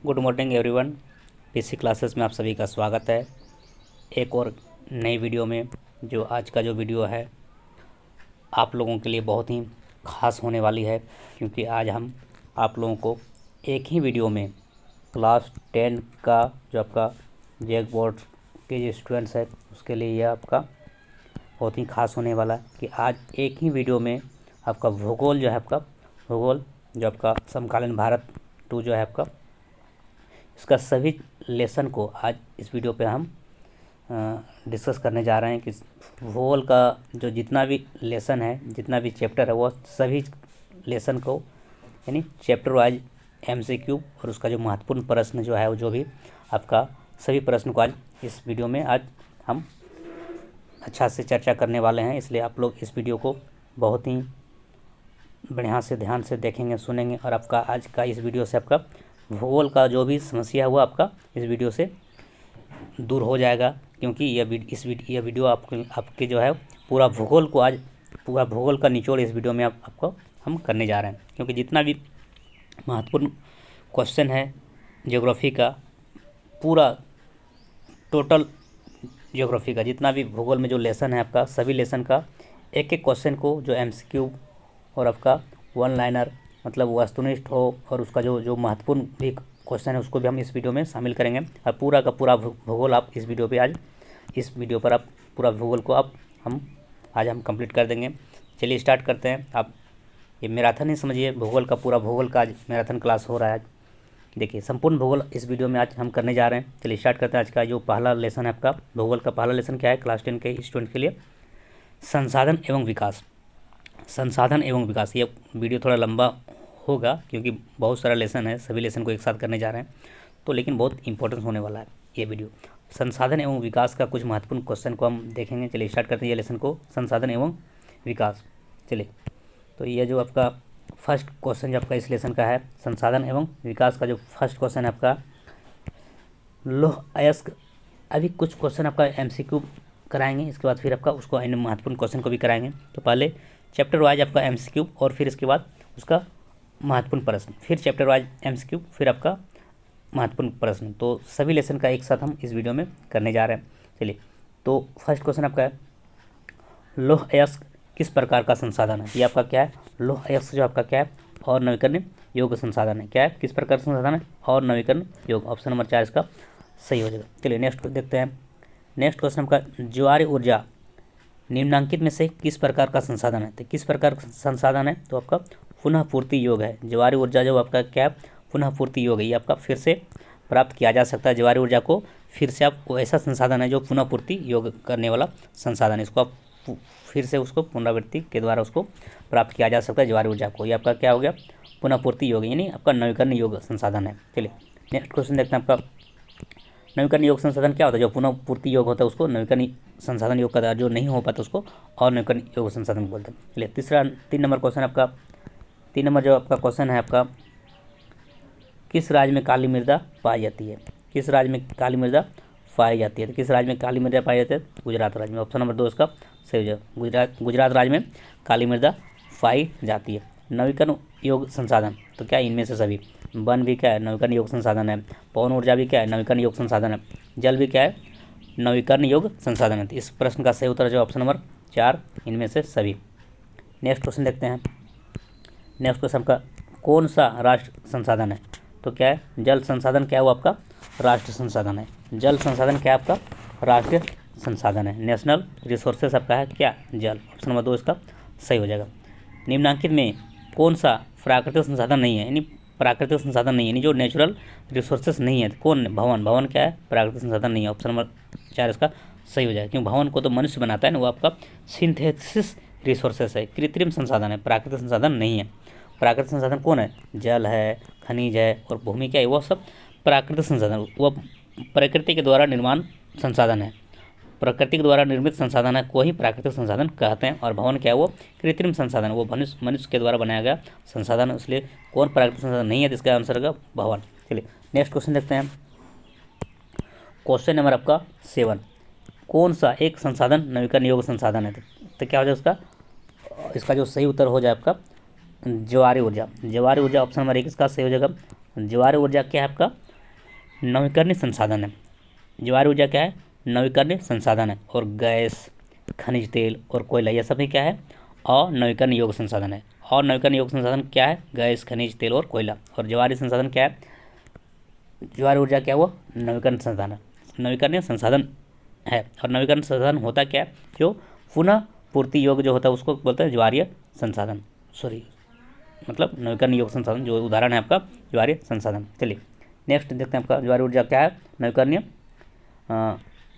Good morning everyone. PC classes में आप सभी का स्वागत है एक और नई वीडियो में। जो आज का जो वीडियो है आप लोगों के लिए बहुत ही ख़ास होने वाली है, क्योंकि आज हम आप लोगों को एक ही वीडियो में क्लास 10 का जो आपका जैक बोर्ड के जो स्टूडेंट्स है उसके लिए यह आपका बहुत ही ख़ास होने वाला है कि आज एक ही वीडियो में आपका भूगोल जो है आपका भूगोल जो आपका समकालीन भारत 2 जो है आपका इसका सभी लेसन को आज इस वीडियो पे हम डिस्कस करने जा रहे हैं कि भूगोल का जो जितना भी लेसन है, जितना भी चैप्टर है, वो सभी लेसन को यानी चैप्टर वाइज एमसीक्यू और उसका जो महत्वपूर्ण प्रश्न जो है वो जो भी आपका सभी प्रश्न को आज इस वीडियो में आज हम अच्छा से चर्चा करने वाले हैं। इसलिए आप लोग इस वीडियो को बहुत ही बढ़िया से ध्यान से देखेंगे, सुनेंगे और आपका आज का इस वीडियो से आपका भूगोल का जो भी समस्या है वो आपका इस वीडियो से दूर हो जाएगा, क्योंकि यह वीडियो आपके जो है पूरा भूगोल का निचोड़ इस वीडियो में आपको हम करने जा रहे हैं। क्योंकि जितना भी महत्वपूर्ण क्वेश्चन है ज्योग्राफी का, पूरा टोटल ज्योग्राफी का जितना भी भूगोल में जो लेसन है आपका, सभी लेसन का एक एक क्वेश्चन को जो एमसीक्यू और आपका वन लाइनर मतलब वस्तुनिष्ठ हो और उसका जो महत्वपूर्ण भी क्वेश्चन है उसको भी हम इस वीडियो में शामिल करेंगे। और पूरा का पूरा भूगोल आप इस वीडियो पर आप पूरा भूगोल को आज हम कंप्लीट कर देंगे। चलिए स्टार्ट करते हैं। आप ये मैराथन ही समझिए, भूगोल का पूरा भूगोल का आज मैराथन क्लास हो रहा है। आज देखिए संपूर्ण भूगोल इस वीडियो में आज हम करने जा रहे हैं। चलिए स्टार्ट करते हैं। आज का जो पहला लेसन है आपका भूगोल का पहला लेसन क्या है क्लास 10 के स्टूडेंट के लिए? संसाधन एवं विकास। संसाधन एवं विकास। ये वीडियो थोड़ा लंबा होगा क्योंकि बहुत सारा लेसन है, सभी लेसन को एक साथ करने जा रहे हैं तो, लेकिन बहुत इंपॉर्टेंट होने वाला है ये वीडियो। संसाधन एवं विकास का कुछ महत्वपूर्ण क्वेश्चन को हम देखेंगे। चलिए स्टार्ट करते हैं ये लेसन को, संसाधन एवं विकास। चलिए तो ये जो आपका फर्स्ट क्वेश्चन जो आपका इस लेसन का है संसाधन एवं विकास का जो फर्स्ट क्वेश्चन है आपका लौह अयस्क। अभी कुछ क्वेश्चन आपका एमसीक्यू कराएंगे, इसके बाद फिर आपका उसको अन्य महत्वपूर्ण क्वेश्चन को भी कराएंगे। तो पहले चैप्टर वाइज आपका एमसीक्यू और फिर इसके बाद उसका महत्वपूर्ण प्रश्न, फिर चैप्टर वाइज एमसीक्यू, फिर आपका महत्वपूर्ण प्रश्न। तो सभी लेसन का एक साथ हम इस वीडियो में करने जा रहे हैं। चलिए तो फर्स्ट क्वेश्चन आपका है लौह अयस्क किस प्रकार का संसाधन है? ये आपका क्या है? लौह अयस्क जो आपका क्या है? और नवीकरण योग्य संसाधन है। क्या है? किस प्रकार का संसाधन है? और नवीकरण योग्य। ऑप्शन नंबर 4 इसका सही हो जाएगा। चलिए नेक्स्ट देखते हैं। नेक्स्ट क्वेश्चन आपका ज्वारीय ऊर्जा निम्नांकित में से किस प्रकार का संसाधन है? तो किस प्रकार का संसाधन है? तो आपका पुनः पूर्ति योग है। ज्वारीय ऊर्जा जो आपका क्या है? पुनः पूर्ति योग है। ये आपका फिर से प्राप्त किया जा सकता है। ज्वारीय ऊर्जा को फिर से आप ऐसा संसाधन है जो पुनः पूर्ति योग करने वाला संसाधन है। इसको आप फिर से उसको पुनरावृत्ति के द्वारा उसको प्राप्त किया जा सकता है ज्वारीय ऊर्जा को। ये आपका क्या हो गया? पुनः पूर्ति योग, यानी आपका नवीकरण योग संसाधन है। चलिए नेक्स्ट क्वेश्चन देखते हैं। आपका नवीकरण योग संसाधन क्या होता है? जो पुनः पूर्ति योग होता है उसको नवीकरण संसाधन योग का, जो नहीं हो पाता उसको और नवीकरण योग संसाधन बोलते हैं। चलिए 3 नंबर क्वेश्चन आपका, 3 नंबर जो आपका क्वेश्चन है आपका किस राज्य में काली मृदा पाई जाती है? किस राज्य में काली मृदा पाई जाती है? तो किस राज्य में काली मृदा पाई जाती है? गुजरात राज्य में। ऑप्शन नंबर 2 इसका सही हो जाएगा। गुजरात राज्य में काली मृदा पाई जाती है। नवीकरण योग संसाधन तो क्या इनमें से सभी? वन भी क्या है? नवीकरण योग संसाधन है। पवन ऊर्जा भी क्या है? नवीकरण योग संसाधन है। जल भी क्या है? नवीकरण योग संसाधन है। तो इस प्रश्न का सही उत्तर है जो ऑप्शन नंबर 4 इनमें से सभी। नेक्स्ट क्वेश्चन देखते हैं। नेक्स्ट क्वेश्चन का कौन सा राष्ट्र संसाधन है? तो क्या है? जल संसाधन क्या है? वो आपका राष्ट्र संसाधन है। जल संसाधन क्या है? आपका राष्ट्रीय संसाधन है। नेशनल रिसोर्सेस आपका है क्या? जल। ऑप्शन नंबर 2 इसका सही हो जाएगा। निम्नांकित में कौन सा प्राकृतिक संसाधन नहीं है? यानी प्राकृतिक संसाधन नहीं है, यानी जो नेचुरल रिसोर्सेस नहीं है। कौन? भवन। भवन क्या है? प्राकृतिक संसाधन नहीं है। ऑप्शन नंबर 4 इसका सही हो जाएगा, क्योंकि भवन को तो मनुष्य बनाता है ना, वो आपका सिंथेसिस रिसोर्सेस है, कृत्रिम संसाधन है, प्राकृतिक संसाधन नहीं है। प्राकृतिक संसाधन कौन है? जल है, खनिज है और भूमि क्या है? वो सब प्राकृतिक संसाधन, वो प्रकृति के द्वारा निर्माण संसाधन है। प्रकृति के द्वारा निर्मित संसाधन है को ही प्राकृतिक संसाधन कहते हैं। और भवन क्या है? वो कृत्रिम संसाधन, वो मनुष्य के द्वारा बनाया गया संसाधन, इसलिए कौन प्राकृतिक संसाधन नहीं है? तो इसका आंसर होगा भवन। चलिए नेक्स्ट क्वेश्चन देखते हैं। क्वेश्चन नंबर आपका 7 कौन सा एक संसाधन नवीकरण योग्य संसाधन है? तो क्या हो जाए उसका? इसका जो सही उत्तर हो जाए आपका ज्वारीय ऊर्जा। ज्वारीय ऊर्जा ऑप्शन नंबर 1 इसका सही हो जाएगा। ज्वारीय ऊर्जा क्या है? आपका नवीकरणीय संसाधन है। ज्वार ऊर्जा क्या है? नवीकरणीय संसाधन है। और गैस, खनिज तेल और कोयला यह सभी क्या है? अनवीकरणीय योग्य संसाधन है। और नवीकरणीय योग्य संसाधन क्या है? गैस, खनिज तेल और कोयला। और ज्वारीय संसाधन क्या है? ज्वार ऊर्जा क्या है? वो नवीकरण संसाधन है, नवीकरणीय संसाधन है। और नवीकरण संसाधन होता क्या है? जो पुनः पूर्ति योग्य जो होता है उसको बोलते हैं ज्वारीय संसाधन, सॉरी मतलब नवीकरण योग्य संसाधन। जो उदाहरण है आपका ज्वारीय संसाधन। चलिए नेक्स्ट देखते हैं आपका ज्वारीय ऊर्जा क्या है? नवीकरणीय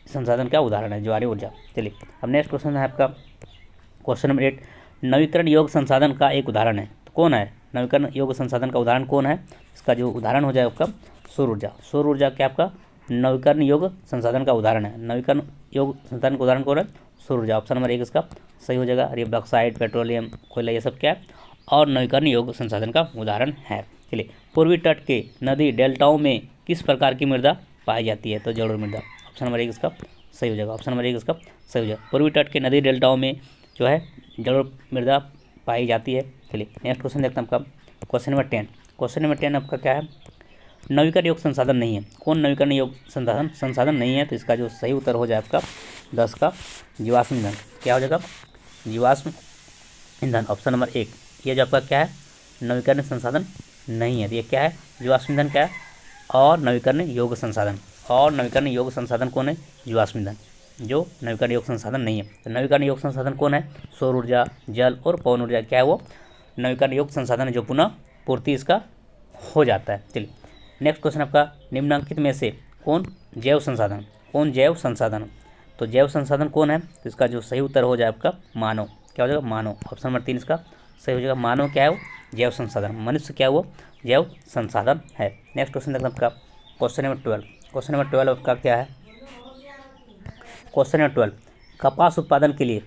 संसाधन का उदाहरण है ज्वारीय ऊर्जा। चलिए अब नेक्स्ट क्वेश्चन है आपका क्वेश्चन नंबर 8, नवीकरण योग्य संसाधन का एक उदाहरण है। तो कौन है नवीकरण योग्य संसाधन का उदाहरण? कौन है? इसका जो उदाहरण हो जाए आपका सौर ऊर्जा। सौर ऊर्जा क्या आपका नवीकरण योग्य संसाधन का उदाहरण है। नवीकरण योग्य संसाधन का उदाहरण कौन है? सौर ऊर्जा। ऑप्शन नंबर 1 इसका सही हो जाएगा। अरे बॉक्साइट, पेट्रोलियम, कोयला ये सब क्या है? और नवीकरण योग्य संसाधन का उदाहरण है। चलिए पूर्वी तट के नदी डेल्टाओं में किस प्रकार की मृदा पाई जाती है? तो जलोढ़ मृदा। ऑप्शन नंबर 1 इसका सही हो जाएगा। ऑप्शन नंबर 1 इसका सही हो जाएगा। पूर्वी तट के नदी डेल्टाओं में जो है जलोढ़ मृदा पाई जाती है। चलिए नेक्स्ट क्वेश्चन देखते हैं आपका क्वेश्चन नंबर 10। क्वेश्चन नंबर 10 आपका क्या है? नवीकरण योग्य संसाधन नहीं है। कौन नवीकरण योग्य संसाधन नहीं है? तो इसका जो सही उत्तर हो जाए आपका 10 का जीवाश्म ईंधन। क्या हो जाएगा? जीवाश्म ईंधन। ऑप्शन नंबर 1 ये जो आपका क्या है? नवीकरण संसाधन नहीं है। तो ये क्या है? जीवाश्म ईंधन क्या है? और नवीकरण योग्य संसाधन। और नवीकरण योग्य संसाधन कौन है? जीवाश्म ईंधन, जो नवीकरण योग्य संसाधन नहीं है। तो नवीकरण योग्य संसाधन कौन है? सौर ऊर्जा, जल और पवन ऊर्जा क्या है? वो नवीकरण योग्य संसाधन है जो पुनः पूर्ति इसका हो जाता है। चलिए नेक्स्ट क्वेश्चन आपका निम्नलिखित में से कौन जैव संसाधन? कौन जैव संसाधन? तो जैव संसाधन कौन है? तो इसका जो सही उत्तर हो जाए आपका मानव। क्या हो जाएगा? मानव। ऑप्शन नंबर 3 इसका सही हो जाएगा। मानव क्या है? वो जैव संसाधन। मनुष्य क्या है? वो जैव संसाधन है। नेक्स्ट क्वेश्चन देखते हैं आपका क्वेश्चन नंबर 12। क्वेश्चन नंबर 12 आपका क्या है? क्वेश्चन नंबर 12, कपास उत्पादन के लिए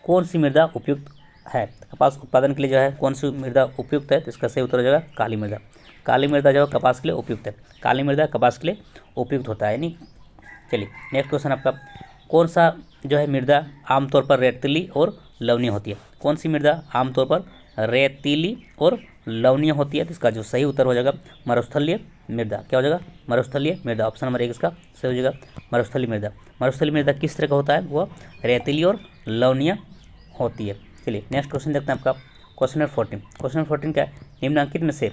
कौन सी मृदा उपयुक्त है? कपास उत्पादन के लिए जो है कौन सी मृदा उपयुक्त है? तो इसका सही उत्तर हो जाएगा काली मृदा। काली मृदा जो है कपास के लिए उपयुक्त है। काली मृदा कपास के लिए उपयुक्त होता है नहीं। चलिए नेक्स्ट क्वेश्चन आपका कौन सा जो है मृदा आमतौर पर रेतीली और लवणीय होती है? कौन सी मृदा आमतौर पर रेतीली और लवणीय होती है? तो इसका जो सही उत्तर हो जाएगा मरुस्थलीय मृदा। क्या हो जाएगा? मरुस्थलीय मृदा। ऑप्शन नंबर 1 इसका सही हो जाएगा मरुस्थलीय मृदा। मरुस्थलीय मृदा किस तरह का होता है? वह रेतीली और लवणीय होती है। चलिए नेक्स्ट क्वेश्चन देखते हैं आपका क्वेश्चन नंबर 14। क्वेश्चन नंबर 14 क्या है? निम्नलिखित में से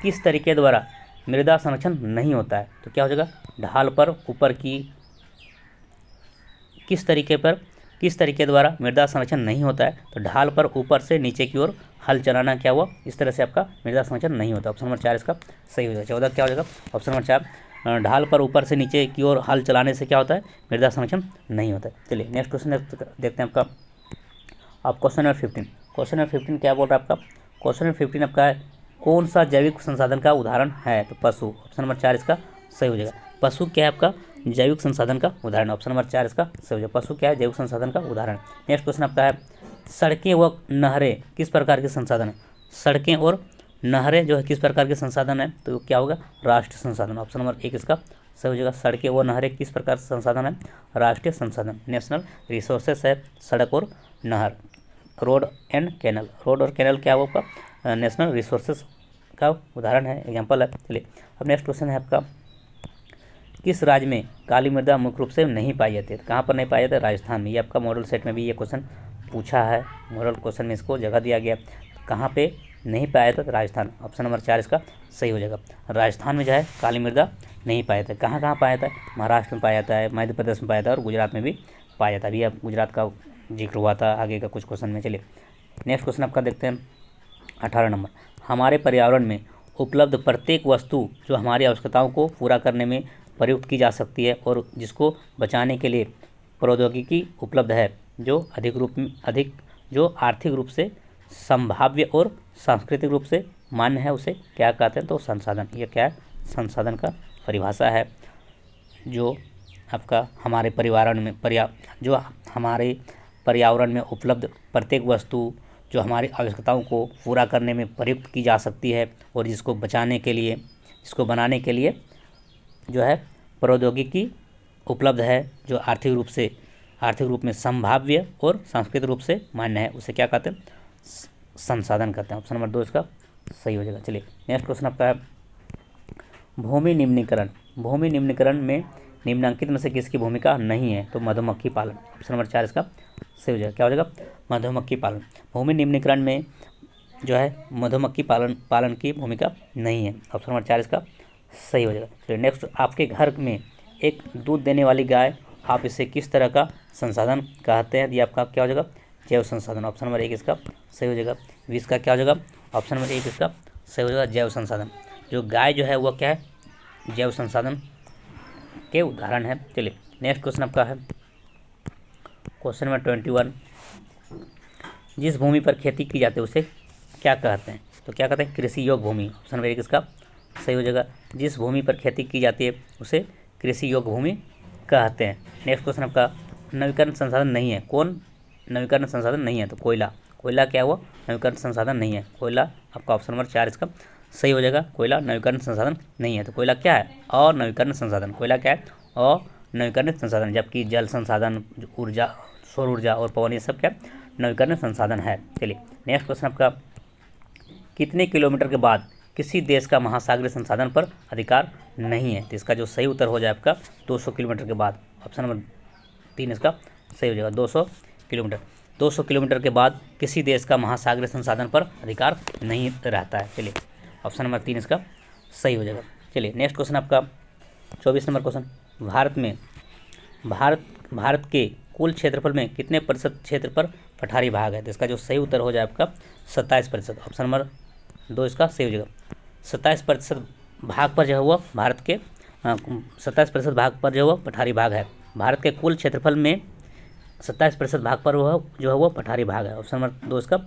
किस तरीके द्वारा मृदा संरक्षण नहीं होता है? तो क्या हो जाएगा? ढाल पर ऊपर की किस तरीके द्वारा मृदा संरक्षण नहीं होता है? तो ढाल पर ऊपर से नीचे की ओर हल चलाना क्या हुआ? इस तरह से आपका मृदा संरक्षण नहीं होता। ऑप्शन नंबर 4 इसका सही हो जाएगा। 14 क्या हो जाएगा? ऑप्शन नंबर 4 ढाल पर ऊपर से नीचे की ओर हल चलाने से क्या होता है? मृदा संरक्षण नहीं होता है। चलिए नेक्स्ट क्वेश्चन देखते हैं आपका आप क्वेश्चन नंबर 15। क्वेश्चन नंबर 15 क्या बोल रहा है आपका? क्वेश्चन नंबर 15 आपका है कौन सा जैविक संसाधन का उदाहरण है? तो पशु। ऑप्शन नंबर 4 इसका सही हो जाएगा। पशु क्या है आपका? जैविक संसाधन का उदाहरण। ऑप्शन नंबर 4 इसका सही हो जाएगा। पशु क्या है? जैविक संसाधन का उदाहरण। नेक्स्ट क्वेश्चन आपका है सड़कें व नहरें किस प्रकार के संसाधन है? सड़कें और नहरें जो है किस प्रकार के संसाधन है? तो क्या होगा? राष्ट्रीय संसाधन। ऑप्शन नंबर 1 इसका सही हो जाएगा। सड़कें व नहरें किस प्रकार से संसाधन है? राष्ट्रीय संसाधन, नेशनल रिसोर्सेस है सड़क और नहर। रोड एंड कैनल, रोड और कैनल क्या है? आपका नेशनल रिसोर्सेस का उदाहरण है, एग्जाम्पल है। चलिए अब नेक्स्ट क्वेश्चन है आपका किस राज्य में काली मृदा मुख्य रूप से नहीं पाई जाती है? कहाँ पर नहीं पाई जाती है? राजस्थान में। ये आपका मॉडल सेट में भी ये क्वेश्चन पूछा है, मॉडल क्वेश्चन में इसको जगह दिया गया। कहाँ पे नहीं पाया जाता? तो राजस्थान। ऑप्शन नंबर 4 इसका सही हो जाएगा। राजस्थान में जो है काली मृदा नहीं पाया जाता है। कहाँ कहाँ पाया जाता है? महाराष्ट्र में पाया जाता है, मध्य प्रदेश में पाया जाता है और गुजरात में भी पाया जाता है। अभी अब गुजरात का जिक्र हुआ था आगे का कुछ क्वेश्चन में। चलिए नेक्स्ट क्वेश्चन आपका देखते हैं 18 नंबर, हमारे पर्यावरण में उपलब्ध प्रत्येक वस्तु जो हमारी आवश्यकताओं को पूरा करने में प्रयुक्त की जा सकती है और जिसको बचाने के लिए प्रौद्योगिकी उपलब्ध है जो जो आर्थिक रूप से संभाव्य और सांस्कृतिक रूप से मान्य है उसे क्या कहते हैं? तो संसाधन। ये क्या है? संसाधन का परिभाषा है। जो आपका हमारे पर्यावरण में उपलब्ध प्रत्येक वस्तु जो हमारी आवश्यकताओं को पूरा करने में प्रयुक्त की जा सकती है और जिसको बनाने के लिए जो है प्रौद्योगिकी उपलब्ध है जो आर्थिक रूप में संभाव्य और सांस्कृतिक रूप से मान्य है उसे क्या कहते हैं? संसाधन कहते हैं। ऑप्शन नंबर 2 इसका सही हो जाएगा। चलिए नेक्स्ट क्वेश्चन आपका है भूमि निम्नीकरण, भूमि निम्नीकरण में निम्नांकित में से किसकी भूमिका नहीं है? तो मधुमक्खी पालन। ऑप्शन नंबर 4 इसका सही हो जाएगा। क्या हो जाएगा? मधुमक्खी पालन। भूमि निम्नीकरण में जो है मधुमक्खी पालन की भूमिका नहीं है। ऑप्शन नंबर 4 इसका सही हो जाएगा। चलिए नेक्स्ट, आपके घर में एक दूध देने वाली गाय, आप इसे किस तरह का संसाधन कहते हैं? ये आपका क्या हो जाएगा? जैव संसाधन। ऑप्शन नंबर 1 इसका सही हो जाएगा। 20 का क्या हो जाएगा? ऑप्शन नंबर 1 इसका सही हो जाएगा, जैव संसाधन। जो गाय जो है वह क्या है? जैव संसाधन के उदाहरण है। चलिए नेक्स्ट क्वेश्चन आपका है क्वेश्चन नंबर 21। जिस भूमि पर खेती की जाती है उसे क्या कहते हैं? तो क्या कहते हैं? कृषि योग्य भूमि। ऑप्शन नंबर 1 इसका सही हो जाएगा। जिस भूमि पर खेती की जाती है उसे कृषि योग्य भूमि कहते हैं। नेक्स्ट क्वेश्चन आपका, नवीकरण संसाधन नहीं है, कौन नवीकरण संसाधन नहीं है? तो कोयला। कोयला क्या हुआ? नवीकरण संसाधन नहीं है। कोयला आपका ऑप्शन नंबर 4 इसका सही हो जाएगा। कोयला नवीकरण संसाधन नहीं है। तो कोयला क्या है? अनवीकरण संसाधन। कोयला क्या है? अनवीकरण संसाधन। जबकि जल संसाधन, ऊर्जा, सौर ऊर्जा और पवन, ये सब क्या नवीकरण संसाधन है। चलिए नेक्स्ट क्वेश्चन आपका, कितने किलोमीटर के बाद किसी देश का महासागरीय संसाधन पर अधिकार नहीं है? तो इसका जो सही उत्तर हो जाए आपका 200 किलोमीटर के बाद। ऑप्शन नंबर 3 इसका सही हो जाएगा। 200 किलोमीटर। 200 किलोमीटर के बाद किसी देश का महासागरीय संसाधन पर अधिकार नहीं रहता है। चलिए ऑप्शन नंबर 3 इसका सही हो जाएगा। चलिए नेक्स्ट क्वेश्चन आपका 24 नंबर क्वेश्चन, भारत के कुल क्षेत्रफल में कितने प्रतिशत क्षेत्र पर पठारी भाग है? तो इसका जो सही उत्तर हो जाए आपका 27%। ऑप्शन नंबर 2 इसका सही हो जाएगा। 27% भाग पर जो है वो भारत के 27% भाग पर जो है वो पठारी भाग है। भारत के कुल क्षेत्रफल में 27% भाग पर वह जो है वो पठारी भाग है। ऑप्शन नंबर 2 इसका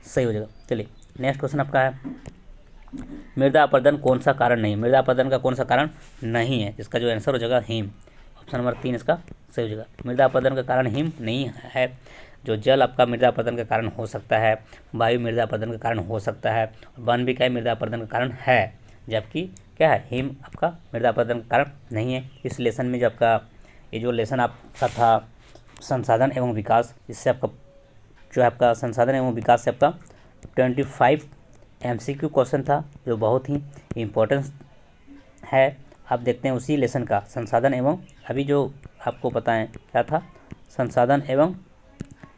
सही हो जाएगा। चलिए नेक्स्ट क्वेश्चन आपका है, मृदा अपरदन कौन सा कारण नहीं? मृदा अपरदन का कौन सा कारण नहीं है? इसका जो आंसर हो जाएगा हिम। ऑप्शन नंबर 3 इसका सही हो जाएगा। मृदा अपरदन का कारण हिम नहीं है। जो जल आपका मृदा अपरदन का कारण हो सकता है, वायु मृदा अपरदन का कारण हो सकता है, वन भी क्या मृदा अपरदन का कारण है, जबकि क्या है? हिम आपका मृदा अपरदन का कारण नहीं है। इस लेसन में जो आपका ये जो लेसन आपका था संसाधन एवं विकास, इससे आपका जो है आपका संसाधन एवं विकास से आपका 25 MCQ क्वेश्चन था, जो बहुत ही इम्पोर्टेंस है। आप देखते हैं उसी लेसन का संसाधन एवं, अभी जो आपको पता है क्या था? संसाधन एवं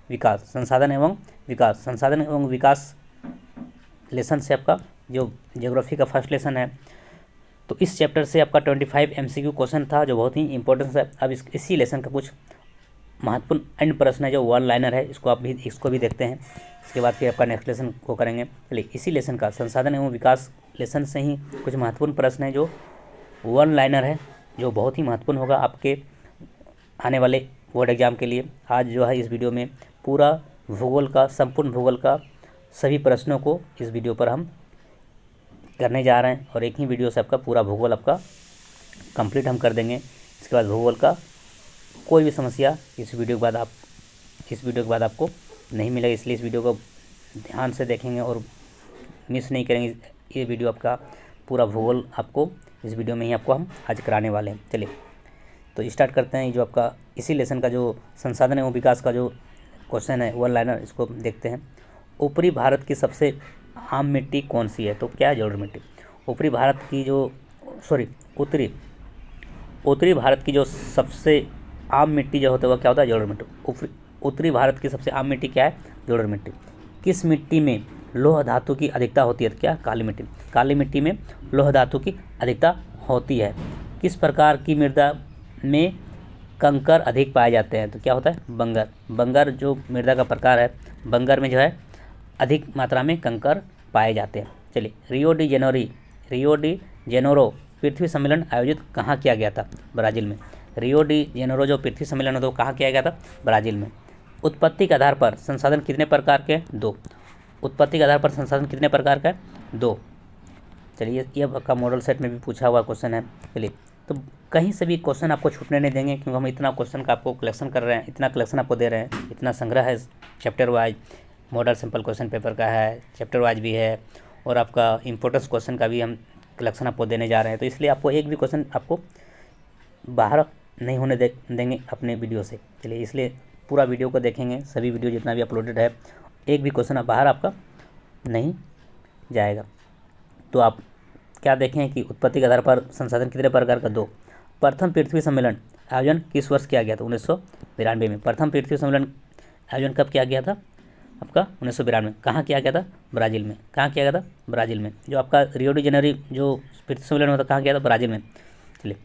विकास। संसाधन एवं विकास, संसाधन एवं विकास लेसन से आपका जो ज्योग्राफी का फर्स्ट लेसन है, तो इस चैप्टर से आपका 25 MCQ क्वेश्चन था, जो बहुत ही इंपॉर्टेंस है। अब इसी लेसन का कुछ महत्वपूर्ण अन्य प्रश्न है जो वन लाइनर है, इसको भी देखते हैं। इसके बाद फिर आपका नेक्स्ट लेसन को करेंगे। चलिए इसी लेसन का संसाधन एवं विकास लेसन से ही कुछ महत्वपूर्ण प्रश्न है जो वन लाइनर है, जो बहुत ही महत्वपूर्ण होगा आपके आने वाले बोर्ड एग्जाम के लिए। आज जो है इस वीडियो में पूरा भूगोल का, संपूर्ण भूगोल का सभी प्रश्नों को इस वीडियो पर हम करने जा रहे हैं, और एक ही वीडियो से आपका पूरा भूगोल आपका कंप्लीट हम कर देंगे। इसके बाद भूगोल का कोई भी समस्या इस वीडियो के बाद आपको नहीं मिलेगा, इसलिए इस वीडियो को ध्यान से देखेंगे और मिस नहीं करेंगे। ये वीडियो आपका पूरा भूगोल आपको इस वीडियो में ही आपको हम आज कराने वाले हैं। चलिए तो स्टार्ट करते हैं। जो आपका इसी लेसन का जो संसाधन एवं विकास का जो क्वेश्चन है वन लाइनर, इसको देखते हैं। ऊपरी भारत की सबसे आम मिट्टी कौन सी है? तो क्या है? जलोढ़ मिट्टी। उत्तरी भारत की जो सबसे आम मिट्टी जो होता है वह क्या होता है? जलोढ़ मिट्टी। उत्तरी भारत की सबसे आम मिट्टी क्या है? जलोढ़ मिट्टी। किस मिट्टी में लोह धातु की अधिकता होती है? तो क्या? काली मिट्टी। काली मिट्टी में लोह धातु की अधिकता होती है। किस प्रकार की मृदा में कंकर अधिक पाए जाते हैं? तो क्या होता है? बंगर। बंगर जो मृदा का प्रकार है, बंगर में जो है अधिक मात्रा में कंकर पाए जाते हैं। चलिए रियो डी जेनेरो पृथ्वी सम्मेलन आयोजित कहाँ किया गया था? ब्राज़ील में। रियो डी जेनेरो जो पृथ्वी सम्मेलन होता है वो कहाँ किया गया था? ब्राज़ील में। उत्पत्ति के आधार पर संसाधन कितने प्रकार के? 2। उत्पत्ति के आधार पर संसाधन कितने प्रकार का है? 2। चलिए ये आपका मॉडल सेट में भी पूछा हुआ क्वेश्चन है। चलिए तो कहीं से भी क्वेश्चन आपको छूटने नहीं देंगे, क्योंकि हम इतना क्वेश्चन का आपको कलेक्शन कर रहे हैं, इतना कलेक्शन आपको दे रहे हैं, इतना संग्रह है chapter wise. Model simple question paper का है, चैप्टर वाइज भी है, और आपका इंपॉर्टेंस क्वेश्चन का भी हम कलेक्शन आपको देने जा रहे हैं। तो इसलिए आपको एक भी क्वेश्चन आपको बाहर नहीं होने देंगे अपने वीडियो से। चलिए इसलिए पूरा वीडियो को देखेंगे, सभी वीडियो जितना भी अपलोडेड है, एक भी क्वेश्चन बाहर आपका नहीं जाएगा। तो आप क्या देखें कि उत्पत्ति के आधार पर संसाधन कितने प्रकार का? 2। प्रथम पृथ्वी सम्मेलन आयोजन किस वर्ष किया गया था? 1992 में। प्रथम पृथ्वी सम्मेलन आयोजन कब किया गया था? आपका 1992। कहाँ किया गया था? ब्राज़ील में। कहाँ किया गया था? ब्राज़ील में। जो आपका रियो डी जेनेरो जो पृथ्वी सम्मेलन हुआ था, कहाँ किया था? ब्राज़ील में। चलिए,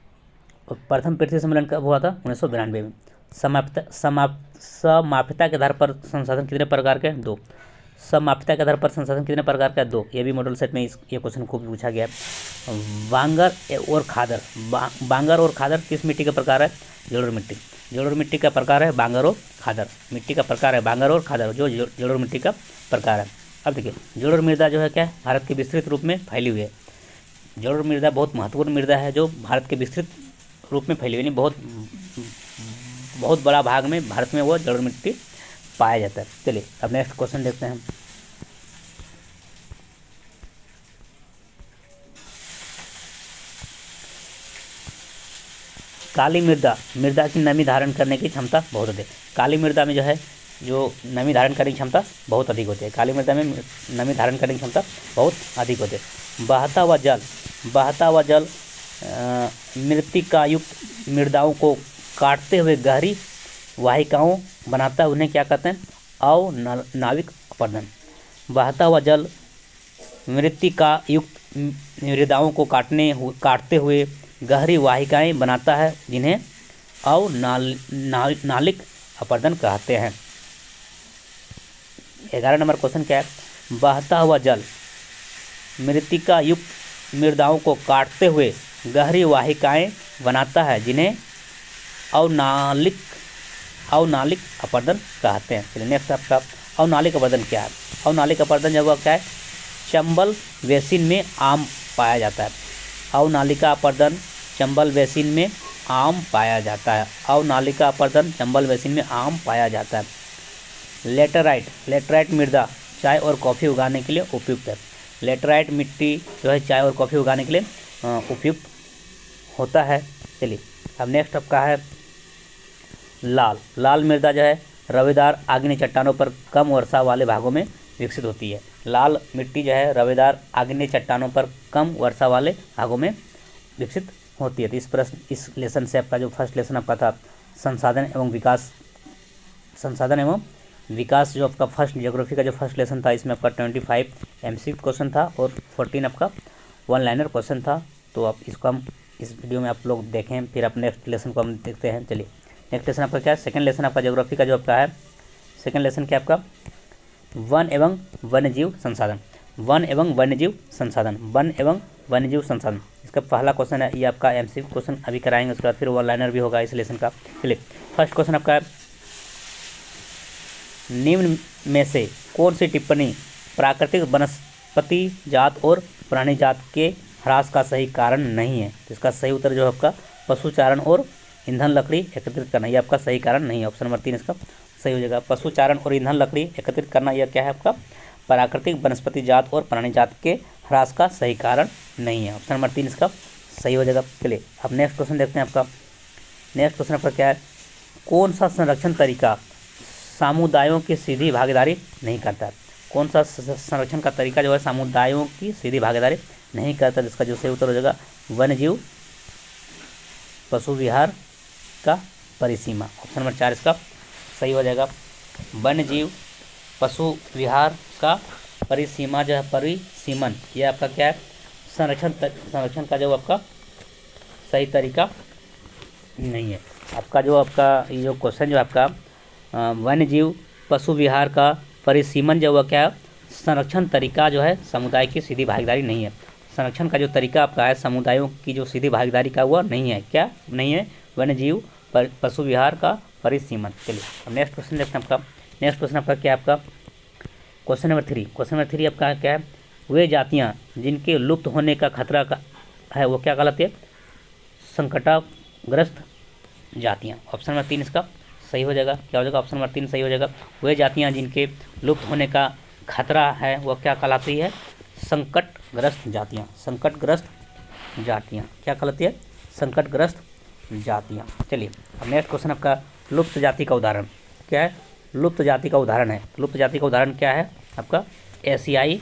और प्रथम पृथ्वी सम्मेलन कब हुआ था? 1992 में। समाप्यता के आधार पर संसाधन कितने प्रकार के? 2। समाप्यता के आधार पर संसाधन कितने प्रकार का? 2। ये भी मॉडल सेट में ये क्वेश्चन खूब पूछा गया है। बांगर और खादर, बांगर और खादर किस मिट्टी का प्रकार है? जलोढ़ मिट्टी। जलोढ़ मिट्टी का प्रकार है बांगर और खादर। मिट्टी का प्रकार है बांगर और खादर, जो जलोढ़ मिट्टी का प्रकार है। अब देखिए, जलोढ़ मृदा जो है क्या है? भारत के विस्तृत रूप में फैली हुई है। जलोढ़ मृदा बहुत महत्वपूर्ण मृदा है जो भारत के विस्तृत रूप में फैली हुई, यानी बहुत बड़ा भाग में भारत में वो जलोढ़ मिट्टी पाया जाता है। चलिए, अब नेक्स्ट क्वेश्चन देखते हैं। काली मृदा की नमी धारण करने की क्षमता बहुत अधिक। काली मृदा में जो है जो नमी धारण करने की क्षमता बहुत अधिक होती है। काली मृदा में नमी धारण करने की क्षमता बहुत अधिक होती है। बहता हुआ जल मृत्तिकायुक्त मृदाओं को काटते हुए गहरी वाहिकाओं बनाता है, उन्हें क्या कहते हैं? अवनाविक अपरदन। बहता हुआ जल मृत्तिकायुक्त मृदाओं को काटते हुए गहरी वाहिकाएं बनाता है, जिन्हें अवनालिक अपरदन कहते हैं। 11 नंबर क्वेश्चन क्या है? बहता हुआ जल मृत्तिकायुक्त मृदाओं को काटते हुए गहरी वाहिकाएं बनाता है, जिन्हें अवनालिक अपरदन कहते हैं। चलिए, नेक्स्ट आपका अवनालिक अपरदन क्या है? अवनालिक अपरदन जब क्या है? चंबल बेसिन में आम पाया जाता है। अवनालिका अपरदन चंबल बेसिन में आम पाया जाता है। अवनालिका अपरदन चंबल बेसिन में आम पाया जाता है। लेटराइट मृदा चाय और कॉफ़ी उगाने के लिए उपयुक्त है। लेटराइट मिट्टी जो है चाय और कॉफ़ी उगाने के लिए उपयुक्त होता है। चलिए, अब नेक्स्ट आपका है लाल मृदा जो है रवेदार आग्नेय चट्टानों पर कम वर्षा वाले भागों में विकसित होती है। लाल मिट्टी जो है रवेदार आग्नेय चट्टानों पर कम वर्षा वाले भागों में विकसित होती है। तो इस लेसन से आपका जो फर्स्ट लेसन आपका था संसाधन एवं विकास जो आपका फर्स्ट ज्योग्राफी का जो फर्स्ट लेसन था, इसमें आपका 25 MCQ क्वेश्चन था और 14 आपका 1 लाइनर क्वेश्चन था। तो आप इसको हम इस वीडियो में आप लोग देखें, फिर आप नेक्स्ट लेसन को हम देखते हैं। चलिए, नेक्स्ट लेसन आपका क्या है? सेकंड लेसन आपका ज्योग्राफी का जो आपका है सेकंड लेसन क्या आपका? वन एवं वन्यजीव संसाधन। वन एवं वन्यजीव संसाधन इसका पहला क्वेश्चन है। ये आपका MCQ क्वेश्चन अभी कराएंगे, उसके बाद फिर 1 लाइनर भी होगा इस लेसन का। चलिए, फर्स्ट क्वेश्चन आपका है, निम्न में से कौन सी टिप्पणी प्राकृतिक वनस्पति जात और प्राणी जात के ह्रास का सही कारण नहीं है? तो इसका सही उत्तर जो है आपका पशुचारण और ईंधन लकड़ी एकत्रित करना, यह आपका सही कारण नहीं है। ऑप्शन नंबर 3 इसका सही हो जाएगा। पशुचारण और ईंधन लकड़ी एकत्रित करना, यह क्या है आपका? प्राकृतिक वनस्पति जात और प्राणी जात के ह्रास का सही कारण नहीं है। ऑप्शन नंबर 3 इसका सही हो जाएगा। चलिए, अब नेक्स्ट क्वेश्चन देखते हैं आपका। नेक्स्ट क्वेश्चन आपका क्या है? कौन सा संरक्षण तरीका समुदायों की सीधी भागीदारी नहीं करता है? कौन सा संरक्षण का तरीका जो है समुदायों की सीधी भागीदारी नहीं करता? जिसका जो सही उत्तर हो जाएगा वन्यजीव पशु विहार का परिसीमा। ऑप्शन नंबर 4 इसका सही हो जाएगा। वन्यजीव पशु विहार का परिसीमा जो है परिसीमन, ये आपका क्या है? संरक्षण का जो आपका सही तरीका नहीं है। आपका जो ये जो क्वेश्चन जो आपका वन्यजीव पशु विहार का परिसीमन जो हुआ क्या है? संरक्षण तरीका जो है समुदाय की सीधी भागीदारी नहीं है। संरक्षण का जो तरीका आपका है समुदायों की जो सीधी भागीदारी का हुआ नहीं है। क्या नहीं है? वन्यजीव पशु विहार का परिसीमन। चलिए, अब नेक्स्ट क्वेश्चन देखते हैं आपका। नेक्स्ट क्वेश्चन आपका क्या है? आपका क्वेश्चन नंबर 3। क्वेश्चन नंबर 3 आपका क्या है? वे जातियाँ जिनके लुप्त होने का खतरा का है वो क्या कहलाती है? संकटग्रस्त जातियाँ। ऑप्शन नंबर 3 इसका सही हो जाएगा। क्या हो जाएगा? ऑप्शन नंबर 3 सही हो जाएगा। वे जातियाँ जिनके लुप्त होने का खतरा है वो क्या कहलाती है? संकटग्रस्त जातियाँ। संकटग्रस्त जातियाँ क्या कहलाती है? संकटग्रस्त जातियाँ। चलिए, अब नेक्स्ट क्वेश्चन आपका लुप्त जाति का उदाहरण क्या है? लुप्त जाति का उदाहरण है। लुप्त जाति का उदाहरण क्या है आपका? एशियाई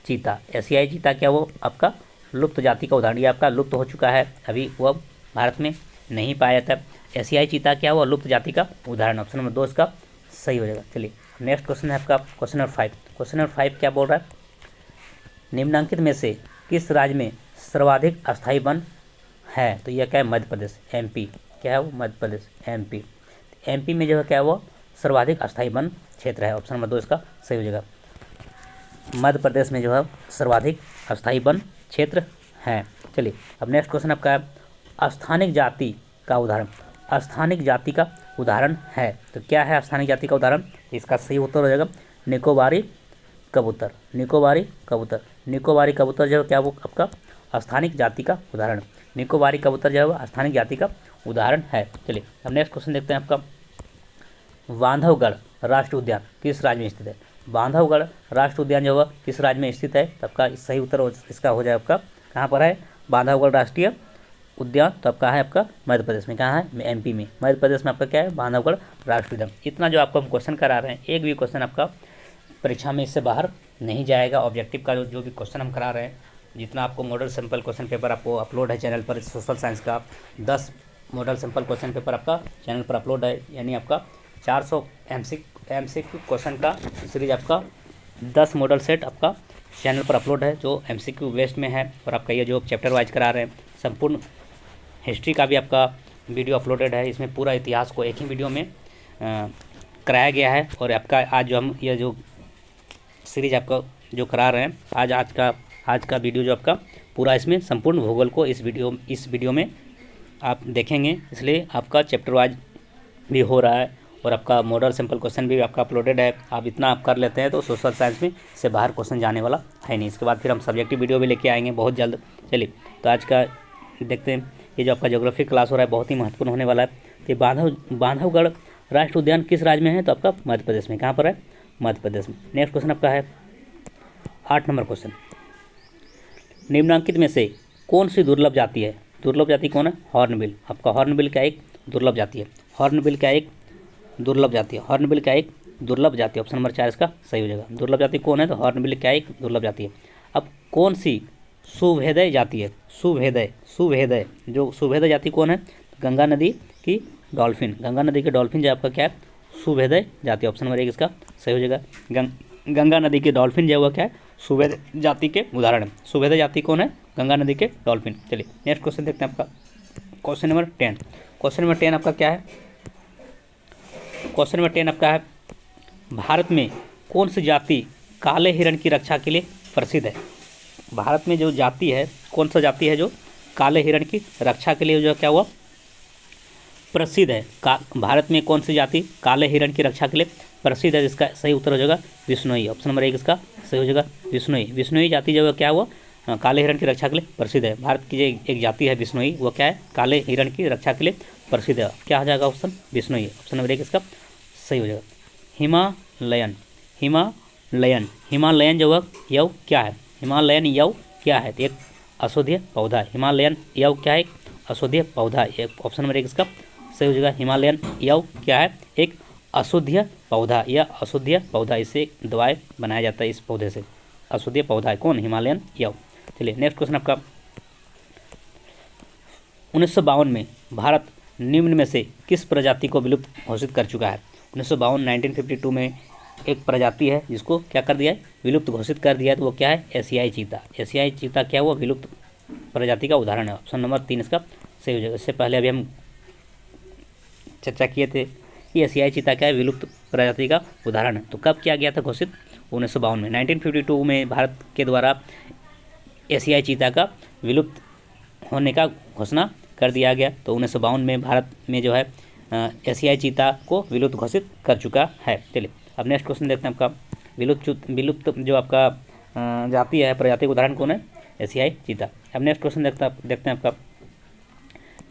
चीता, एशियाई चीता क्या वो आपका लुप्त जाति का उदाहरण, ये आपका लुप्त हो चुका है, अभी वो अब भारत में नहीं पाया जाता है। एशियाई चीता क्या हुआ लुप्त जाति का उदाहरण, ऑप्शन नंबर 2 इसका सही हो जाएगा। चलिए नेक्स्ट क्वेश्चन है आपका क्वेश्चन नंबर 5। क्वेश्चन नंबर 5 क्या बोल रहा है, निम्नलिखित में से किस राज्य में सर्वाधिक अस्थायी वन है, तो यह क्या है मध्य प्रदेश, एमपी, क्या है वो मध्य प्रदेश, एमपी। एमपी में जो है क्या है वो सर्वाधिक अस्थायी वन क्षेत्र है, ऑप्शन नंबर 2 इसका सही हो जाएगा। मध्य प्रदेश में जो है सर्वाधिक अस्थायी वन क्षेत्र है। चलिए अब नेक्स्ट क्वेश्चन आपका है स्थानिक जाति का उदाहरण, स्थानिक जाति का उदाहरण है, तो क्या है स्थानिक जाति का उदाहरण, इसका सही उत्तर हो जाएगा निकोबारी कबूतर, निकोबारी कबूतर। निकोबारी कबूतर जो है क्या वो आपका स्थानिक जाति का उदाहरण, निकोबारी कबूतर जो है वो स्थानिक जाति का उदाहरण है। चलिए अब नेक्स्ट क्वेश्चन देखते हैं आपका, बांधवगढ़ राष्ट्रीय उद्यान किस राज्य में स्थित है, बांधवगढ़ राष्ट्रीय उद्यान जो है किस राज्य में स्थित है, तो आपका सही उत्तर इसका हो जाए आपका कहाँ पर है बांधवगढ़ राष्ट्रीय उद्यान, तो आपका है आपका मध्य प्रदेश में, कहाँ है एमपी में, मध्य प्रदेश में आपका क्या है बांधवगढ़ राष्ट्रीय उद्यान। इतना जो आपको हम क्वेश्चन करा रहे हैं, एक भी क्वेश्चन आपका परीक्षा में इससे बाहर नहीं जाएगा। ऑब्जेक्टिव का जो भी क्वेश्चन हम करा रहे हैं, जितना आपको मॉडल सिंपल क्वेश्चन पेपर आपको अपलोड है चैनल पर, सोशल साइंस का 10 मॉडल सिंपल क्वेश्चन पेपर आपका चैनल पर अपलोड है, यानी आपका 400 एमसीक्यू क्वेश्चन का सीरीज आपका 10 मॉडल सेट आपका चैनल पर अपलोड है, जो एमसीक्यू बेस्ड में है। और आपका ये जो चैप्टर वाइज करा रहे हैं, संपूर्ण हिस्ट्री का भी आपका वीडियो अपलोडेड है, इसमें पूरा इतिहास को एक ही वीडियो में कराया गया है। और आपका आज जो हम ये जो सीरीज आपका जो करा रहे हैं, आज का वीडियो जो आपका पूरा इसमें संपूर्ण भूगोल को इस वीडियो में आप देखेंगे, इसलिए आपका चैप्टर वाइज भी हो रहा है और आपका मॉडल सिंपल क्वेश्चन भी आपका अपलोडेड है। आप इतना आप कर लेते हैं तो सोशल साइंस में से बाहर क्वेश्चन जाने वाला है नहीं। इसके बाद फिर हम सब्जेक्टिव वीडियो भी लेके आएंगे बहुत जल्द। चलिए तो आज का देखते हैं, ये जो आपका ज्योग्राफी क्लास हो रहा है बहुत ही महत्वपूर्ण होने वाला है। कि बांधवगढ़ राष्ट्रीय उद्यान किस राज्य में है, तो आपका मध्य प्रदेश में, कहाँ पर है मध्य प्रदेश में। नेक्स्ट क्वेश्चन आपका है 8 नंबर क्वेश्चन, निम्नलिखित में से कौन सी दुर्लभ जाति है, दुर्लभ जाति कौन है हॉर्नबिल, आपका हॉर्नबिल का एक दुर्लभ जाति है, हॉर्नबिल का एक दुर्लभ जाति है, हॉर्नबिल का एक दुर्लभ जाति है, ऑप्शन नंबर 4 इसका सही हो जाएगा। दुर्लभ जाति कौन है, तो हॉर्नबिल का एक दुर्लभ जाति है। अब कौन सी सुभेदय जाति है, सुभेदय जो सुभेदय जाति कौन है, गंगा नदी की डॉल्फिन, गंगा नदी के डॉल्फिन जो आपका क्या है सुभेदय जाति, ऑप्शन नंबर 1 इसका सही हो जाएगा। गंगा नदी के डॉल्फिन जो है क्या है सुभेदय जाति के उदाहरण है। सुभेदय जाति कौन है, गंगा नदी के डॉल्फिन। चलिए नेक्स्ट क्वेश्चन देखते हैं आपका क्वेश्चन नंबर 10। क्वेश्चन नंबर 10 आपका क्या है, क्वेश्चन नंबर 10 आपका है भारत में कौन सी जाति काले हिरण की रक्षा के लिए प्रसिद्ध है। भारत में जो जाति है, कौन सा जाति है जो काले हिरण की रक्षा के लिए जो क्या हुआ प्रसिद्ध है, भारत में कौन सी जाति काले हिरण की रक्षा के लिए प्रसिद्ध है, जिसका सही उत्तर हो जाएगा विश्नोई, ऑप्शन नंबर 1 इसका सही हो जाएगा विश्नोई। विश्नोई जाति जो है क्या हुआ काले हिरण की रक्षा के लिए प्रसिद्ध है। भारत की जो एक जाति है विश्नोई, वो क्या है काले हिरण की रक्षा के लिए प्रसिद्ध है, क्या हो जाएगा ऑप्शन विश्नोई, ऑप्शन नंबर 1 इसका सही हो जाएगा। हिमालयन, हिमालयन, हिमालयन जो है यव क्या है, हिमालयन यव क्या है, एक औषधीय पौधा, हिमालयन यव क्या है एक औषधीय पौधा, एक ऑप्शन नंबर 1 इसका सही हो जाएगा। हिमालयन यव क्या है एक औषधीय पौधा, या औषधीय पौधा, इससे दवाई बनाया जाता है, इस पौधे से औषधीय पौधा है कौन हिमालयन यव। चलिए नेक्स्ट क्वेश्चन आपका 1952 में भारत निम्न में से किस प्रजाति को विलुप्त घोषित कर चुका है। 1952 में एक प्रजाति है जिसको क्या कर दिया है विलुप्त घोषित कर दिया है, तो वो क्या है एशियाई चीता। एशियाई चीता क्या हुआ विलुप्त प्रजाति का उदाहरण है, ऑप्शन नंबर 3 इसका सही हो जाएगा। इससे पहले अभी हम चर्चा किए थे कि एशियाई चीता क्या है विलुप्त प्रजाति का उदाहरण है। तो कब किया गया था घोषित 1952 में, 1952 में भारत के द्वारा एशियाई चीता का विलुप्त होने का घोषणा कर दिया गया। तो 1952 में भारत में जो है एशियाई चीता को विलुप्त घोषित कर चुका है। चलिए अब नेक्स्ट क्वेश्चन देखते हैं आपका विलुप्त जो आपका जाति है प्रजाति का उदाहरण कौन है एशियाई चीता। अब नेक्स्ट क्वेश्चन देखते हैं आपका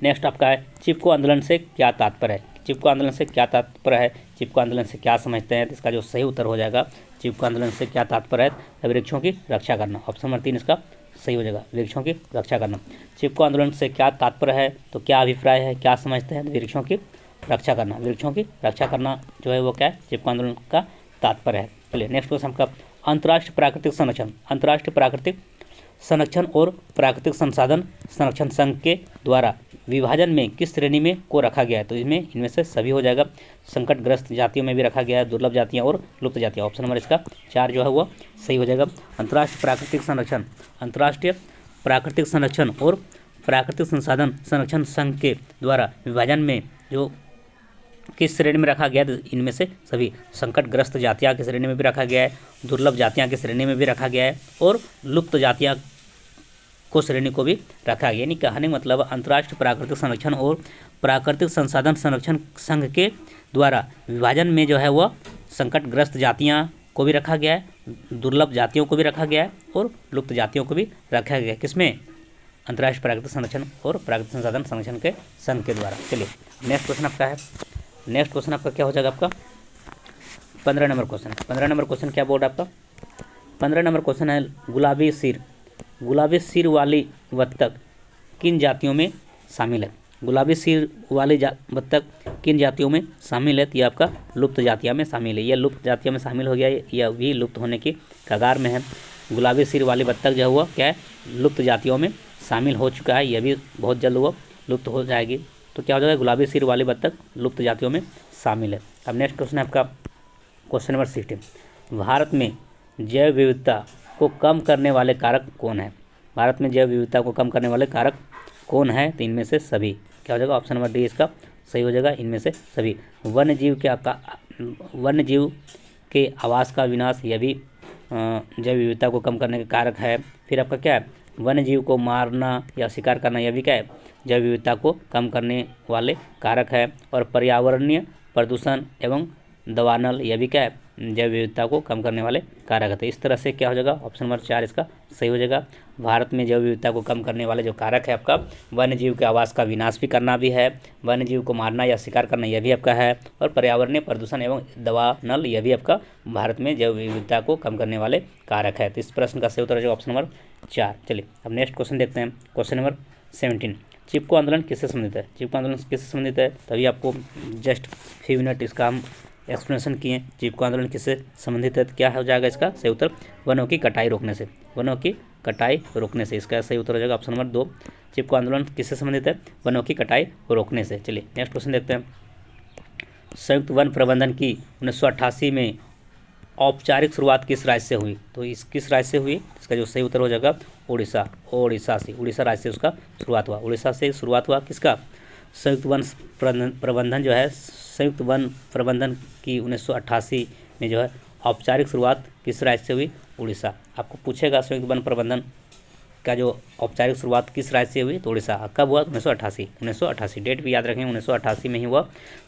नेक्स्ट आपका है चिपको आंदोलन से क्या तात्पर्य है। चिपको आंदोलन से क्या तात्पर्य है, चिपको आंदोलन से क्या समझते हैं, इसका जो सही उत्तर हो जाएगा चिपको आंदोलन से क्या तात्पर्य है वृक्षों की रक्षा करना, ऑप्शन नंबर 3 इसका सही हो जाएगा वृक्षों की रक्षा करना। चिपको आंदोलन से क्या तात्पर्य है, तो क्या अभिप्राय है क्या समझते हैं वृक्षों की रक्षा करना, वृक्षों की रक्षा करना जो है वो क्या है चिपको आंदोलन का तात्पर्य है। चलिए नेक्स्ट क्वेश्चन आपका अंतर्राष्ट्रीय प्राकृतिक संरक्षण, अंतर्राष्ट्रीय प्राकृतिक संरक्षण और प्राकृतिक संसाधन संरक्षण संघ के द्वारा विभाजन में किस श्रेणी में को रखा गया है? तो इनमें से सभी हो जाएगा। संकटग्रस्त जातियों में भी रखा गया है, दुर्लभ जातियां और लुप्त जातियां। ऑप्शन नंबर इसका 4 जो है वो सही हो जाएगा। अंतर्राष्ट्रीय प्राकृतिक संरक्षण, अंतर्राष्ट्रीय प्राकृतिक संरक्षण और प्राकृतिक संसाधन संरक्षण संघ के द्वारा विभाजन में जो किस श्रेणी में रखा गया है? तो इनमें से सभी। संकटग्रस्त जातियां की श्रेणी में भी रखा गया है, दुर्लभ जातियां की श्रेणी में भी रखा गया है और लुप्त जातियां को श्रेणी को भी रखा गया। यानी कहने मतलब अंतर्राष्ट्रीय प्राकृतिक संरक्षण और प्राकृतिक संसाधन संरक्षण संघ के द्वारा विभाजन में जो है वह संकटग्रस्त जातियां को भी रखा गया है, दुर्लभ जातियों को भी रखा गया है और लुप्त जातियों को भी रखा गया है। किसमें? अंतर्राष्ट्रीय प्राकृतिक संरक्षण और प्राकृतिक संसाधन संरक्षण के संघ के द्वारा। चलिए नेक्स्ट क्वेश्चन आपका है। नेक्स्ट क्वेश्चन आपका क्या हो जाएगा? आपका 15 नंबर क्वेश्चन। 15 नंबर क्वेश्चन क्या बोर्ड आपका? 15 नंबर क्वेश्चन है गुलाबी सिर, गुलाबी सिर वाली बत्तख किन जातियों में शामिल है? गुलाबी सिर वाली बत्तख किन जातियों में शामिल है? तो ये आपका लुप्त जातियों में शामिल है। यह लुप्त जातियों में शामिल हो गया, यह भी लुप्त होने की कगार में है। गुलाबी सिर वाली बत्तख जो हुआ क्या है? लुप्त जातियों में शामिल हो चुका है, यह भी बहुत जल्द वो लुप्त हो जाएगी। तो क्या हो जाएगा? गुलाबी सिर वाली बत्तख लुप्त जातियों में शामिल है। अब नेक्स्ट क्वेश्चन है आपका क्वेश्चन नंबर 16। भारत में जैव विविधता को कम करने वाले कारक कौन है? भारत में जैव विविधता को कम करने वाले कारक कौन है? तो इनमें से सभी। क्या हो जाएगा? ऑप्शन नंबर डी इसका सही हो जाएगा। इनमें से सभी। वन्य जीव के आवास का विनाश, यह भी जैव विविधता को कम करने का कारक है। फिर आपका क्या है? वन्य जीव को मारना या शिकार करना, यह भी क्या है? जैव विविधता को कम करने वाले कारक है। और पर्यावरणीय प्रदूषण एवं दवानल, यह भी क्या है? जैव विविधता को कम करने वाले कारक है। तो इस तरह से क्या हो जाएगा? ऑप्शन नंबर 4 इसका सही हो जाएगा। भारत में जैव विविधता को कम करने वाले जो कारक है आपका, वन्य जीव के आवास का विनाश भी करना भी है, वन्य जीव को मारना या शिकार करना यह भी आपका है, और पर्यावरणीय प्रदूषण एवं दवानल यह भी आपका भारत में जैव विविधता को कम करने वाले कारक है। तो इस प्रश्न का सही उत्तर है ऑप्शन नंबर 4। चलिए अब नेक्स्ट क्वेश्चन देखते हैं। Question number 17। चिपको आंदोलन किससे संबंधित है? चिपको आंदोलन किससे संबंधित है? तभी आपको जस्ट फ्यू मिनट इसका हम एक्सप्लेनेशन किए। चिपको आंदोलन किससे संबंधित है? क्या हो जाएगा इसका सही उत्तर? वनों की कटाई रोकने से, वनों की कटाई रोकने से इसका सही उत्तर हो जाएगा ऑप्शन नंबर 2। चिपको आंदोलन किससे संबंधित है? वनों की कटाई रोकने से। चलिए नेक्स्ट क्वेश्चन देखते हैं। संयुक्त वन प्रबंधन की 1988 में औपचारिक शुरुआत किस राज्य से हुई? तो इस किस राज्य से हुई? इसका जो सही उत्तर हो जाएगा उड़ीसा। उड़ीसा से, उड़ीसा राज्य से उसका शुरुआत हुआ। उड़ीसा से शुरुआत हुआ किसका? संयुक्त वन प्रबंधन जो है, संयुक्त वन प्रबंधन की 1988 में जो है औपचारिक शुरुआत किस राज्य से हुई? उड़ीसा। आपको पूछेगा संयुक्त वन प्रबंधन का जो औपचारिक शुरुआत किस राज्य से हुई? तो उड़ीसा। कब हुआ? 1988। डेट भी याद रखें, 1988 में ही हुआ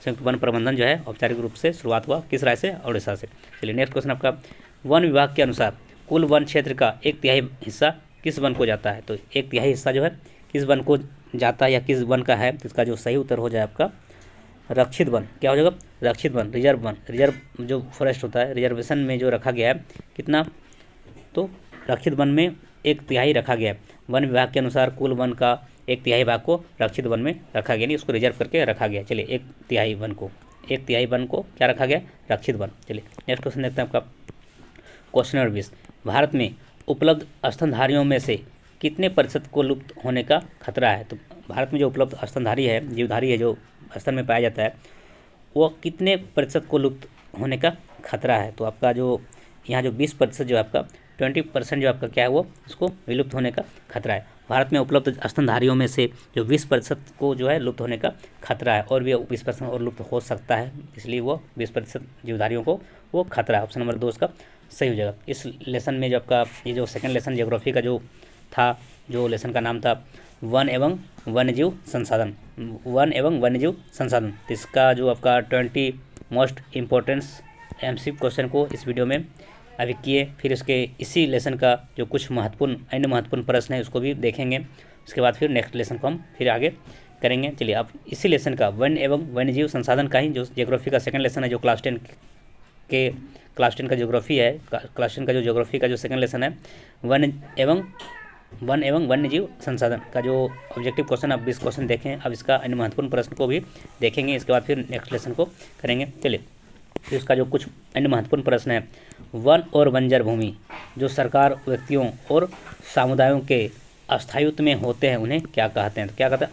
संयुक्त वन प्रबंधन जो है औपचारिक रूप से शुरुआत हुआ किस राज्य से? उड़ीसा से। चलिए नेक्स्ट क्वेश्चन आपका, वन विभाग के अनुसार कुल वन क्षेत्र का 1/3 हिस्सा किस वन को जाता है? तो 1/3 हिस्सा जो है किस वन को जाता है या किस वन का है? तो इसका जो सही उत्तर हो जाए आपका रक्षित वन। क्या हो जाएगा? रक्षित वन, रिजर्व वन। रिजर्व जो फॉरेस्ट होता है, रिजर्वेशन में जो रखा गया है कितना? तो रक्षित वन में 1/3 रखा गया है। वन विभाग के अनुसार कुल वन का 1/3 भाग को रक्षित वन में रखा गया, नहीं उसको रिजर्व करके रखा गया। चलिए 1/3 वन को, 1/3 वन को क्या रखा गया? रक्षित वन। चलिए नेक्स्ट क्वेश्चन देखते हैं आपका क्वेश्चन नंबर 20। भारत में उपलब्ध स्तनधारियों में से कितने प्रतिशत को लुप्त होने का खतरा है? तो भारत में जो उपलब्ध स्तनधारी है, जीवधारी है जो स्तन में पाया जाता है, वो कितने प्रतिशत को लुप्त होने का खतरा है? तो आपका जो यहाँ जो 20% जो आपका 20% जो आपका क्या है वो उसको विलुप्त होने का खतरा है। भारत में उपलब्ध स्तनधारियों में से जो 20% को जो है लुप्त होने का खतरा है, और भी 20% और लुप्त हो सकता है, इसलिए वो 20% जीवधारियों को वो खतरा है। ऑप्शन नंबर 2 इसका सही हो जाएगा। इस लेसन में जो आपका ये जो सेकंड लेसन ज्योग्राफी का जो था, जो लेसन का नाम था वन एवं वन्यजीव संसाधन, वन एवं वन्यजीव संसाधन। तो इसका जो आपका 20 मोस्ट इम्पोर्टेंस एमसीक्यू क्वेश्चन को इस वीडियो में अभी किए। फिर इसके इसी लेसन का जो कुछ महत्वपूर्ण अन्य महत्वपूर्ण प्रश्न है उसको भी देखेंगे। उसके बाद फिर नेक्स्ट लेसन को हम फिर आगे करेंगे। चलिए अब इसी लेसन का वन एवं वन्यजीव संसाधन का ही जो ज्योग्राफी का सेकंड लेसन है, जो क्लास 10 का ज्योग्राफी है, क्लास 10 का जो ज्योग्राफी का जो सेकंड लेसन है वन एवं वन्यजीव संसाधन का जो ऑब्जेक्टिव क्वेश्चन, अब 20 क्वेश्चन देखें। अब इसका अन्य महत्वपूर्ण प्रश्न को भी देखेंगे, इसके बाद फिर नेक्स्ट लेसन को करेंगे। चलिए तो इसका जो कुछ अन्य महत्वपूर्ण प्रश्न है, वन और बंजर भूमि जो सरकार, व्यक्तियों और समुदायों के अस्थायित्व में होते हैं उन्हें क्या कहते हैं? तो क्या कहते हैं?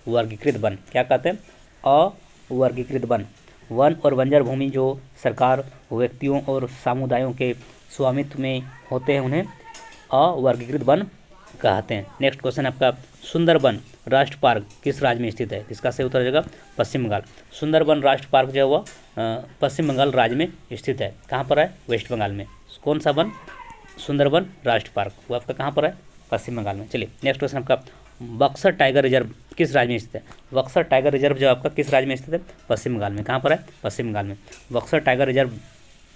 अवर्गीकृत वन। क्या कहते हैं? अवर्गीकृत वन। वन और बंजर भूमि जो सरकार, व्यक्तियों और समुदायों के स्वामित्व में होते हैं उन्हें अवर्गीकृत वन कहते हैं। नेक्स्ट क्वेश्चन आपका, सुंदरबन राष्ट्र पार्क किस राज्य में स्थित है? इसका सही उत्तर हो जाएगा पश्चिम बंगाल। सुंदरबन राष्ट्र पार्क जो है वह पश्चिम बंगाल राज्य में स्थित है। कहाँ पर है? वेस्ट बंगाल में। कौन सा वन? सुंदरबन राष्ट्र पार्क, वो आपका कहाँ पर है? पश्चिम बंगाल में। चलिए नेक्स्ट क्वेश्चन आपका, बक्सर टाइगर रिजर्व किस राज्य में स्थित है? बक्सर टाइगर रिजर्व जो आपका किस राज्य में स्थित है? पश्चिम बंगाल में। कहाँ पर है? पश्चिम बंगाल में। बक्सर टाइगर रिजर्व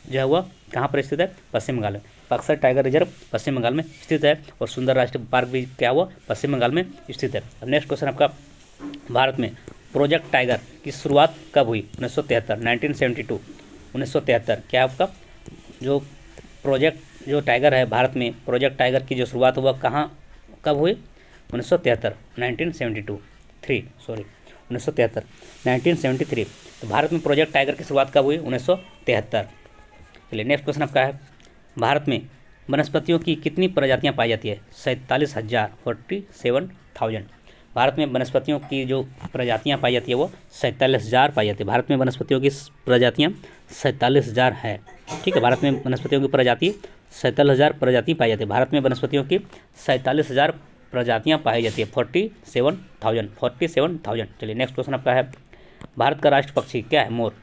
जो है वह कहाँ पर स्थित है? पश्चिम बंगाल में। बक्सर टाइगर रिजर्व पश्चिम बंगाल में स्थित है और सुंदर राष्ट्रीय पार्क भी क्या हुआ? पश्चिम बंगाल में स्थित है। अब नेक्स्ट क्वेश्चन आपका, भारत में प्रोजेक्ट टाइगर की शुरुआत कब हुई? 1973, 1972, 1973। क्या आपका जो प्रोजेक्ट जो टाइगर है भारत में, प्रोजेक्ट टाइगर की जो शुरुआत हुआ कहाँ कब हुई? 1973, 1973। तो भारत में प्रोजेक्ट टाइगर की शुरुआत कब हुई? 1973। चलिए नेक्स्ट क्वेश्चन आपका है, भारत में वनस्पतियों की कितनी प्रजातियां पाई जाती है? 47,000, 47,000। भारत में वनस्पतियों की जो प्रजातियां पाई जाती है वो 47,000 पाई जाती है। भारत में वनस्पतियों की प्रजातियां 47,000 है। ठीक है, भारत में वनस्पतियों की प्रजाति 47,000 प्रजाति पाई जाती है। भारत में वनस्पतियों की 47,000 प्रजातियां पाई जाती है। 47,000। चलिए नेक्स्ट क्वेश्चन आपका है, भारत का राष्ट्र पक्षी क्या है? मोर।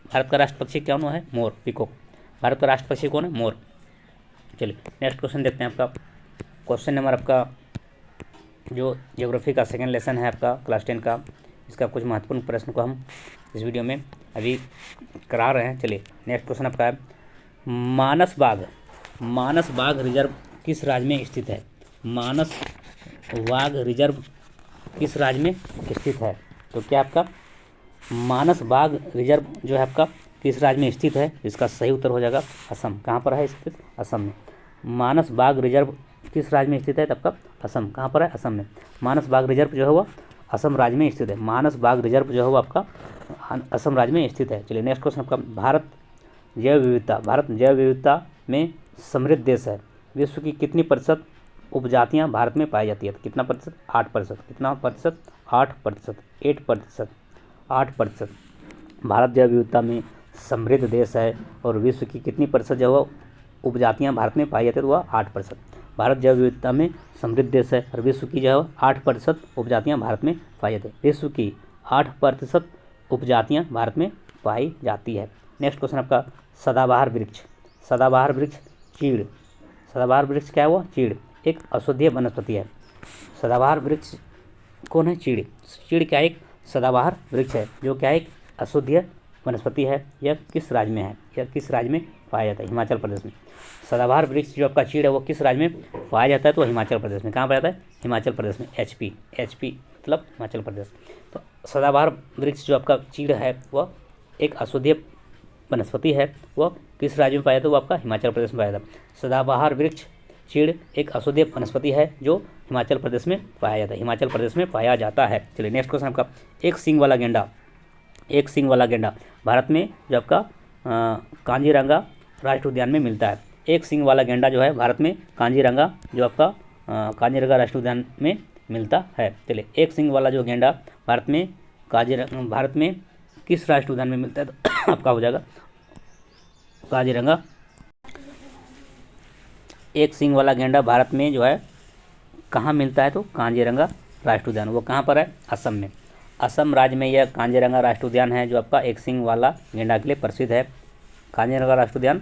भारत का राष्ट्र पक्षी कौन है? मोर, पीकॉक। भारत का राष्ट्र पक्षी कौन है? मोर। चलिए नेक्स्ट क्वेश्चन देखते हैं आपका, क्वेश्चन नंबर आपका जो ज्योग्राफी का सेकंड लेसन है आपका क्लास 10 का, इसका कुछ महत्वपूर्ण प्रश्न को हम इस वीडियो में अभी करा रहे हैं। चलिए नेक्स्ट क्वेश्चन आपका है, मानस बाघ रिजर्व किस राज्य में स्थित है? मानस बाघ रिजर्व किस राज्य में स्थित है? तो क्या आपका मानस बाघ रिजर्व जो है आपका किस राज्य में स्थित है? इसका सही उत्तर हो जाएगा असम। कहाँ पर है स्थित? असम में। मानस बाघ रिजर्व किस राज्य में स्थित है? तब का असम। कहाँ पर है? असम में। मानस बाघ रिजर्व जो है वो असम राज्य में स्थित है। मानस बाघ रिजर्व जो है वो आपका असम राज्य में स्थित है। चलिए नेक्स्ट क्वेश्चन आपका, भारत जैव विविधता में समृद्ध देश है। विश्व की कितनी प्रतिशत उपजातियाँ भारत में पाई जाती है? तो कितना प्रतिशत? 8%। कितना प्रतिशत? 8%। 8%। भारत जैव विविधता में समृद्ध देश है और विश्व की कितनी प्रतिशत जो है उपजातियाँ भारत में पाई जाती है? तो वह 8%। भारत जैव विविधता में समृद्ध देश है और विश्व की जो है 8% उपजातियाँ भारत में पाई जाती है। विश्व की 8% उपजातियाँ भारत में पाई जाती है। नेक्स्ट क्वेश्चन आपका, सदाबहार वृक्ष चीड़। सदाबहार वृक्ष क्या है? वो चीड़ एक औषधीय वनस्पति है। सदाबहार वृक्ष कौन है? चीड़। चीड़ क्या एक सदाबहार वृक्ष है जो क्या एक औषधीय वनस्पति है। यह किस राज्य में है? यह किस राज्य में पाया जाता है? हिमाचल प्रदेश में। सदाबहार वृक्ष जो आपका चीड़ है वो किस राज्य में पाया जाता है? तो हिमाचल प्रदेश में। कहाँ पाया जाता है? हिमाचल प्रदेश में। एचपी मतलब हिमाचल प्रदेश। तो सदाबहार वृक्ष जो आपका चीड़ है वह एक औषधीय वनस्पति है, वह किस राज्य में पाया जाता है? वो आपका हिमाचल प्रदेश में पाया जाता है। सदाबहार वृक्ष चीड़ एक औषधीय वनस्पति है जो हिमाचल प्रदेश में पाया जाता है। हिमाचल प्रदेश में पाया जाता है। चलिए नेक्स्ट क्वेश्चन आपका, एक सींग वाला गेंडा भारत में जो आपका कांजीरंगा राष्ट्रीय उद्यान में मिलता है। एक सींग वाला गेंडा जो है भारत में कांजीरंगा जो आपका कांजीरंगा राष्ट्रीय उद्यान में मिलता है। चलिए एक सींग वाला जो गेंडा भारत में किस राष्ट्रीय उद्यान में मिलता है? तो आपका हो जाएगा कांजीरंगा। एक सींग वाला गेंडा भारत में जो है कहाँ मिलता है? तो कांजीरंगा राष्ट्रीय उद्यान। वो कहाँ पर है? असम में। असम राज्य में यह कांजीरंगा राष्ट्रीय उद्यान है जो आपका एक सींग वाला गेंडा के लिए प्रसिद्ध है। कांजीरंगा राष्ट्रीय उद्यान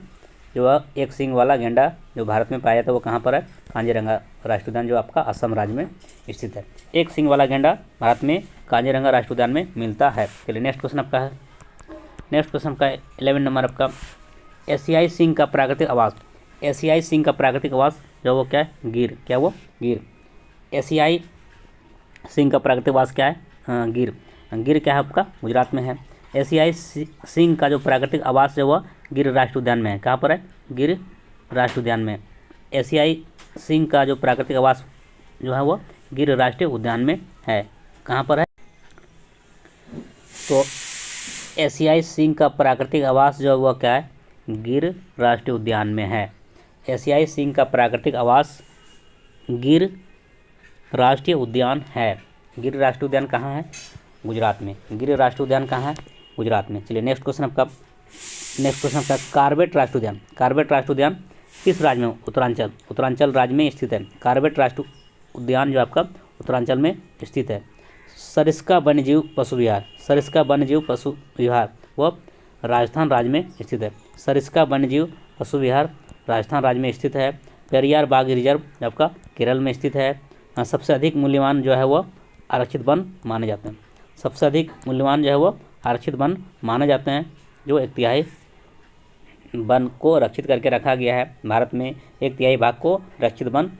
जो एक सींग वाला गेंडा जो भारत में पाया जाता है वो कहाँ पर है? कांजीरंगा राष्ट्रीय उद्यान जो आपका असम राज्य में स्थित है। एक सींग वाला गेंडा भारत में कांजीरंगा राष्ट्रीय उद्यान में मिलता है। चलिए नेक्स्ट क्वेश्चन आपका है, नेक्स्ट क्वेश्चन का 11 नंबर आपका, एशियाई सींग का प्राकृतिक आवास। एशियाई सींग का प्राकृतिक आवास जो वो क्या है? गिर। क्या वो? गिर। एशियाई सींग का प्राकृतिक आवास क्या है? गिर। गिर क्या है आपका? गुजरात में है। एशियाई सींग का जो प्राकृतिक आवास है वह गिर राष्ट्रीय उद्यान में है। कहाँ पर है? गिर राष्ट्रीय उद्यान में। एशियाई सींग का जो प्राकृतिक आवास जो है वह गिर राष्ट्रीय उद्यान में है। कहाँ पर है? तो एशियाई सिंह का प्राकृतिक आवास जो है वह क्या है? गिर राष्ट्रीय उद्यान में है। एशियाई सिंह का प्राकृतिक आवास गिर राष्ट्रीय उद्यान है। गिर राष्ट्रीय उद्यान कहाँ है? गुजरात में। गिर राष्ट्रीय उद्यान कहाँ है? गुजरात में। चलिए नेक्स्ट क्वेश्चन आपका कॉर्बेट राष्ट्रीय उद्यान। कॉर्बेट राष्ट्रीय उद्यान किस राज्य में? उत्तरांचल। उत्तरांचल राज्य में स्थित है। कॉर्बेट राष्ट्रीय उद्यान जो आपका उत्तरांचल में स्थित है। सरिस्का वन्यजीव पशु विहार। सरिस्का वन्यजीव पशु विहार वह राजस्थान राज्य में स्थित है। सरिस्का वन्यजीव पशु विहार राजस्थान राज्य में स्थित है। पेरियार बाघ रिजर्व आपका केरल में स्थित है। सबसे अधिक मूल्यवान जो है वह आरक्षित वन माने जाते हैं। सबसे अधिक मूल्यवान जो है वह आरक्षित वन माने जाते हैं। जो 1/3 वन को रक्षित करके रखा गया है। भारत में 1/3 भाग को रक्षित वन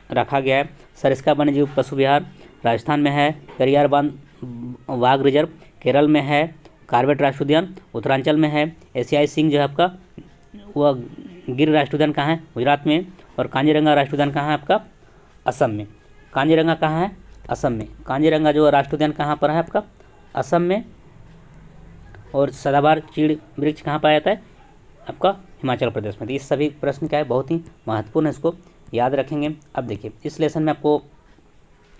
रखा गया है। सरिस्का वन्यजीव पशु विहार राजस्थान में है। पेरियार बाघ रिजर्व केरल में है। कॉर्बेट राष्ट्रीय उद्यान उत्तरांचल में है। एशियाई सिंह जो है आपका वह गिर राष्ट्रीय उद्यान कहाँ है? गुजरात में। और कांजीरंगा राष्ट्रीय उद्यान कहाँ है आपका? असम में। कांजीरंगा कहाँ है? असम में। कांजीरंगा जो राष्ट्रीय उद्यान कहाँ पर है आपका? असम में। और सदाबहार चीड़ वृक्ष कहाँ पाया जाता है? आपका हिमाचल प्रदेश में। तो ये सभी प्रश्न क्या है? बहुत ही महत्वपूर्ण है, इसको याद रखेंगे। अब देखिए इस लेसन में आपको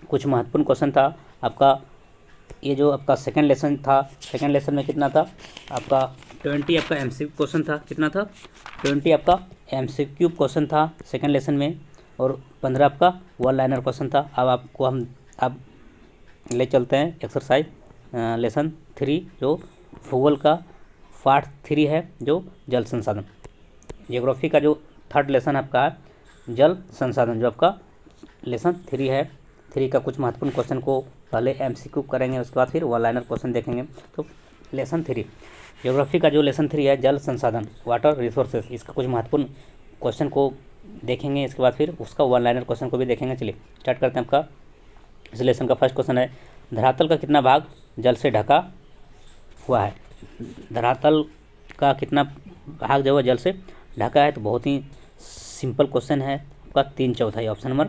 कुछ महत्वपूर्ण क्वेश्चन था आपका। ये जो आपका सेकंड लेसन था, सेकंड लेसन में कितना था आपका? 20 आपका MCQ क्वेश्चन था। कितना था? 20 आपका MCQ क्वेश्चन था सेकंड लेसन में। और 15 आपका वन लाइनर क्वेश्चन था। अब आपको हम अब ले चलते हैं एक्सरसाइज लेसन 3 जो भूगोल का पार्ट 3 है, जो जल संसाधन। जियोग्राफी का जो थर्ड लेसन आपका है जल संसाधन, जो आपका लेसन 3 है। 3 का कुछ महत्वपूर्ण क्वेश्चन को पहले MCQ करेंगे, उसके बाद फिर वन लाइनर क्वेश्चन देखेंगे। तो लेसन 3 जियोग्राफी का जो लेसन 3 है जल संसाधन, वाटर रिसोर्सेज, इसका कुछ महत्वपूर्ण क्वेश्चन को देखेंगे। इसके बाद फिर उसका वन लाइनर क्वेश्चन को भी देखेंगे। चलिए स्टार्ट करते हैं। आपका इस लेसन का फर्स्ट क्वेश्चन है, धरातल का कितना भाग जल से ढका हुआ है? धरातल का कितना भाग जो है जल से ढका है? तो बहुत ही सिंपल क्वेश्चन है आपका, 3/4। ऑप्शन नंबर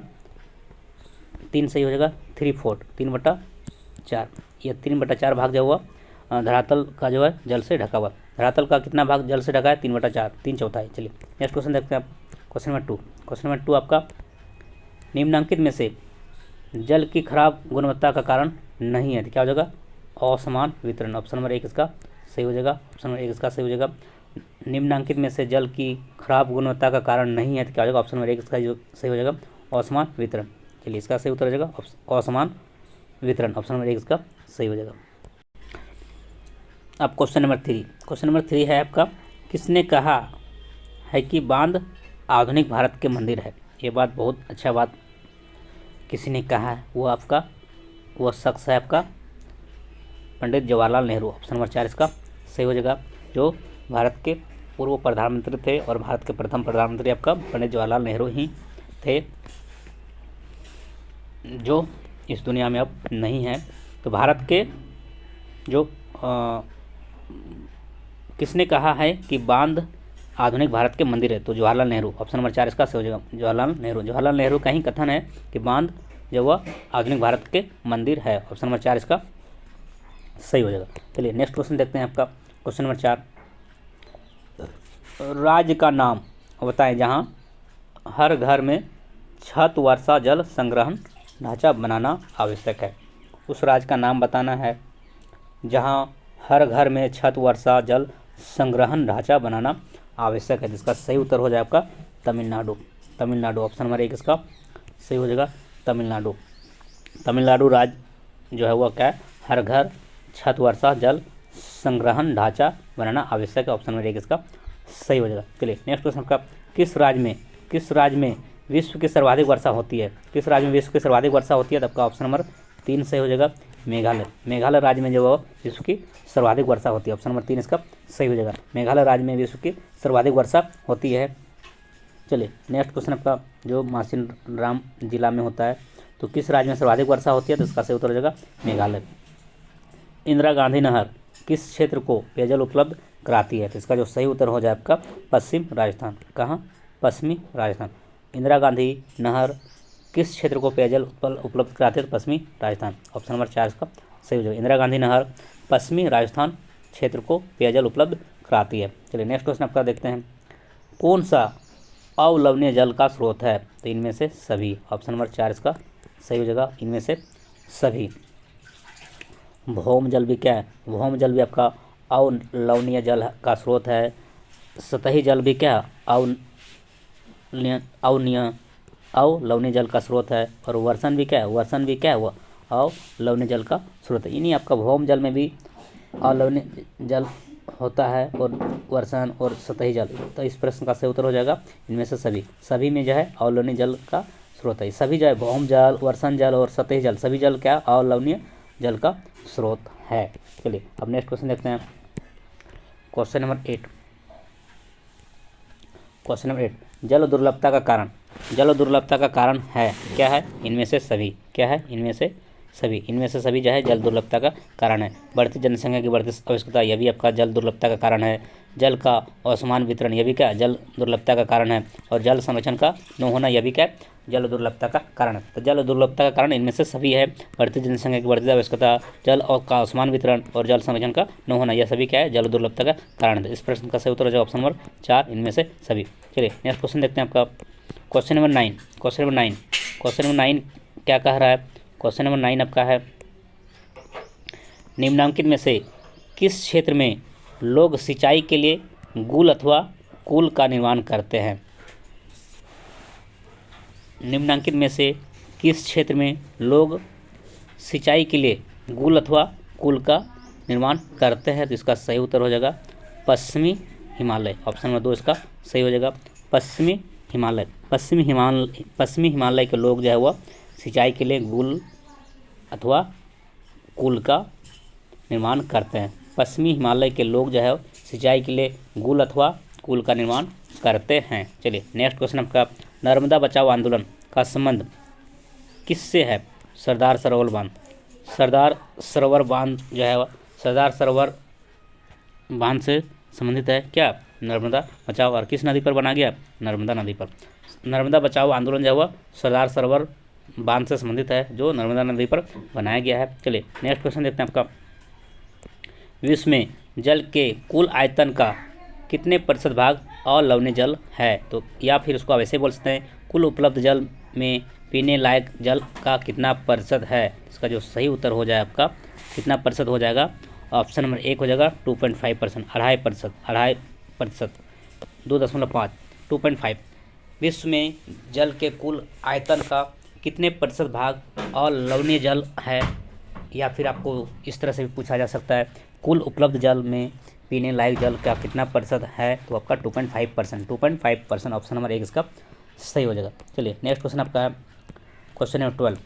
3 सही हो जाएगा। 3/4 3/4। ये 3/4 भाग जो हुआ धरातल का जो है जल से ढका हुआ। धरातल का कितना भाग जल से ढका है? 3/4, 3/4। चलिए नेक्स्ट क्वेश्चन देखते हैं आप। Question number 2। क्वेश्चन नंबर 2 आपका, निम्नलिखित में से जल की खराब गुणवत्ता का कारण नहीं है। तो क्या हो जाएगा? असमान वितरण। ऑप्शन नंबर 1 इसका सही हो जाएगा। ऑप्शन नंबर 1 इसका सही हो जाएगा। निम्नलिखित में से जल की खराब गुणवत्ता का कारण नहीं है, तो क्या हो जाएगा? ऑप्शन नंबर 1 इसका जो सही हो जाएगा असमान वितरण। चलिए इसका सही उत्तर हो जाएगा असमान वितरण। ऑप्शन नंबर 1 इसका सही हो जाएगा। अब क्वेश्चन नंबर 3। क्वेश्चन नंबर 3 है आपका, किसने कहा है कि बांध आधुनिक भारत के मंदिर है? ये बात बहुत अच्छा बात किसी ने कहा है, वो आपका वो शख्स है आपका पंडित जवाहरलाल नेहरू। ऑप्शन नंबर 4 इसका सही हो जाएगा। जो भारत के पूर्व प्रधानमंत्री थे और भारत के प्रथम प्रधानमंत्री आपका पंडित जवाहरलाल नेहरू ही थे, जो इस दुनिया में अब नहीं है। तो भारत के जो किसने कहा है कि बांध आधुनिक भारत के मंदिर है? तो जवाहरलाल नेहरू। ऑप्शन नंबर 4 इसका सही हो जाएगा। जवाहरलाल नेहरू। जवाहरलाल नेहरू का ही कथन है कि बांध जो वह आधुनिक भारत के मंदिर है। ऑप्शन नंबर 4 इसका सही हो जाएगा। चलिए नेक्स्ट क्वेश्चन देखते हैं आपका। क्वेश्चन नंबर 4, राज्य का नाम बताएं जहां हर घर में छत वर्षा जल संग्रहण ढांचा बनाना आवश्यक है। उस राज्य का नाम बताना है जहां हर घर में छत वर्षा जल संग्रहण ढांचा बनाना आवश्यक है। जिसका सही उत्तर हो जाए आपका तमिलनाडु। तमिलनाडु। ऑप्शन नंबर 1 इसका सही हो जाएगा तमिलनाडु। तमिलनाडु राज्य जो है वह क्या है? हर घर छत वर्षा जल संग्रहण ढांचा बनाना आवश्यक है। ऑप्शन नंबर 1 इसका सही हो जाएगा। चलिए नेक्स्ट क्वेश्चन का, किस राज्य में विश्व की सर्वाधिक वर्षा होती है? किस राज्य में विश्व की सर्वाधिक वर्षा होती है? तब का ऑप्शन नंबर 3 सही हो जाएगा मेघालय। मेघालय राज्य में जो विश्व की सर्वाधिक वर्षा होती है। ऑप्शन नंबर 3 इसका सही हो जाएगा। मेघालय राज्य में विश्व की सर्वाधिक वर्षा होती है। चलिए नेक्स्ट क्वेश्चन आपका जो मासिनराम जिला में होता है, तो किस राज्य में सर्वाधिक वर्षा होती है? तो इसका सही उत्तर हो जाएगा मेघालय। इंदिरा गांधी नहर किस क्षेत्र को पेयजल उपलब्ध कराती है? तो इसका जो सही उत्तर हो जाए आपका पश्चिम राजस्थान। कहाँ? पश्चिमी राजस्थान। इंदिरा गांधी नहर किस क्षेत्र को पेयजल उपलब्ध कराती है? तो पश्चिमी राजस्थान। ऑप्शन नंबर 4 इसका सही हो जाएगा। इंदिरा गांधी नहर पश्चिमी राजस्थान क्षेत्र को पेयजल उपलब्ध कराती है। चलिए नेक्स्ट क्वेश्चन आपका देखते हैं, कौन सा अवलवणीय जल का स्रोत है? तो इनमें से सभी, ऑप्शन नंबर 4 इसका सही हो जाएगा, इनमें से सभी। भौम जल भी क्या है? भौम जल भी आपका अवलवणीय जल का स्रोत है। सतही जल भी क्या अवलवणीय जल का स्रोत है। और वर्षण भी क्या है? वर्षण भी क्या है? वो अवलवणीय जल का स्रोत है। इन्हीं आपका भौम जल में भी अवलवणीय जल होता है और वर्षण और सतही जल। तो इस प्रश्न का सही उत्तर हो जाएगा इनमें से सभी। सभी में जो है अवलवणीय जल का स्रोत है। सभी जो है भौम जल, वर्षण जल और सतही जल, सभी जल क्या अवलवणीय जल का स्रोत है। चलिए अब नेक्स्ट क्वेश्चन देखते हैं, क्वेश्चन नंबर 8। क्वेश्चन नंबर 8, जल दुर्लभता का कारण। जल दुर्लभता का कारण है क्या है? इनमें से सभी। क्या है? इनमें से सभी। इनमें से सभी जो है जल दुर्लभता का कारण है। बढ़ती जनसंख्या की बढ़ती आवश्यकता, यह भी आपका जल दुर्लभता का कारण है। जल का असमान वितरण, यह भी क्या जल दुर्लभता का कारण है। और जल संरक्षण का न होना, यह भी क्या जल दुर्लभता का कारण है। तो जल दुर्लभता का कारण इनमें से सभी है। बढ़ती जनसंख्या की बढ़ती आवश्यकता, जल और का असमान वितरण और जल संरक्षण का न होना, यह सभी क्या है जल दुर्लभता का कारण है। इस प्रश्न का सही उत्तर हो जाएगा ऑप्शन नंबर 4, इनमें से सभी। चलिए नेक्स्ट क्वेश्चन देखते हैं आपका, question number 9। Question number 9, question number 9 क्या कह रहा है? क्वेश्चन नंबर 9 आपका है, निम्नांकित में से किस क्षेत्र में लोग सिंचाई के लिए गुल अथवा कुल का निर्माण करते हैं? निम्नांकित में से किस क्षेत्र में लोग सिंचाई के लिए गुल अथवा कुल का निर्माण करते हैं? तो इसका सही उत्तर हो जाएगा पश्चिमी हिमालय। ऑप्शन नंबर 2 इसका सही हो जाएगा पश्चिमी हिमालय। पश्चिमी हिमालय के लोग जो है वह सिंचाई के लिए गुल अथवा कुल का निर्माण करते हैं। पश्चिमी हिमालय के लोग जो है सिंचाई के लिए गुल अथवा कुल का निर्माण करते हैं। चलिए नेक्स्ट क्वेश्चन आपका, नर्मदा बचाओ आंदोलन का संबंध किससे है? सरदार सरोवर बांध। सरदार सरोवर बांध जो है सरदार सरोवर बांध से संबंधित है क्या? नर्मदा बचाओ। और किस नदी पर बना गया? नर्मदा नदी पर। नर्मदा बचाओ आंदोलन जो है सरदार सरोवर बांध से संबंधित है, जो नर्मदा नदी पर बनाया गया है। चलिए नेक्स्ट क्वेश्चन देखते हैं आपका, विश्व में जल के कुल आयतन का कितने प्रतिशत भाग अलवणीय जल है? तो या फिर उसको आप ऐसे बोल सकते हैं, कुल उपलब्ध जल में पीने लायक जल का कितना प्रतिशत है? इसका जो सही उत्तर हो जाए आपका कितना प्रतिशत हो जाएगा? ऑप्शन नंबर 1 हो जाएगा 2.5%, 2.5%, 2.5, 2.5। विश्व में जल के कुल आयतन का कितने प्रतिशत भाग अलवणीय जल है? या फिर आपको इस तरह से भी पूछा जा सकता है, कुल उपलब्ध जल में पीने लायक जल का कितना प्रतिशत है? तो आपका 2.5%, 2.5% ऑप्शन नंबर 1 इसका सही हो जाएगा। चलिए नेक्स्ट क्वेश्चन आपका है, क्वेश्चन नंबर 12,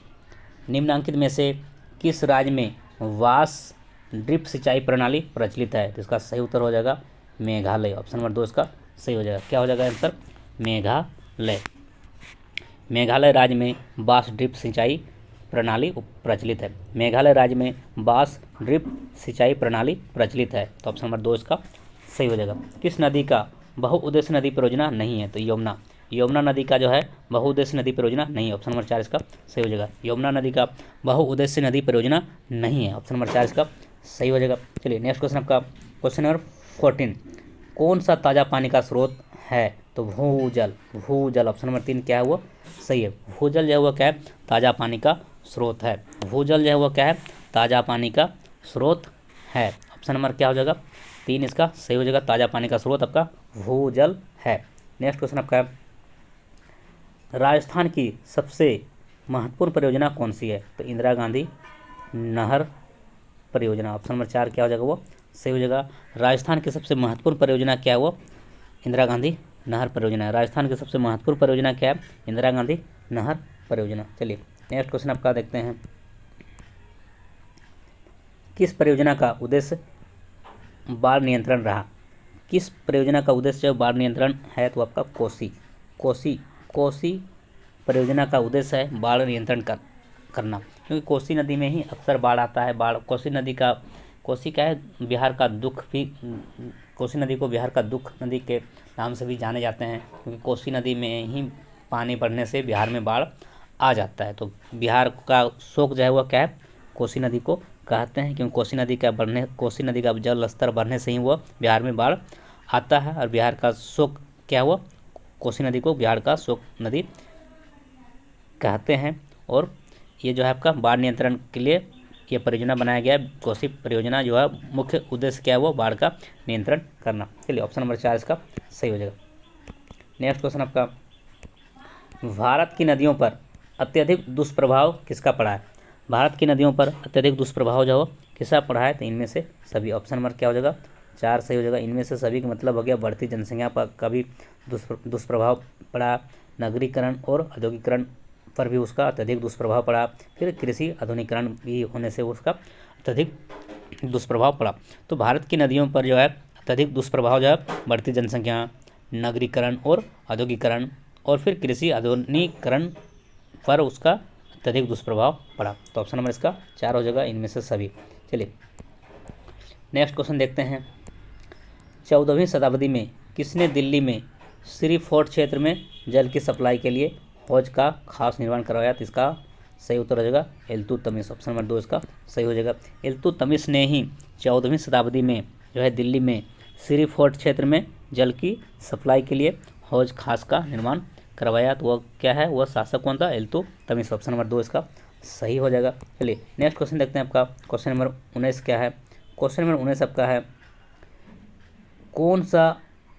निम्नांकित में से किस राज्य में वास ड्रिप सिंचाई प्रणाली प्रचलित है? तो इसका सही उत्तर हो जाएगा मेघालय। ऑप्शन नंबर 2 इसका सही हो जाएगा। क्या हो जाएगा आंसर? मेघालय। मेघालय राज्य में बांस ड्रिप सिंचाई प्रणाली प्रचलित है। मेघालय राज्य में बांस ड्रिप सिंचाई प्रणाली प्रचलित है। तो ऑप्शन नंबर 2 इसका सही हो जाएगा। किस नदी का बहुउद्देश्य नदी परियोजना नहीं है? तो यमुना। यमुना नदी का जो है बहुउद्देश्य नदी परियोजना नहीं है। ऑप्शन नंबर 4 इसका सही हो जाएगा। यमुना नदी का बहुउद्देश्य नदी परियोजना नहीं है। ऑप्शन नंबर 4 इसका सही हो जाएगा। चलिए नेक्स्ट क्वेश्चन आपका, क्वेश्चन नंबर 14, कौन सा ताज़ा पानी का स्रोत है? तो भूजल। भूजल ऑप्शन नंबर 3 क्या है वो सही है। भूजल जो है वो क्या है? ताज़ा पानी का स्रोत है। भूजल जो है वो क्या है? ताज़ा पानी का स्रोत है। ऑप्शन नंबर क्या हो जाएगा? 3 इसका सही हो जाएगा। ताज़ा पानी का स्रोत आपका भूजल है। नेक्स्ट क्वेश्चन आपका है, राजस्थान की सबसे महत्वपूर्ण परियोजना कौन सी है? तो इंदिरा गांधी नहर परियोजना। ऑप्शन नंबर 4 क्या हो जाएगा? वो सही हो जाएगा। राजस्थान की सबसे महत्वपूर्ण परियोजना क्या है? वो इंदिरा गांधी नहर परियोजना है। राजस्थान की सबसे महत्वपूर्ण परियोजना क्या है? इंदिरा गांधी नहर परियोजना। चलिए नेक्स्ट क्वेश्चन आपका देखते हैं, किस परियोजना का उद्देश्य बाढ़ नियंत्रण रहा? किस परियोजना का उद्देश्य बाढ़ नियंत्रण है? तो आपका कोसी परियोजना का उद्देश्य है बाढ़ नियंत्रण करना, क्योंकि कोसी नदी में ही अक्सर बाढ़ आता है। कोसी क्या है? बिहार का दुख भी, कोसी नदी को बिहार का दुख नदी के नाम से भी जाने जाते हैं, क्योंकि कोसी नदी में ही पानी बढ़ने से बिहार में बाढ़ आ जाता है। तो बिहार का शोक जो है वह क्या है? कोसी नदी को कहते हैं, क्योंकि कोसी नदी का जल स्तर बढ़ने से ही वह बिहार में बाढ़ आता है, और बिहार का शोक क्या हुआ, कोसी नदी को बिहार का शोक नदी कहते हैं। और ये जो है आपका बाढ़ नियंत्रण के लिए ये परियोजना बनाया गया है। कोसी परियोजना जो है मुख्य उद्देश्य क्या है, वो बाढ़ का नियंत्रण करना। चलिए ऑप्शन नंबर 4 इसका सही हो जाएगा। नेक्स्ट क्वेश्चन आपका, भारत की नदियों पर अत्यधिक दुष्प्रभाव किसका पड़ा है? भारत की नदियों पर अत्यधिक दुष्प्रभाव जो किसका पड़ा है? तो इनमें से सभी, ऑप्शन नंबर क्या हो जाएगा, 4 सही हो जाएगा। इनमें से सभी का मतलब हो गया बढ़ती जनसंख्या पर का भी दुष्प्रभाव पड़ा, नगरीकरण और औद्योगिकरण पर भी उसका अत्यधिक दुष्प्रभाव पड़ा, फिर कृषि आधुनिकीकरण भी होने से उसका अत्यधिक दुष्प्रभाव पड़ा। तो भारत की नदियों पर जो है अत्यधिक दुष्प्रभाव जो है बढ़ती जनसंख्या, नगरीकरण और औद्योगिकरण और फिर कृषि आधुनिकीकरण पर उसका अत्यधिक दुष्प्रभाव पड़ा। तो ऑप्शन नंबर इसका 4 हो जाएगा, इनमें से सभी। चलिए नेक्स्ट क्वेश्चन देखते हैं। 14वीं शताब्दी में किसने दिल्ली में श्री फोर्ट क्षेत्र में जल की सप्लाई के लिए हौज का खास निर्माण करवाया? तो इसका सही उत्तर हो जाएगा इल्तुतमिश। ऑप्शन नंबर 2 इसका सही हो जाएगा। इल्तुतमिश ने ही 14वीं शताब्दी में जो है दिल्ली में श्री फोर्ट क्षेत्र में जल की सप्लाई के लिए हौज खास का निर्माण करवाया। तो वह क्या है, वह शासक कौन था? इल्तुतमिश। ऑप्शन नंबर 2 इसका सही हो जाएगा। चलिए नेक्स्ट क्वेश्चन देखते हैं आपका। क्वेश्चन नंबर 19 क्या है? क्वेश्चन नंबर 19 आपका है, कौन सा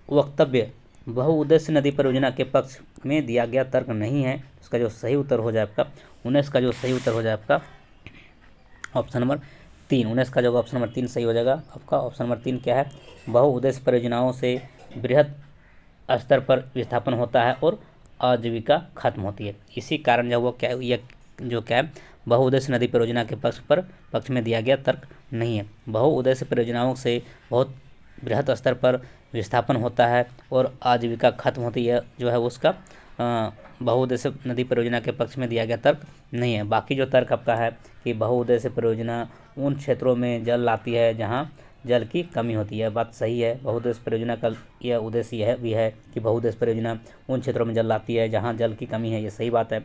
वक्तव्य बहुउद्देश्य नदी परियोजना के पक्ष में दिया गया तर्क नहीं है? इसका जो सही उत्तर हो जाए आपका 19 का जो सही उत्तर हो जाए आपका ऑप्शन नंबर 3। 19 का जो ऑप्शन नंबर 3 सही हो जाएगा आपका। ऑप्शन नंबर 3 क्या है? बहुउद्देश्य परियोजनाओं से बृहद स्तर पर विस्थापन होता है और आजीविका खत्म होती है। इसी कारण जब वो क्या, यह जो क्या है, बहुउद्देश्य नदी परियोजना के पक्ष में दिया गया तर्क नहीं है। बहुउद्देश्य परियोजनाओं से बहुत बृहद स्तर पर विस्थापन होता है और आजीविका खत्म होती है, जो है उसका बहुउद्देश्य नदी परियोजना के पक्ष में दिया गया तर्क नहीं है। बाकी जो तर्क आपका है कि बहुउद्देश्य परियोजना उन क्षेत्रों में जल लाती है जहाँ जल की कमी होती है, बात सही है। बहुउद्देश्य परियोजना का यह उद्देश्य यह भी है कि बहुउद्देश्य परियोजना उन क्षेत्रों में जल लाती है जहाँ जल की कमी है, ये सही बात है।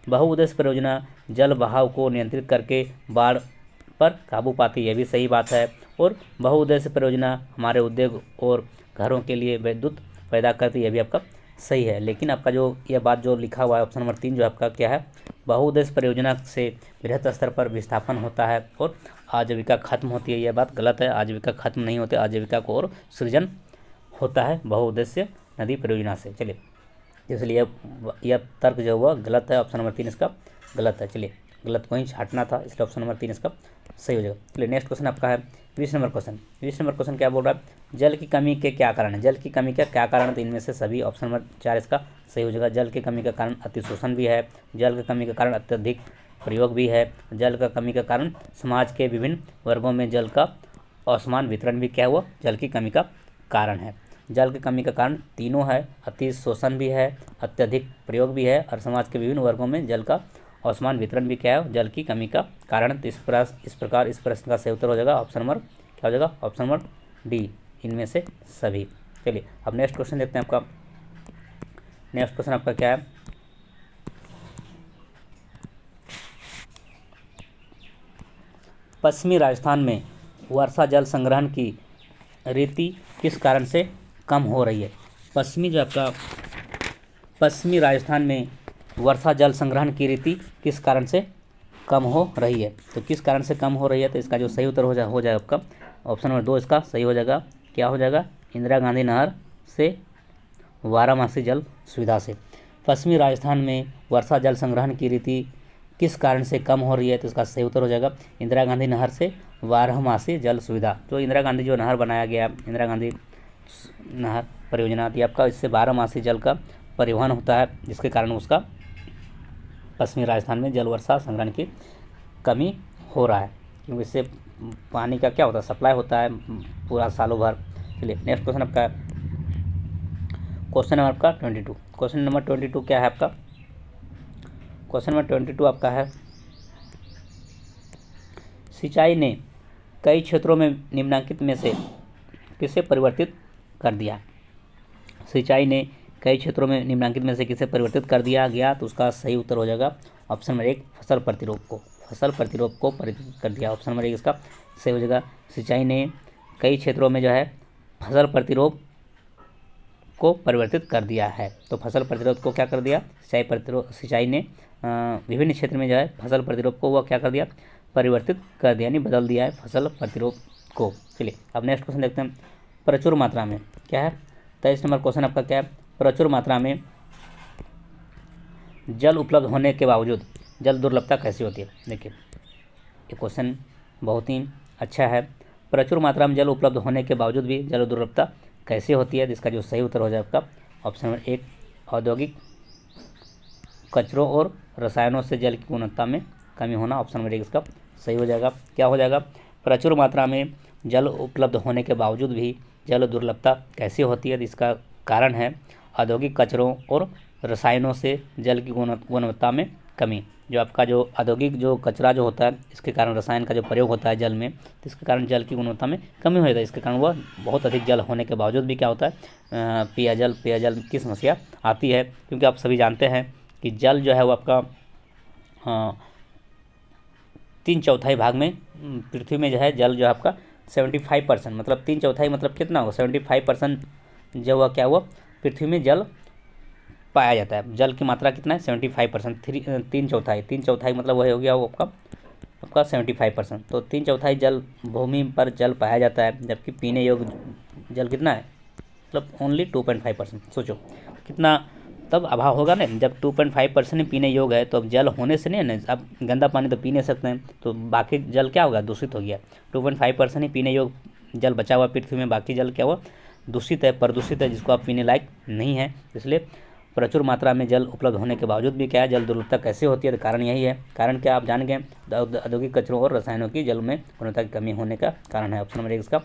बहुउद्देश्य परियोजना जल बहाव को नियंत्रित करके बाढ़ पर काबू पाती है, ये भी सही बात है। और बहुउद्देश्य परियोजना हमारे उद्योग और घरों के लिए विद्युत पैदा करती है, ये भी आपका सही है। लेकिन आपका जो यह बात जो लिखा हुआ है ऑप्शन नंबर 3 जो आपका क्या है, बहुउद्देश्य परियोजना से बृहद स्तर पर विस्थापन होता है और आजीविका खत्म होती है, यह बात गलत है। आजीविका खत्म नहीं होती, आजीविका को और सृजन होता है बहुउद्देश्य नदी परियोजना से। चलिए इसलिए यह तर्क जो हुआ गलत है, ऑप्शन नंबर 3 इसका गलत है। चलिए गलत को ही छाटना था, इसलिए ऑप्शन नंबर 3 इसका सही हो जाएगा। चलिए नेक्स्ट क्वेश्चन आपका है 20 नंबर क्वेश्चन। 20 नंबर क्वेश्चन क्या बोल रहा है, जल की कमी के क्या कारण है? जल की कमी का क्या कारण? तो इनमें से सभी, ऑप्शन नंबर 4 इसका सही हो जाएगा। जल की कमी का कारण अतिशोषण भी है, जल की कमी का कारण अत्यधिक प्रयोग भी है, जल का कमी का कारण समाज के विभिन्न वर्गों में जल का असमान वितरण भी क्या हुआ, जल की कमी का कारण है। जल की कमी का कारण तीनों है, अतिशोषण भी है, अत्यधिक प्रयोग भी है और समाज के विभिन्न वर्गों में जल का असमान वितरण भी क्या है, जल की कमी का कारण। तो इस प्रकार इस प्रश्न का सही उत्तर हो जाएगा ऑप्शन नंबर क्या हो जाएगा, ऑप्शन नंबर डी, इनमें से सभी। चलिए अब नेक्स्ट क्वेश्चन देखते हैं आपका। नेक्स्ट क्वेश्चन आपका क्या है, पश्चिमी राजस्थान में वर्षा जल संग्रहण की रीति किस कारण से कम हो रही है? पश्चिमी राजस्थान में वर्षा जल संग्रहण की रीति किस कारण से कम हो रही है? तो किस कारण से कम हो रही है? तो इसका जो सही उत्तर हो जाएगा आपका ऑप्शन नंबर 2 इसका सही हो जाएगा। क्या हो जाएगा, इंदिरा गांधी नहर से, वाराणसी जल सुविधा से। पश्चिमी राजस्थान में वर्षा जल संग्रहण की रीति किस कारण से कम हो रही है? तो इसका सही उत्तर हो जाएगा इंदिरा गांधी नहर से वाराणसी जल सुविधा। तो इंदिरा गांधी जो नहर बनाया गया, इंदिरा गांधी नहर परियोजना थी आपका, इससे बारहमासी जल का परिवहन होता है, जिसके कारण उसका पश्चिमी राजस्थान में जल वर्षा संग्रहण की कमी हो रहा है, क्योंकि इससे पानी का क्या होता है, सप्लाई होता है पूरा सालों भर। चलिए नेक्स्ट क्वेश्चन आपका, क्वेश्चन नंबर आपका 22। क्वेश्चन नंबर 22 क्या है आपका, क्वेश्चन नंबर 22 आपका है, सिंचाई ने कई क्षेत्रों में निम्नलिखित में से किसे परिवर्तित कर दिया? सिंचाई ने कई क्षेत्रों में निम्नलिखित में से किसे परिवर्तित कर दिया गया? तो उसका सही उत्तर हो जाएगा ऑप्शन नंबर 1, फसल प्रतिरोध को। फसल प्रतिरोध को परिवर्तित कर दिया। ऑप्शन नंबर 1 इसका सही हो जाएगा। सिंचाई ने कई क्षेत्रों में जो है फसल प्रतिरोध को परिवर्तित कर दिया है। तो फसल प्रतिरोध को क्या कर दिया, सिंचाई ने विभिन्न क्षेत्र में जो है फसल प्रतिरोध को वह क्या कर दिया, परिवर्तित कर दिया, यानी बदल दिया है फसल प्रतिरोध को। चलिए अब नेक्स्ट क्वेश्चन देखते हैं। प्रचुर मात्रा में क्या है, 23 नंबर क्वेश्चन आपका क्या है, प्रचुर मात्रा में जल उपलब्ध होने के बावजूद जल दुर्लभता कैसी होती है। देखिए ये क्वेश्चन बहुत ही अच्छा है। प्रचुर मात्रा में जल उपलब्ध होने के बावजूद भी जल दुर्लभता कैसे होती है, जिसका जो सही उत्तर हो जाए आपका ऑप्शन नंबर 1 औद्योगिक कचरों और रसायनों से जल की गुणवत्ता में कमी होना। ऑप्शन नंबर 1 इसका सही हो जाएगा। क्या हो जाएगा, प्रचुर मात्रा में जल उपलब्ध होने के बावजूद भी जल दुर्लभता कैसे होती है, इसका कारण है औद्योगिक कचरों और रसायनों से जल की गुणवत्ता में कमी। जो आपका जो औद्योगिक जो कचरा जो होता है, इसके कारण रसायन का जो प्रयोग होता है जल में, तो इसके कारण जल की गुणवत्ता में कमी हो जाता है। इसके कारण वह बहुत अधिक जल होने के बावजूद भी क्या होता है, पेयजल की समस्या आती है। क्योंकि आप सभी जानते हैं कि जल जो है वो आपका 3/4 भाग में पृथ्वी में जो है जल जो है आपका 75%, मतलब 3/4 मतलब कितना होगा, 75% जो हुआ क्या हुआ, पृथ्वी में जल पाया जाता है। जल की मात्रा कितना है, 75%, 3/4 मतलब वही हो गया वो आपका 75%। तो 3/4 जल भूमि पर जल पाया जाता है, जबकि पीने योग्य जल कितना है, मतलब ओनली 2.5%। सोचो कितना तब अभाव होगा ना, जब 2.5% पीने योग्य है, तो अब जल होने से नहीं है ना, अब गंदा पानी तो पी नहीं सकते हैं, तो बाकी जल क्या होगा, दूषित हो गया। 2.5% ही पीने योग्य जल बचा हुआ पृथ्वी में, बाकी जल क्या हुआ, दूषित है, प्रदूषित है, जिसको आप पीने लायक नहीं है। इसलिए प्रचुर मात्रा में जल उपलब्ध होने के बावजूद भी क्या है, जल दुर्लभता कैसे होती है, तो कारण यही है। कारण क्या आप जान गए, औद्योगिक कचरों और रसायनों की जल में गुणवत्ता की कमी होने का कारण है। ऑप्शन नंबर 1 इसका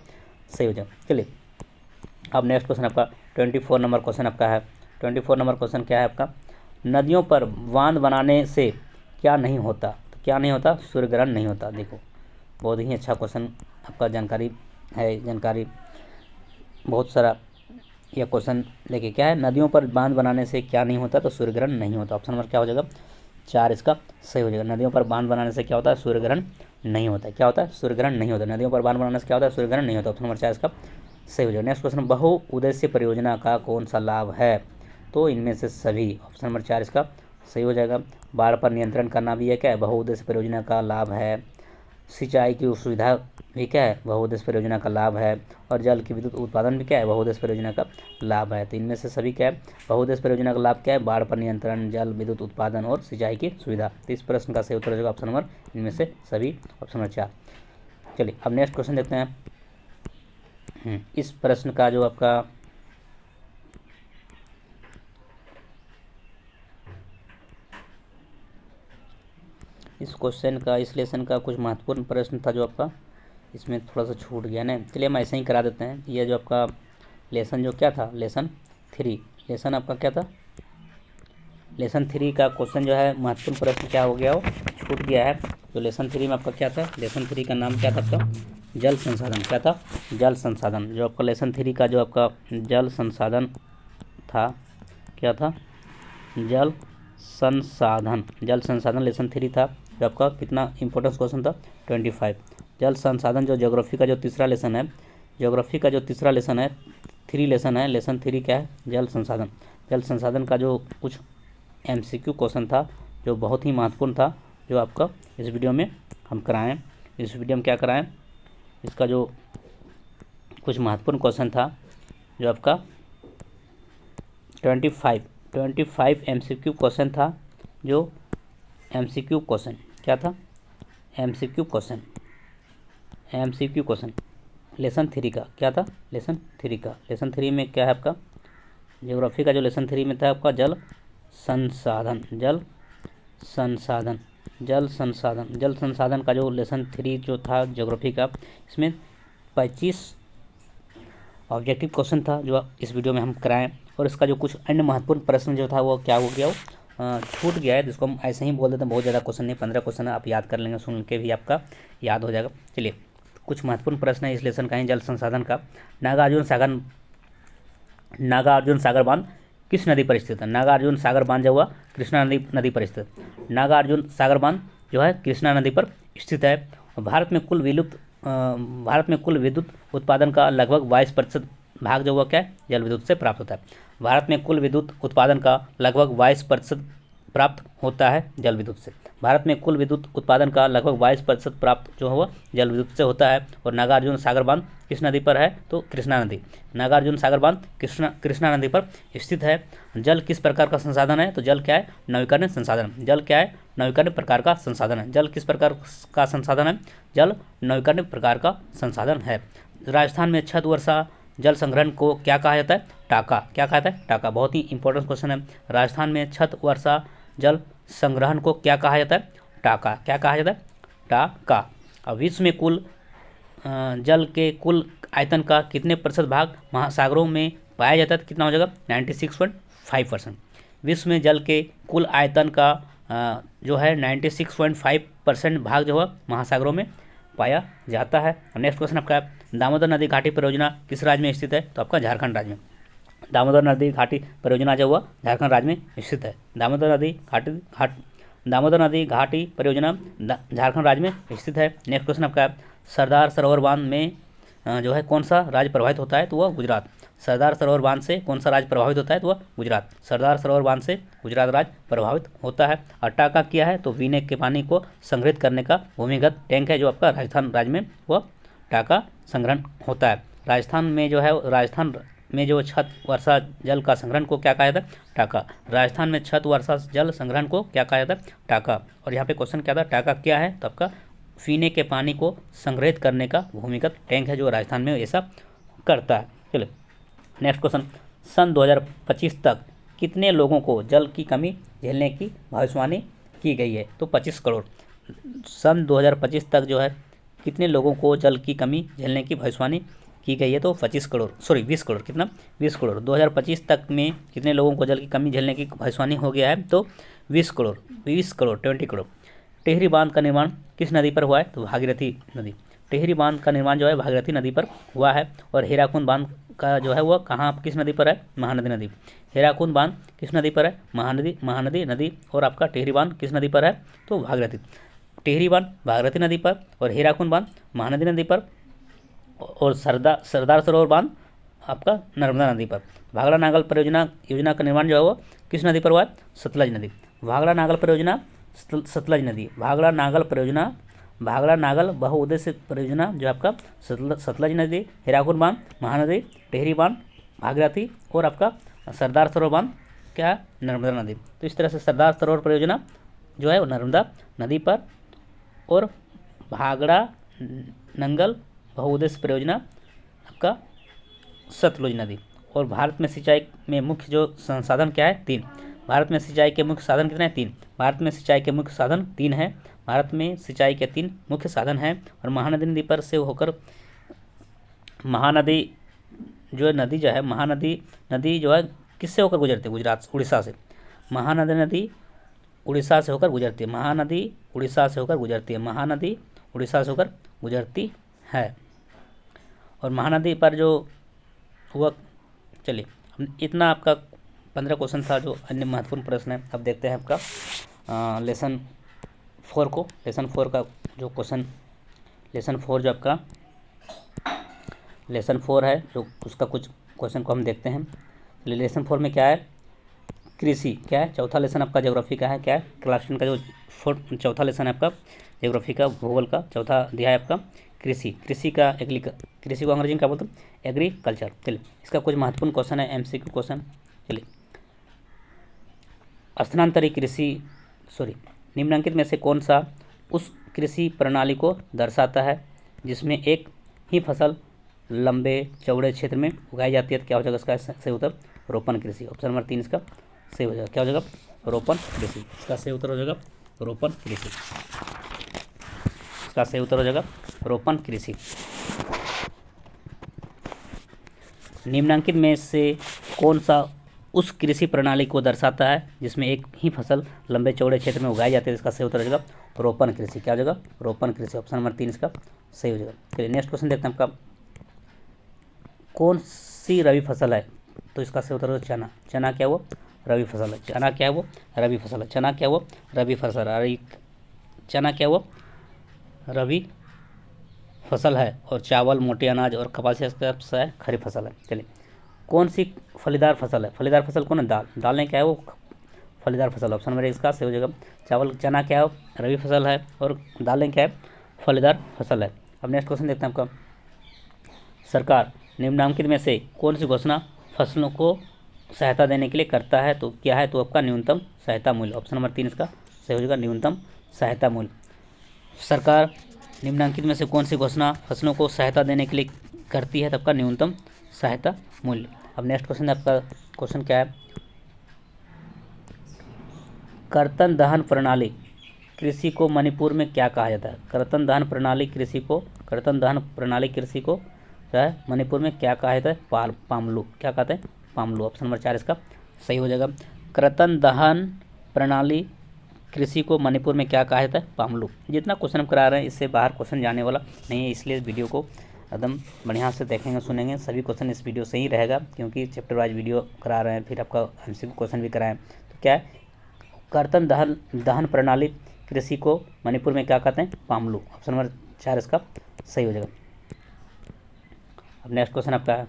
सही हो जाए। चलिए अब नेक्स्ट क्वेश्चन आपका 24 नंबर क्वेश्चन आपका है। 24 नंबर क्वेश्चन क्या है आपका, नदियों पर बांध बनाने से क्या नहीं होता, तो क्या नहीं होता, सूर्य ग्रहण नहीं होता। देखो बहुत ही अच्छा क्वेश्चन आपका जानकारी बहुत सारा यह क्वेश्चन देखिए क्या है, नदियों पर बांध बनाने से क्या नहीं होता, तो सूर्य ग्रहण नहीं होता। ऑप्शन नंबर क्या हो जाएगा, 4 इसका सही हो जाएगा। नदियों पर बांध बनाने से क्या होता है, सूर्य ग्रहण नहीं होता है। क्या होता है, सूर्य ग्रहण नहीं होता। नदियों पर बांध बनाने से क्या होता है, सूर्य ग्रहण नहीं होता। ऑप्शन नंबर 4 इसका सही हो जाएगा। नेक्स्ट क्वेश्चन, बहुउद्देश्य परियोजना का कौन सा लाभ है, तो इनमें से सभी। ऑप्शन नंबर 4 इसका सही हो जाएगा। बाढ़ पर नियंत्रण करना भी है क्या है, बहुउद्देश्य परियोजना का लाभ है। सिंचाई की सुविधा भी क्या है, बहुउद्देश्य परियोजना का लाभ है। और जल की विद्युत उत्पादन भी क्या है, बहुउद्देश्य परियोजना का लाभ है। तो इनमें से सभी क्या है, बहुउद्देश्य परियोजना का लाभ क्या है, बाढ़ पर नियंत्रण, जल विद्युत उत्पादन और सिंचाई की सुविधा। तो इस प्रश्न का सही उत्तर हो जाएगा ऑप्शन नंबर इनमें से सभी, ऑप्शन नंबर 4। चलिए अब नेक्स्ट क्वेश्चन देखते हैं। इस प्रश्न का जो आपका इस लेसन का कुछ महत्वपूर्ण प्रश्न था जो आपका इसमें थोड़ा सा छूट गया ना, चलिए हम ऐसे ही करा देते हैं। यह जो आपका लेसन जो क्या था, लेसन 3, लेसन आपका क्या था, लेसन 3 का क्वेश्चन जो है महत्वपूर्ण प्रश्न क्या हो गया, वो छूट गया है। तो लेसन 3 में आपका क्या था, लेसन 3 का नाम क्या था आपका, जल संसाधन। क्या था, जल संसाधन। जो आपका लेसन 3 का जो आपका जल संसाधन था, क्या था, जल संसाधन। जल संसाधन लेसन 3 था, जो आपका कितना इंपॉर्टेंस क्वेश्चन था, 25। जल संसाधन जो ज्योग्राफी का जो तीसरा लेसन है, ज्योग्राफी का जो तीसरा लेसन है, 3 लेसन है, लेसन 3 क्या है, जल संसाधन। जल संसाधन का जो कुछ MCQ क्वेश्चन था जो बहुत ही महत्वपूर्ण था, जो आपका इस वीडियो में हम कराएं। इस वीडियो में क्या कराएं, इसका जो कुछ महत्वपूर्ण क्वेश्चन था जो आपका 25 MCQ क्वेश्चन था। जो MCQ क्वेश्चन क्या था, MCQ क्वेश्चन लेसन 3 का क्या था, लेसन 3 का। लेसन 3 में क्या है आपका, ज्योग्राफी का जो लेसन 3 में था आपका जल संसाधन। जल संसाधन का जो लेसन 3 जो था ज्योग्राफी का, इसमें 25 ऑब्जेक्टिव क्वेश्चन था जो इस वीडियो में हम कराएं। और इसका जो कुछ अन्य महत्वपूर्ण प्रश्न जो था वो क्या हो गया, वो छूट गया है, जिसको हम ऐसे ही बोल देते हैं। बहुत ज़्यादा क्वेश्चन नहीं, 15 क्वेश्चन आप याद कर लेंगे, सुन के भी आपका याद हो जाएगा। चलिए कुछ महत्वपूर्ण प्रश्न है इस लेसन का ही, जल संसाधन का। नागार्जुन सागर बांध किस नदी पर स्थित है। नागार्जुन सागर बांध जो हुआ कृष्णा नदी पर स्थित। नागार्जुन सागर बांध जो है कृष्णा नदी पर स्थित है। भारत में कुल विद्युत उत्पादन का लगभग 22% भाग जो हुआ क्या है, जल विद्युत से प्राप्त होता है। भारत में कुल विद्युत उत्पादन का लगभग 22% प्राप्त होता है जल विद्युत से। भारत में कुल विद्युत उत्पादन का लगभग 22% प्राप्त जो हुआ जल विद्युत से होता है। और नागार्जुन सागर बांध किस नदी पर है, तो कृष्णा नदी। नागार्जुन सागर बांध कृष्णा नदी पर स्थित है। जल किस प्रकार का संसाधन है, तो जल क्या है, नवीकरणीय संसाधन। जल क्या है, नवीकरणीय प्रकार का संसाधन है। जल किस प्रकार का संसाधन है, जल नवीकरणीय प्रकार का संसाधन है। राजस्थान में छत वर्षा जल संग्रहण को क्या कहा जाता है, टाका। क्या कहा जाता है, टाका। बहुत ही इंपॉर्टेंट क्वेश्चन है। राजस्थान में छत वर्षा जल संग्रहण को क्या कहा जाता है, टाका। क्या कहा जाता है, टाका। अब विश्व में कुल जल के कुल आयतन का कितने प्रतिशत भाग महासागरों में पाया जाता है, तो कितना हो जाएगा, 96.5%। विश्व में जल के कुल आयतन का जो है 96.5% भाग जो है महासागरों में पाया जाता है। नेक्स्ट क्वेश्चन आपका दामोदर नदी घाटी परियोजना किस राज्य में स्थित है, तो आपका झारखंड राज्य में। दामोदर नदी घाटी परियोजना जो हुआ झारखंड राज्य में स्थित है। दामोदर नदी घाटी परियोजना झारखंड राज्य में स्थित है। नेक्स्ट क्वेश्चन आपका सरदार सरोवर बांध में जो है कौन सा राज्य प्रभावित होता है, तो वह गुजरात। सरदार सरोवर बांध से कौन सा राज्य प्रभावित होता है, तो वह गुजरात। सरदार सरोवर बांध से गुजरात राज्य प्रभावित होता है। और टाका किया है, तो पीने के पानी को संग्रहित करने का भूमिगत टैंक है जो आपका राजस्थान राज्य में वह टाका संग्रहण होता है। राजस्थान में जो छत वर्षा जल का संग्रहण को क्या कहा जाता है, टाका। राजस्थान में छत वर्षा जल संग्रहण को क्या कहा जाता है, टाका। और यहाँ पे क्वेश्चन क्या था, टाका क्या है, तो आपका पीने के पानी को संग्रहित करने का भूमिगत टैंक है जो राजस्थान में ऐसा करता है। चलिए नेक्स्ट क्वेश्चन, सन 2025 तक कितने लोगों को जल की कमी झेलने की भविष्यवाणी की गई है, तो 25 करोड़। सन 2025 तक जो है कितने लोगों को जल की कमी झेलने की भविष्यवाणी की गई है, तो 20 करोड़। कितना, 20 करोड़। 2025 तक में कितने लोगों को जल की कमी झेलने की भविष्यवाणी हो गया है, तो 20 करोड़। 20 करोड़। टिहरी बांध का निर्माण किस नदी पर हुआ है, तो भागीरथी नदी। टिहरी बांध का निर्माण जो है भागीरथी नदी पर हुआ है। और हीराकुंड बांध का जो है वह कहाँ किस नदी पर है, महानदी नदी। हीराकुंड बांध किस नदी पर है, महानदी नदी। और आपका टिहरी बांध किस नदी पर है, तो भागीरथी। टिहरी बांध भागीरथी नदी पर और हीराकुंड बांध महानदी नदी पर। और सरदार सरोवर बांध आपका नर्मदा नदी पर। भाखड़ा नागल योजना का निर्माण जो है वो किस नदी पर हुआ है, सतलज नदी। भाखड़ा नागल परियोजना सतलज नदी। भाखड़ा नागल बहुउद्देश्य परियोजना जो आपका सतलज नदी, हीराकुंड बांध महानदी, टिहरी बांध भागीरथी और आपका सरदार सरोवर बांध क्या है, नर्मदा नदी। तो इस तरह से सरदार सरोवर परियोजना जो है वो नर्मदा नदी पर और भाखड़ा नागल बहुउद्देश्य परियोजना आपका सतलुज नदी। और भारत में सिंचाई में मुख्य जो संसाधन क्या है, 3। भारत में सिंचाई के मुख्य साधन कितने हैं, 3। भारत में सिंचाई के मुख्य साधन 3 हैं। भारत में सिंचाई के 3 मुख्य साधन हैं। और महानदी नदी पर से होकर महानदी जो नदी जो है नदी जो है किससे होकर गुजरती है, गुजरात उड़ीसा से। महानदी नदी उड़ीसा से होकर गुजरती है। महानदी उड़ीसा से होकर गुजरती है। और महानदी पर जो हुआ, चलिए इतना आपका 15 क्वेश्चन था जो अन्य महत्वपूर्ण प्रश्न है। अब देखते हैं आपका लेसन 4 को। लेसन 4 का जो क्वेश्चन, लेसन 4 जो आपका लेसन 4 है जो उसका कुछ क्वेश्चन को हम देखते हैं। लेसन 4 में क्या है, कृषि क्या है। चौथा लेसन आपका ज्योग्राफी का है, क्या है, क्लास 10 का जो चौथा लेसन है आपका ज्योग्राफी का, भूगोल का चौथा अध्याय आपका कृषि को अंग्रेजी में क्या बोलते हैं, एग्रीकल्चर। चलिए इसका कुछ महत्वपूर्ण क्वेश्चन है, MCQ क्वेश्चन। चलिए निम्नलिखित में से कौन सा उस कृषि प्रणाली को दर्शाता है जिसमें एक ही फसल लंबे चौड़े क्षेत्र में उगाई जाती है, तो क्या हो जाएगा इसका सही उत्तर, रोपण कृषि। ऑप्शन नंबर 3 इसका सही हो जाएगा, क्या हो जाएगा, रोपण कृषि। इसका सही उत्तर हो जाएगा रोपण कृषि। इसका सही उत्तर हो जाएगा रोपण कृषि। निम्नलिखित में से कौन सा उस कृषि प्रणाली को दर्शाता है जिसमें एक ही फसल लंबे चौड़े क्षेत्र में उगाई जाती है, इसका सही उत्तर हो जाएगा रोपण कृषि। क्या हो जाएगा, रोपण कृषि। ऑप्शन नंबर 3 इसका सही हो जाएगा। चलिए नेक्स्ट क्वेश्चन देखते हैं आपका, कौन सी रबी फसल है, तो इसका सही उत्तर हो चना। चना क्या वो रबी फसल है। चना क्या है वो रबी फसल है। चना क्या वो रबी फसल है। चना क्या वो रबी फसल है और चावल, मोटे अनाज और कपास क्या है खरीफ फसल है। चलिए, कौन सी फलीदार फसल है? फलीदार फसल कौन है? दाल। दाल ने क्या है वो फलीदार फसल। ऑप्शन नंबर 1 इसका सही हो जाएगा। चावल चना क्या है रबी फसल है और दालें क्या है फलीदार फसल है। अब नेक्स्ट क्वेश्चन देखते हैं आपका, सरकार निम्नलिखित में से कौन सी घोषणा फसलों को सहायता देने के लिए करता है? तो क्या है? तो आपका न्यूनतम सहायता मूल्य। ऑप्शन नंबर 3 इसका सही हो जाएगा, न्यूनतम सहायता मूल्य। सरकार निम्नलिखित में से कौन सी घोषणा फसलों को सहायता देने के लिए करती है? तब का न्यूनतम सहायता मूल्य। अब नेक्स्ट क्वेश्चन आपका क्वेश्चन क्या है, कर्तन दहन प्रणाली कृषि को मणिपुर में क्या कहा जाता है? कर्तन दहन प्रणाली कृषि को जो है मणिपुर में क्या कहा जाता है? पामलू। क्या कहते हैं? पामलू। ऑप्शन नंबर 4 इसका सही हो जाएगा। कर्तन दहन प्रणाली कृषि को मणिपुर में क्या कहा जाता है? पामलू। जितना क्वेश्चन हम करा रहे हैं इससे बाहर क्वेश्चन जाने वाला नहीं है, इसलिए इस वीडियो को एकदम बढ़िया से देखेंगे सुनेंगे। सभी क्वेश्चन इस वीडियो से ही रहेगा क्योंकि चैप्टर वाइज वीडियो करा रहे हैं, फिर आपका MCQ क्वेश्चन भी कराएं। तो क्या है, कर्तन दहन प्रणाली कृषि को मणिपुर में क्या कहते हैं? पामलू। ऑप्शन नंबर 4 इसका सही हो जाएगा। अब नेक्स्ट क्वेश्चन आपका है,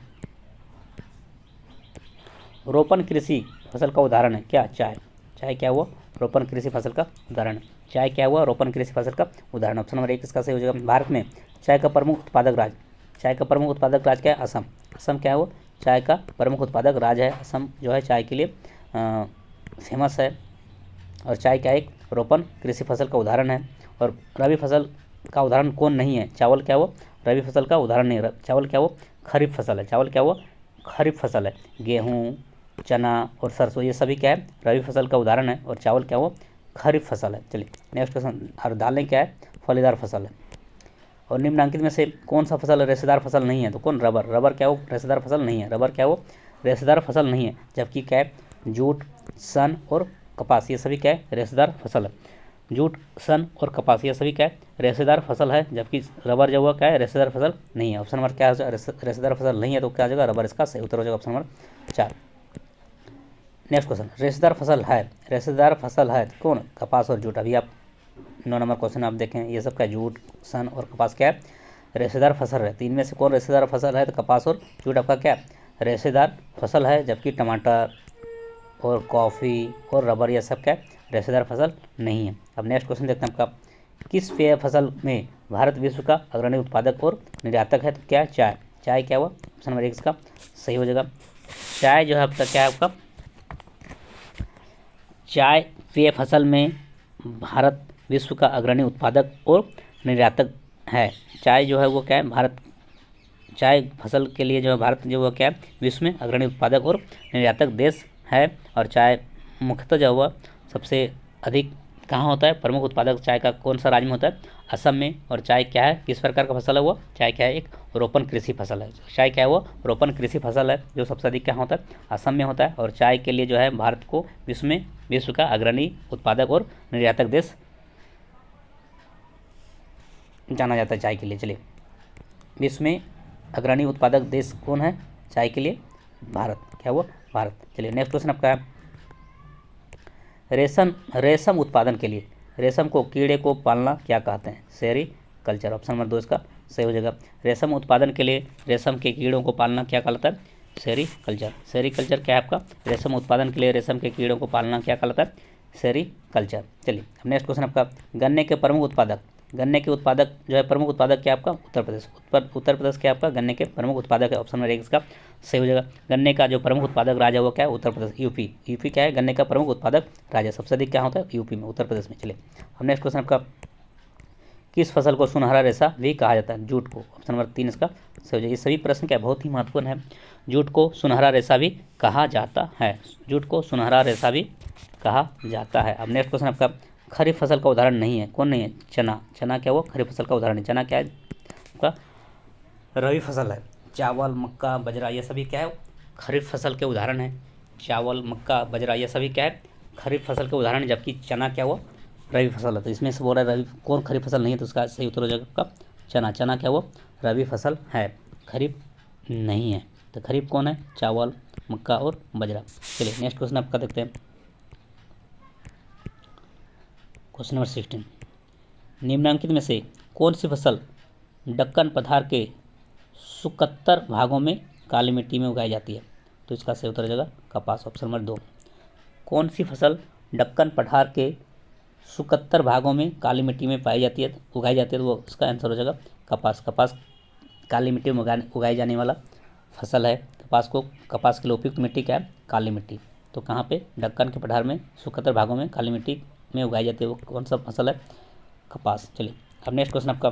रोपण कृषि फसल का उदाहरण है क्या? चाय। चाय क्या हुआ? रोपण कृषि फसल का उदाहरण। चाय क्या हुआ? रोपण कृषि फसल का उदाहरण। ऑप्शन नंबर 1 इसका सही हो जाएगा। भारत में चाय का प्रमुख उत्पादक राज्य, चाय का प्रमुख उत्पादक राज्य क्या है? असम। असम क्या है वो? चाय का प्रमुख उत्पादक राज्य है। असम जो है चाय के लिए फेमस है और चाय क्या एक रोपण कृषि फसल का उदाहरण है। और रबी फसल का उदाहरण कौन नहीं है? चावल क्या वो रबी फसल का उदाहरण नहीं है। चावल क्या वो खरीफ फसल है। चावल क्या वो खरीफ फसल है। गेहूँ, चना और सरसों ये सभी क्या है? रबी फसल का उदाहरण है और चावल क्या वो खरीफ फसल है। चलिए नेक्स्ट क्वेश्चन, और दालें क्या है? फलीदार फसल है। और निम्नलिखित में से कौन सा फसल रेशेदार फसल नहीं है? तो कौन? रबर। रबर क्या वो रेशेदार फसल नहीं है। रबर क्या वो रेशेदार फसल नहीं है। जबकि क्या है? जूट, सन और कपास ये सभी क्या है? रेशेदार फसल है। जूट, सन और कपास ये सभी क्या है? रेशेदार फसल है। जबकि रबर जो हुआ क्या है? रेशेदार फसल नहीं है। ऑप्शन नंबर क्या है? रेशेदार फसल नहीं है तो क्या हो जाएगा? रबर इसका सही उत्तर हो जाएगा। Option number 4। नेक्स्ट क्वेश्चन, रेशेदार फसल है। रेशेदार फसल है कौन? कपास और जूट। अभी आप 9 नंबर क्वेश्चन आप देखें, ये सब क्या? जूट, सन और कपास क्या है? रेशेदार फसल है। तो इनमें से कौन रेशेदार फसल है? तो कपास और जूट आपका क्या रेशेदार फसल है। जबकि टमाटर और कॉफ़ी और रबर ये सब क्या रेशेदार फसल नहीं है। अब नेक्स्ट क्वेश्चन देखते हैं आपका, किस पेय फसल में भारत विश्व का अग्रणी उत्पादक और निर्यातक है? तो क्या? चाय। चाय क्या हुआ? ऑप्शन नंबर 1 इसका सही हो जाएगा। चाय जो है आपका क्या है? आपका चाय पेय फसल में भारत विश्व का अग्रणी उत्पादक और निर्यातक है। चाय जो है वो क्या है? भारत चाय फसल के लिए जो है भारत जो है क्या है? विश्व में अग्रणी उत्पादक और निर्यातक देश है। और चाय मुख्यतः जो हुआ सबसे अधिक कहाँ होता है? प्रमुख उत्पादक चाय का कौन सा राज्य में होता है? असम में। और चाय क्या है? किस प्रकार का फसल है वो? चाय क्या है? एक रोपण कृषि फसल है। चाय क्या है? वो रोपण कृषि फसल है जो सबसे अधिक क्या होता है? असम में होता है। और चाय के लिए जो है भारत को विश्व का अग्रणी उत्पादक और निर्यातक देश जाना जाता है चाय के लिए। चलिए, विश्व में अग्रणी उत्पादक देश कौन है चाय के लिए? भारत। क्या हुआ? भारत। चलिए नेक्स्ट क्वेश्चन आपका है, रेशम उत्पादन के लिए रेशम को कीड़े को पालना क्या कहते हैं? सेरीकल्चर। ऑप्शन नंबर 2 इसका सही हो जाएगा। रेशम उत्पादन के लिए रेशम के कीड़ों को पालना क्या कहलाता है? सेरीकल्चर। सेरीकल्चर क्या है आपका? रेशम उत्पादन के लिए रेशम के कीड़ों को पालना क्या कहलाता है? सेरीकल्चर। चलिए नेक्स्ट क्वेश्चन आपका, गन्ने के प्रमुख उत्पादक जो है प्रमुख उत्पादक क्या आपका? उत्तर प्रदेश। उत्तर प्रदेश क्या आपका? गन्ने के प्रमुख उत्पादक है। ऑप्शन नंबर 1 इसका सही हो जाएगा। गन्ने का जो प्रमुख उत्पादक राज्य है वो क्या है? उत्तर प्रदेश। यूपी क्या है? गन्ने का प्रमुख उत्पादक राज्य सबसे अधिक क्या होता है? यूपी में, उत्तर प्रदेश में। चलिए अब नेक्स्ट क्वेश्चन आपका, किस फसल को सुनहरा रेशा भी कहा जाता है? जूट को। ऑप्शन नंबर 3 इसका सही हो जाएगा। ये सभी प्रश्न क्या बहुत ही महत्वपूर्ण है। जूट को सुनहरा रेशा भी कहा जाता है। जूट को सुनहरा रेशा भी कहा जाता है। अब नेक्स्ट क्वेश्चन आपका, खरीफ फसल का उदाहरण नहीं है। कौन नहीं है? चना। चना क्या वो खरीफ फसल का उदाहरण है। चना क्या है? आपका रबी फसल है। चावल, मक्का, बजरा ये सभी क्या है? खरीफ फसल के उदाहरण है। चावल, मक्का, बजरा ये सभी क्या है? खरीफ फसल के उदाहरण है। जबकि चना क्या हुआ? रबी फसल है। तो इसमें से बोल रहा है रबी कौन खरीफ फसल नहीं है? तो उसका सही उत्तर हो जाएगा आपका चना। चना क्या वो रबी फसल है, खरीफ नहीं है। तो खरीफ कौन है? चावल, मक्का और बजरा। चलिए नेक्स्ट क्वेश्चन आपका देखते हैं, क्वेश्चन नंबर 16, निम्नलिखित में से कौन सी फसल दक्कन पठार के सुकत्तर भागों में काली मिट्टी में उगाई जाती है? तो इसका सही उत्तर हो जाएगा कपास, ऑप्शन नंबर 2। कौन सी फसल दक्कन पठार के सुकत्तर भागों में काली मिट्टी में पाई जाती है, उगाई जाती है? तो वो इसका आंसर हो जाएगा कपास। कपास काली मिट्टी में उगाई जाने वाला फसल है। कपास के लिए उपयुक्त मिट्टी क्या है? काली मिट्टी। तो कहाँ पे? दक्कन के पठार में सुकत्तर भागों में काली मिट्टी में उगाई जाती है, वो कौन सा फसल है? कपास। चलिए अब नेक्स्ट क्वेश्चन आपका,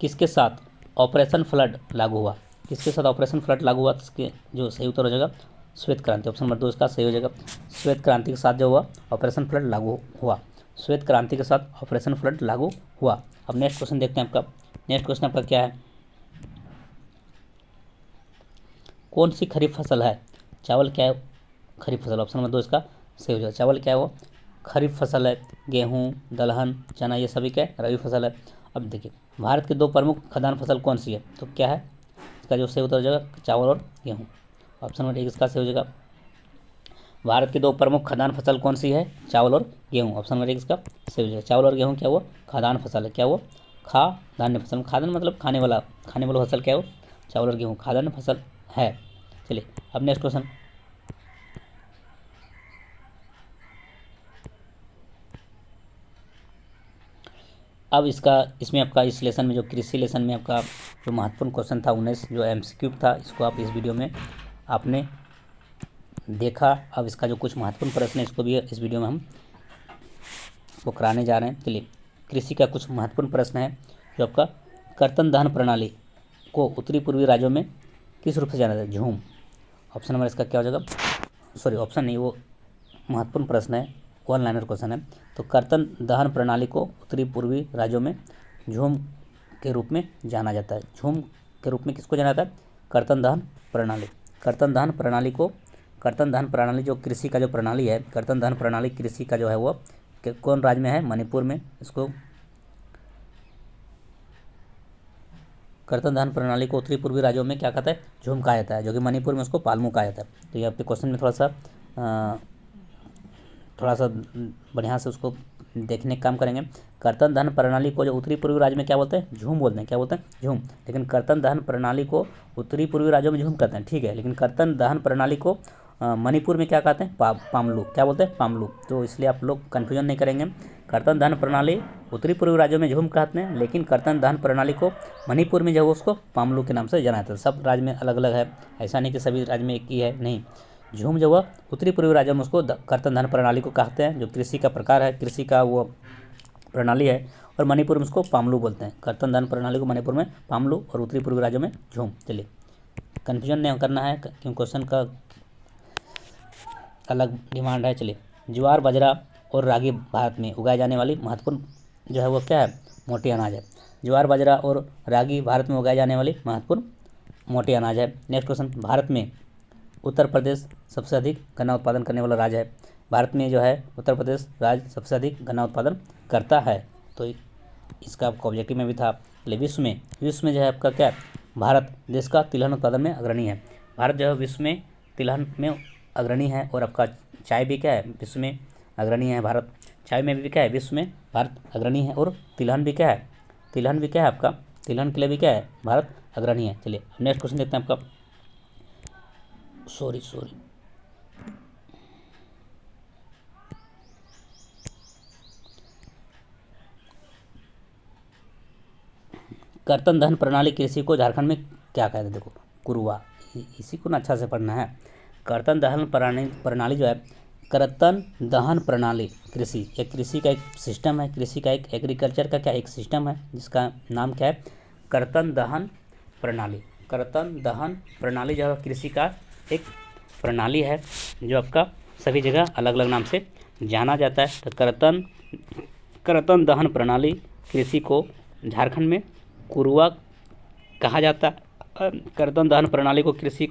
किसके साथ ऑपरेशन फ्लड लागू हुआ? किसके साथ ऑपरेशन फ्लड लागू हुआ? इसके जो सही उत्तर हो जाएगा श्वेत क्रांति, ऑप्शन नंबर 2 इसका सही हो जाएगा। श्वेत क्रांति के साथ जो हुआ ऑपरेशन फ्लड लागू हुआ, श्वेत क्रांति के साथ ऑपरेशन फ्लड लागू हुआ। अब नेक्स्ट क्वेश्चन देखते हैं आपका। नेक्स्ट क्वेश्चन आपका क्या है? कौन सी खरीफ फसल है? चावल क्या है? खरीफ फसल, ऑप्शन नंबर 2 इसका सही हो जाएगा। चावल क्या है? वो खरीफ फसल है। गेहूँ, दलहन, चना ये सभी क्या है? रबी फसल है। अब देखिए भारत के 2 प्रमुख खाद्यान्न फसल कौन सी है? तो क्या है इसका जो सही उत्तर हो जाएगा? चावल और गेहूँ, ऑप्शन नंबर 1 इसका सही हो जाएगा। भारत की 2 प्रमुख खाद्यान्न फसल कौन सी है? चावल और गेहूँ, ऑप्शन नंबर 1 इसका सही हो जाएगा। चावल और गेहूँ क्या वो खाद्यान्न फसल है? क्या वो खाद्यान्न फसल? खाद्यान्न मतलब खाने वाला फसल क्या है? वो चावल और गेहूँ खाद्यान्न फसल है। चलिए अब नेक्स्ट क्वेश्चन, अब इसमें आपका इस लेसन में जो कृषि लेसन में आपका जो महत्वपूर्ण क्वेश्चन था 19 जो MCQ था, इसको आप इस वीडियो में आपने देखा। अब इसका जो कुछ महत्वपूर्ण प्रश्न है इसको भी इस वीडियो में हम वो कराने जा रहे हैं। चलिए कृषि का कुछ महत्वपूर्ण प्रश्न है जो आपका कर्तन दहन प्रणाली को उत्तरी पूर्वी राज्यों में किस रूप से जाना जाता है? झूम, ऑप्शन नंबर इसका क्या हो जाएगा? सॉरी ऑप्शन नहीं, वो महत्वपूर्ण प्रश्न है, 1 लाइनर क्वेश्चन है। तो कर्तन दहन प्रणाली को उत्तरी पूर्वी राज्यों में झूम के रूप में जाना जाता है। झूम के रूप में किसको जाना जाता है? कर्तन दहन प्रणाली। कर्तन दहन प्रणाली जो कृषि का जो प्रणाली है, कर्तन दहन प्रणाली कृषि का जो है वो कौन राज्य में है? मणिपुर में। इसको कर्तन दहन प्रणाली को उत्तरी पूर्वी राज्यों में क्या कहता है? झूम कहा जाता है, जो कि मणिपुर में उसको पालमू कहा जाता है। तो ये आपके क्वेश्चन में थोड़ा सा बढ़िया से उसको देखने का काम करेंगे। कर्तन दहन प्रणाली को जो उत्तरी पूर्वी राज्य में क्या बोलते हैं? झूम बोलते हैं। क्या बोलते हैं? झूम। लेकिन कर्तन दहन प्रणाली को उत्तरी पूर्वी राज्यों में झूम कहते हैं, ठीक है। लेकिन कर्तन दहन प्रणाली को मणिपुर में क्या कहते हैं? पामलू। क्या बोलते हैं? पामलू। तो इसलिए आप लोग कन्फ्यूजन नहीं करेंगे। कर्तन दहन प्रणाली उत्तरी पूर्वी राज्यों में झूम कहते हैं, लेकिन कर्तन दहन प्रणाली को मणिपुर में जो है उसको पामलू के नाम से जाना जाता है। सब राज्य में अलग अलग है, ऐसा नहीं कि सभी राज्य में एक ही है, नहीं। झूम जो है उत्तरी पूर्वी राज्यों में उसको कर्तन दहन प्रणाली को कहते हैं, जो कृषि का प्रकार है, कृषि का वो प्रणाली है। और मणिपुर में उसको पामलू बोलते हैं। कर्तन दहन प्रणाली को मणिपुर में पामलू और उत्तरी पूर्वी राज्यों में झूम। चलिए कन्फ्यूजन नहीं करना है क्योंकि क्वेश्चन का अलग डिमांड है। चलिए ज्वार, बाजरा और रागी भारत में उगाए जाने वाली महत्वपूर्ण जो है वो क्या है? मोटी अनाज है। ज्वार, बाजरा और रागी भारत में उगाए जाने वाली महत्वपूर्ण मोटी अनाज है। नेक्स्ट क्वेश्चन, भारत में उत्तर प्रदेश सबसे अधिक गन्ना उत्पादन करने वाला राज्य है। भारत में जो है उत्तर प्रदेश राज्य सबसे अधिक गन्ना उत्पादन करता है। तो इसका आपका ऑब्जेक्टिव में भी था। विश्व में जो है आपका क्या? भारत देश का तिलहन उत्पादन में अग्रणी है। भारत जो है विश्व में तिलहन में अग्रणी है। और आपका चाय भी क्या है? विश्व में अग्रणी है। भारत चाय में भी क्या है? विश्व में भारत अग्रणी है। और तिलहन भी क्या है? तिलहन भी क्या है आपका? तिलहन के लिए भी क्या है? भारत अग्रणी है। चलिए नेक्स्ट क्वेश्चन देखते हैं आपका। सॉरी कर्तन दहन प्रणाली कृषि को झारखंड में क्या कहते हैं? देखो कुरुआ, इसी को ना अच्छा से पढ़ना है। कर्तन दहन प्रणाली जो है, कर्तन दहन प्रणाली कृषि का एक सिस्टम है। कृषि का एक एग्रीकल्चर का क्या एक सिस्टम है जिसका नाम क्या है? कर्तन दहन प्रणाली। कर्तन दहन प्रणाली जो है कृषि का एक प्रणाली है जो आपका सभी जगह अलग अलग नाम से जाना जाता है। तो कर्तन दहन प्रणाली कृषि को झारखंड में कुरुआ कहा जाता है। कर्तन दहन प्रणाली कृषि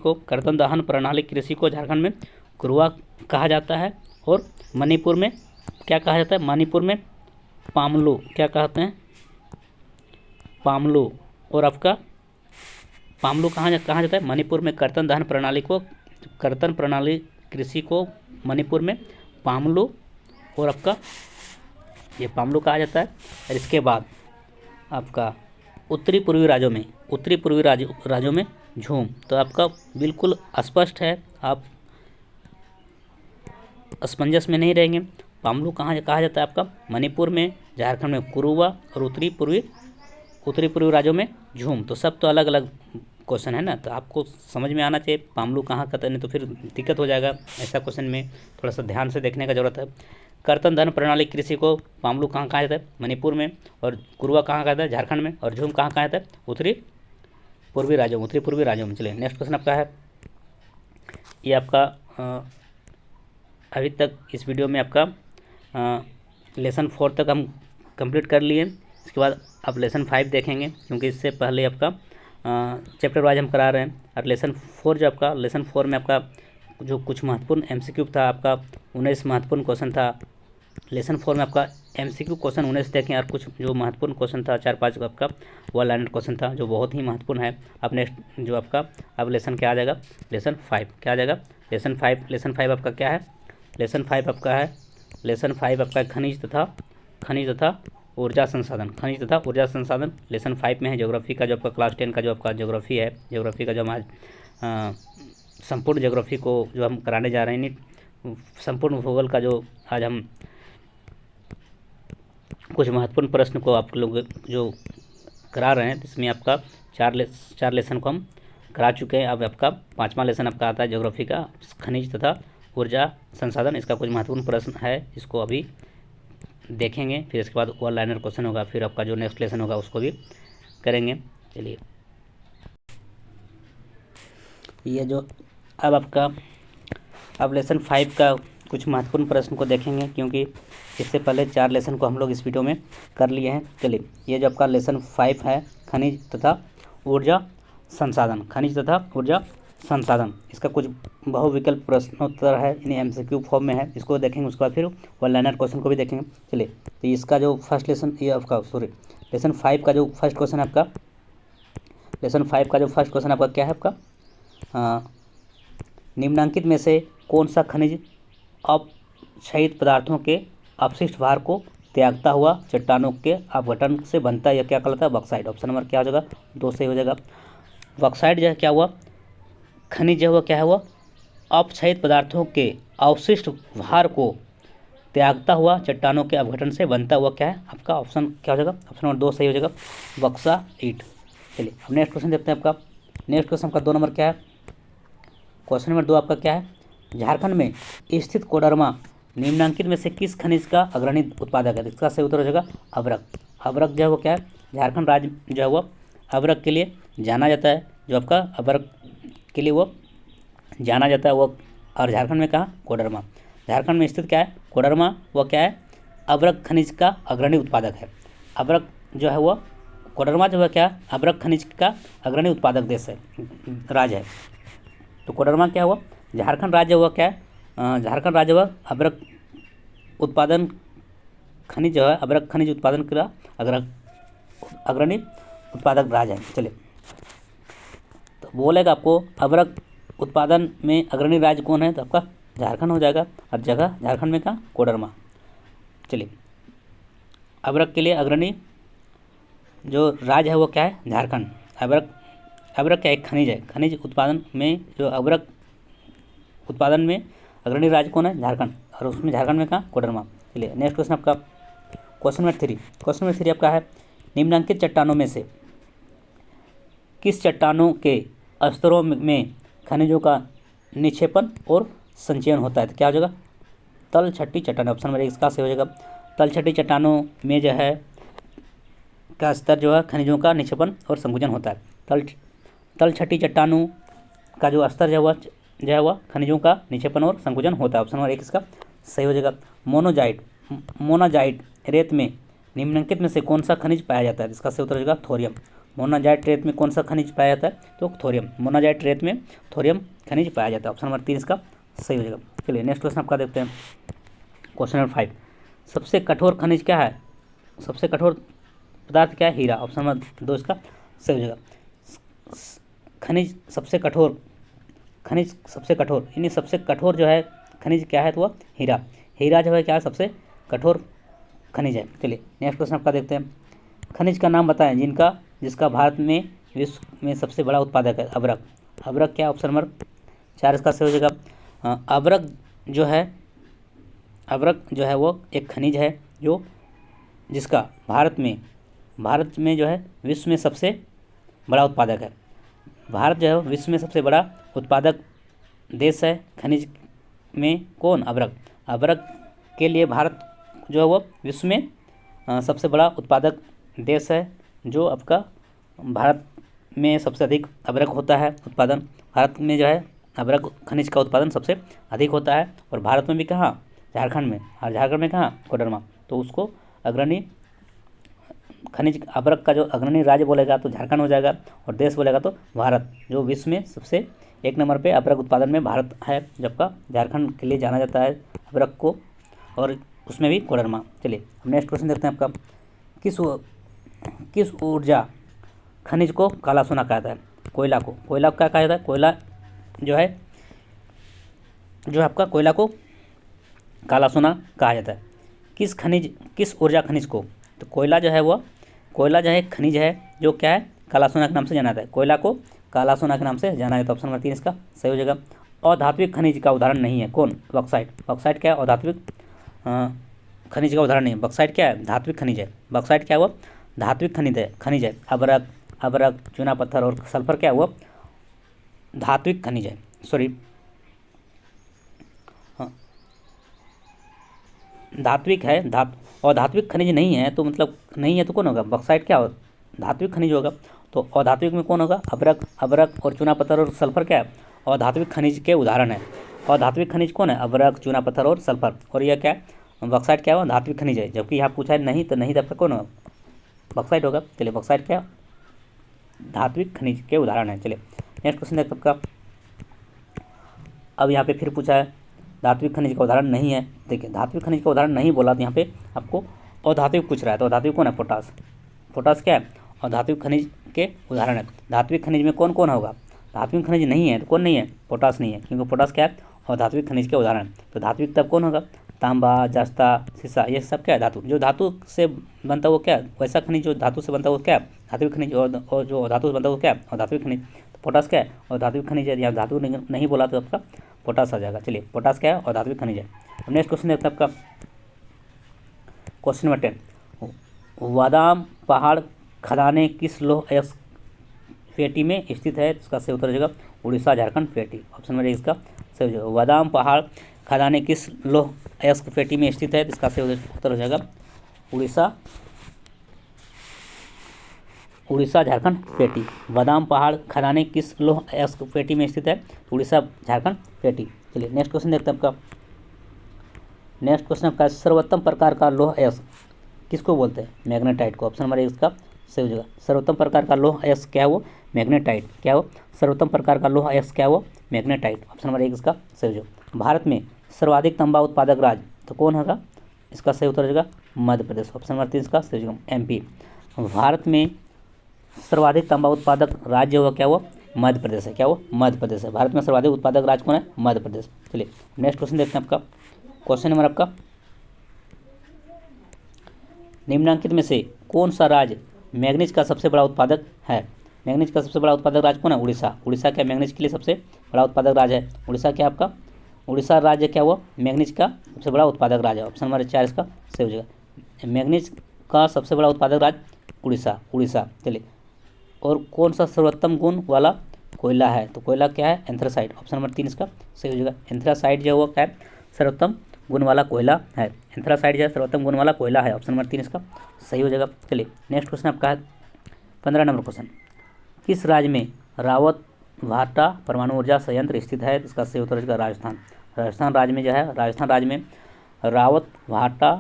को झारखंड में कुरुआ कहा जाता है। और मणिपुर में क्या कहा जाता है? मणिपुर में पामलू। क्या कहते हैं? पामलू। और आपका पामलू कहाँ जाता है? मणिपुर में। कर्तन प्रणाली कृषि को मणिपुर में पामलू और आपका ये पामलू कहा जाता है। और इसके बाद आपका उत्तरी पूर्वी राज्यों में झूम। तो आपका बिल्कुल स्पष्ट है, आप असमंजस में नहीं रहेंगे। पामलू कहाँ कहा जाता है आपका? मणिपुर में, झारखंड में कुरुवा और उत्तरी पूर्वी राज्यों में झूम। तो सब तो अलग अलग क्वेश्चन है ना, तो आपको समझ में आना चाहिए पामलू कहाँ का, नहीं तो फिर दिक्कत हो जाएगा ऐसा क्वेश्चन में। थोड़ा सा ध्यान से देखने का जरूरत है। कर्तन धन प्रणाली कृषि को पामलू कहाँ कहा जाता है? मणिपुर में। और कुरुवा कहाँ कहा जाता है? झारखंड में। और झूम कहाँ कहा जाता है? उत्तरी पूर्वी राज्यों में। चलिए नेक्स्ट क्वेश्चन आपका है, ये आपका अभी तक इस वीडियो में आपका लेसन 4 तक हम कंप्लीट कर लिए। इसके बाद आप लेसन 5 देखेंगे, क्योंकि इससे पहले आपका चैप्टर वाइज हम करा रहे हैं। और लेसन 4 में आपका जो कुछ महत्वपूर्ण MCQ था, आपका 19 महत्वपूर्ण क्वेश्चन था। लेसन 4 में आपका MCQ क्वेश्चन 19 देखें, और कुछ जो महत्वपूर्ण क्वेश्चन था 4-5 आपका वन लाइनर क्वेश्चन था, जो बहुत ही महत्वपूर्ण है। अब नेक्स्ट जो आपका अब लेसन क्या आ जाएगा? लेसन 5 क्या आ जाएगा? लेसन 5 आपका क्या है? लेसन 5 आपका है, लेसन 5 आपका खनिज तथा ऊर्जा संसाधन लेसन 5 में है। ज्योग्राफी का जो आपका क्लास 10 का जो आपका ज्योग्राफी है, ज्योग्राफी का जो हम आज संपूर्ण ज्योग्राफी को जो हम कराने जा रहे हैं, संपूर्ण भूगोल का जो आज हम कुछ महत्वपूर्ण प्रश्न को आप लोग जो करा रहे हैं, इसमें आपका चार लेसन को हम करा चुके हैं। अब आपका 5वां लेसन आपका आता है ज्योग्राफी का, खनिज तथा ऊर्जा संसाधन। इसका कुछ महत्वपूर्ण प्रश्न है, इसको अभी देखेंगे। फिर इसके बाद वन लाइनर क्वेश्चन होगा, फिर आपका जो नेक्स्ट लेसन होगा उसको भी करेंगे। चलिए, ये जो अब लेसन 5 का कुछ महत्वपूर्ण प्रश्न को देखेंगे, क्योंकि इससे पहले 4 लेसन को हम लोग इस वीडियो में कर लिए हैं। चलिए, ये जो आपका लेसन 5 है, खनिज तथा ऊर्जा संसाधन, इसका कुछ बहुविकल्प प्रश्नोत्तर है, इन्हें MCQ फॉर्म में है, इसको देखेंगे। उसके बाद फिर वन लाइनर क्वेश्चन को भी देखेंगे। चलिए, तो इसका जो फर्स्ट लेसन, ये आपका लेसन 5 का जो फर्स्ट क्वेश्चन है आपका, लेसन 5 का जो फर्स्ट क्वेश्चन आपका क्या है आपका? निम्नांकित में से कौन सा खनिज अपक्षयित पदार्थों के अपशिष्ट भार को त्यागता हुआ चट्टानों के अपघटन से बनता है? यह क्या कहलाता है? बॉक्साइट। ऑप्शन नंबर क्या हो जाएगा? 2 सही हो जाएगा। बॉक्साइट जो है क्या हुआ? खनिज जो हुआ क्या है? हुआ अपक्षयित पदार्थों के अवशिष्ट भार को त्यागता हुआ चट्टानों के अपघटन से बनता हुआ क्या है? आपका ऑप्शन क्या हो जाएगा? ऑप्शन नंबर 2 सही हो जाएगा, बॉक्साइट। चलिए, अब नेक्स्ट क्वेश्चन देखते हैं आपका। नेक्स्ट क्वेश्चन का 2 नंबर क्या है? क्वेश्चन नंबर 2 आपका क्या है? झारखंड में स्थित कोडरमा निम्नांकित में से किस खनिज का अग्रणी उत्पादक है? इसका सही उत्तर हो जाएगा अभ्रक। अभ्रक जो है वो क्या है? झारखंड राज्य जो है वो अभ्रक के लिए जाना जाता है, जो आपका अभ्रक के लिए वो जाना जाता है वो। और झारखंड में कहाँ? कोडरमा। झारखंड में स्थित क्या है? कोडरमा, वो क्या है? अभ्रक खनिज का अग्रणी उत्पादक है। अभ्रक जो है वो कोडरमा जो है क्या? अभ्रक खनिज का अग्रणी उत्पादक देश है, राज्य है। तो कोडरमा क्या हुआ? झारखंड राज्य हुआ क्या है? झारखंड राज्य हुआ अभ्रक उत्पादन खनिज जो है, अभ्रक खनिज उत्पादन का अग्रणी उत्पादक राज्य है। चलिए, तो बोलेगा आपको अभ्रक उत्पादन में अग्रणी राज्य कौन है? तो आपका झारखंड हो जाएगा। और जगह झारखंड में कहाँ? कोडरमा। चलिए, अभ्रक के लिए अग्रणी जो राज्य है वो क्या है? झारखंड। अभ्रक क्या एक खनिज है, खनिज उत्पादन में जो अभ्रक उत्पादन में अग्रणी राज्य कौन है? झारखंड। और उसमें झारखंड में कहाँ? कोडरमा। चलिए, नेक्स्ट क्वेश्चन आपका क्वेश्चन नंबर 3। क्वेश्चन नंबर 3 आपका है, निम्नांकित चट्टानों में से किस चट्टानों के स्तरों में खनिजों का निक्षेपण और संचयन होता है? तो क्या हो जाएगा? तलछटी चट्टान। ऑप्शन नंबर 1 इसका सही हो जाएगा। तलछटी चट्टानों में जो है का स्तर जो है खनिजों का निक्षेपण और संकुचन होता है। तलछटी चट्टानों का जो स्तर जो है वह खनिजों का निक्षेपण और संकुचन होता है। ऑप्शन नंबर 1 इसका सही हो जाएगा। मोनाजाइट रेत में निम्नलिखित में से कौन सा खनिज पाया जाता है? इसका सही उत्तर हो जाएगा थोरियम। मोनाजाइट रेत में कौन सा खनिज पाया जाता है? तो थोरियम। मोनाजाइट रेत में थोरियम खनिज पाया जाता है। ऑप्शन नंबर 3 इसका सही हो जाएगा। चलिए, नेक्स्ट क्वेश्चन आपका देखते हैं। क्वेश्चन नंबर 5, सबसे कठोर खनिज क्या है? सबसे कठोर पदार्थ क्या है? हीरा। ऑप्शन नंबर 2 इसका सही हो जाएगा। खनिज सबसे कठोर यानी सबसे कठोर जो है खनिज क्या है? तो वह हीरा। हीरा जो है क्या है? सबसे कठोर खनिज है। चलिए नेक्स्ट क्वेश्चन आपका देखते हैं। खनिज का नाम बताएं जिसका भारत में विश्व में सबसे बड़ा उत्पादक है। अभ्रक। अभ्रक क्या, ऑप्शन नंबर 4 इसका सही हो जाएगा। अभ्रक जो है वो एक खनिज है जो जिसका भारत में जो है विश्व में सबसे बड़ा उत्पादक है। भारत जो है विश्व में सबसे बड़ा उत्पादक देश है खनिज में। कौन? अभ्रक। अभ्रक के लिए भारत जो है वो विश्व में सबसे बड़ा उत्पादक देश है। जो आपका भारत में सबसे अधिक अभ्रक होता है उत्पादन। भारत में जो है अभ्रक खनिज का उत्पादन सबसे अधिक होता है। और भारत में भी कहाँ? झारखंड में। और झारखंड में कहाँ? कोडरमा। तो उसको अग्रणी खनिज अभ्रक का जो अग्रणी राज्य बोलेगा तो झारखंड हो जाएगा, और देश बोलेगा तो भारत। जो विश्व में सबसे 1 नंबर पे अभ्रक उत्पादन में भारत है, जबकि झारखंड के लिए जाना जाता है अभ्रक को, और उसमें भी कोडरमा। चलिए हम नेक्स्ट क्वेश्चन देखते हैं आपका। किस ऊर्जा खनिज को काला सोना कहा जाता है? कोयला को क्या कहा जाता है? कोयला जो है आपका कोयला को काला सोना कहा जाता है। किस ऊर्जा खनिज को? तो कोयला जो है एक खनिज है जो क्या है? काला सोना के नाम से जाना जाता है। कोयला को काला सोना के नाम से जाना जाता है। ऑप्शन नंबर 3 इसका सही हो जाएगा। अधात्विक खनिज का उदाहरण नहीं है। कौन? बॉक्साइट। बॉक्साइट क्या है? अधात्विक खनिज का उदाहरण नहीं है। बॉक्साइट क्या है? धात्विक खनिज है। बॉक्साइट क्या है? वो धात्विक खनिज है। अभ्रक, चूना पत्थर और सल्फर क्या है? वो धात्विक खनिज है। सॉरी, धात्विक है। अधात्विक खनिज नहीं है तो मतलब नहीं है तो कौन होगा? बॉक्साइट क्या हो? धात्विक खनिज होगा। तो अधात्विक में कौन होगा? अभ्रक और चूना पत्थर और सल्फर क्या है? अधात्विक खनिज के उदाहरण है। अधात्विक खनिज कौन है? अभ्रक, चूना पत्थर और सल्फर। और यह क्या है? बॉक्साइट क्या है? धात्विक खनिज है। जबकि यहाँ पूछा है नहीं, तो नहीं तब कौन होगा? बॉक्साइट होगा। चलिए बॉक्साइट क्या? धात्विक खनिज के उदाहरण है। चलिए नेक्स्ट क्वेश्चन देखते आपका। अब यहाँ पे फिर पूछा है धात्विक खनिज का उदाहरण नहीं है। देखिए धात्विक खनिज का उदाहरण नहीं बोला, तो यहाँ पे आपको अधात्विक पूछ रहा है। तो अधात्विक कौन है? पोटास। पोटास क्या है? अधात्विक खनिज के उदाहरण है। धात्विक खनिज में कौन कौन होगा? धात्विक खनिज नहीं है तो कौन नहीं है? पोटास नहीं है, क्योंकि पोटास क्या है? अधात्विक खनिज के उदाहरण। तो धात्विक तब कौन होगा? तांबा, जस्ता, सीसा, ये सब क्या है? धातु। जो धातु से बनता है वो क्या है? वैसा खनिज जो धातु से बनता है वो क्या है? धात्विक खनिज। और जो धातु से बनता है वो क्या है? अधात्विक खनिज। तो पोटास क्या है? और धात्विक खनिज है। यहाँ धातु नहीं बोला तो आपका पोटास आ जाएगा। चलिए पोटास क्या है? और धात्विक खनिज है। अब नेक्स्ट क्वेश्चन देखते हैं आपका क्वेश्चन नंबर 10। बादाम पहाड़ खदानें किस लौह अयस्क पेटी में स्थित है? इसका सही उत्तर हो जाएगा उड़ीसा, झारखंड पेटी। ऑप्शन नंबर 1 इसका सही हो जाएगा। बादाम पहाड़ खदानें किस लौह अयस्क पेटी में स्थित है? इसका सही उत्तर हो जाएगा उड़ीसा, झारखंड पेटी। बादाम पहाड़ खदानें किस लौह अयस्क पेटी में स्थित है? उड़ीसा, झारखंड पेटी। चलिए नेक्स्ट क्वेश्चन देखते हैं आपका। नेक्स्ट क्वेश्चन आपका सर्वोत्तम प्रकार का लौह अयस्क किसको बोलते हैं? मैग्नेटाइट को। ऑप्शन नंबर 1 इसका सही हो जाएगा। सर्वोत्तम प्रकार का लौह अयस्क क्या है? वो मैग्नेटाइट। क्या हो? सर्वोत्तम प्रकार का लौह अयस्क क्या है? वो मैग्नेटाइट। ऑप्शन नंबर 1 इसका सही हो जाएगा। भारत में सर्वाधिक तांबा उत्पादक राज्य तो कौन होगा? इसका सही उत्तर हो जाएगा मध्य प्रदेश। ऑप्शन नंबर 3 इसका सही हो जाएगा MP। भारत में सर्वाधिक तांबा उत्पादक राज्य होगा क्या? वो मध्य प्रदेश है। क्या वो? मध्य प्रदेश है। भारत में सर्वाधिक उत्पादक राज्य कौन है? मध्य प्रदेश। चलिए नेक्स्ट क्वेश्चन देखते हैं आपका। क्वेश्चन नंबर आपका निम्नलिखित में से कौन सा राज्य मैग्नीज का सबसे बड़ा उत्पादक है? मैग्नीज का सबसे बड़ा उत्पादक राज्य कौन है? उड़ीसा। उड़ीसा क्या मैग्नीज के लिए सबसे बड़ा उत्पादक राज्य है? उड़ीसा क्या आपका? उड़ीसा राज्य क्या वो मैग्नीज का सबसे बड़ा उत्पादक राज्य है। ऑप्शन नंबर 4 इसका सही हो जाएगा। मैग्नीज का सबसे बड़ा उत्पादक राज्य उड़ीसा। चलिए और कौन सा सर्वोत्तम गुण वाला कोयला है? तो कोयला क्या है? एंथ्रासाइट। ऑप्शन नंबर 3 इसका सही हो जाएगा। एंथ्रासाइट जो है वो क्या है? सर्वोत्तम गुण वाला कोयला है। एंथ्रासाइट जो है सर्वोत्तम गुण वाला कोयला है। ऑप्शन नंबर 3 इसका सही हो जाएगा। चलिए नेक्स्ट क्वेश्चन आपका है 15 नंबर क्वेश्चन। किस राज्य में रावत भाटा परमाणु ऊर्जा संयंत्र स्थित है? इसका सही उत्तर हो जाएगा राजस्थान। राजस्थान राज्य में जो है राजस्थान राज्य में रावत भाटा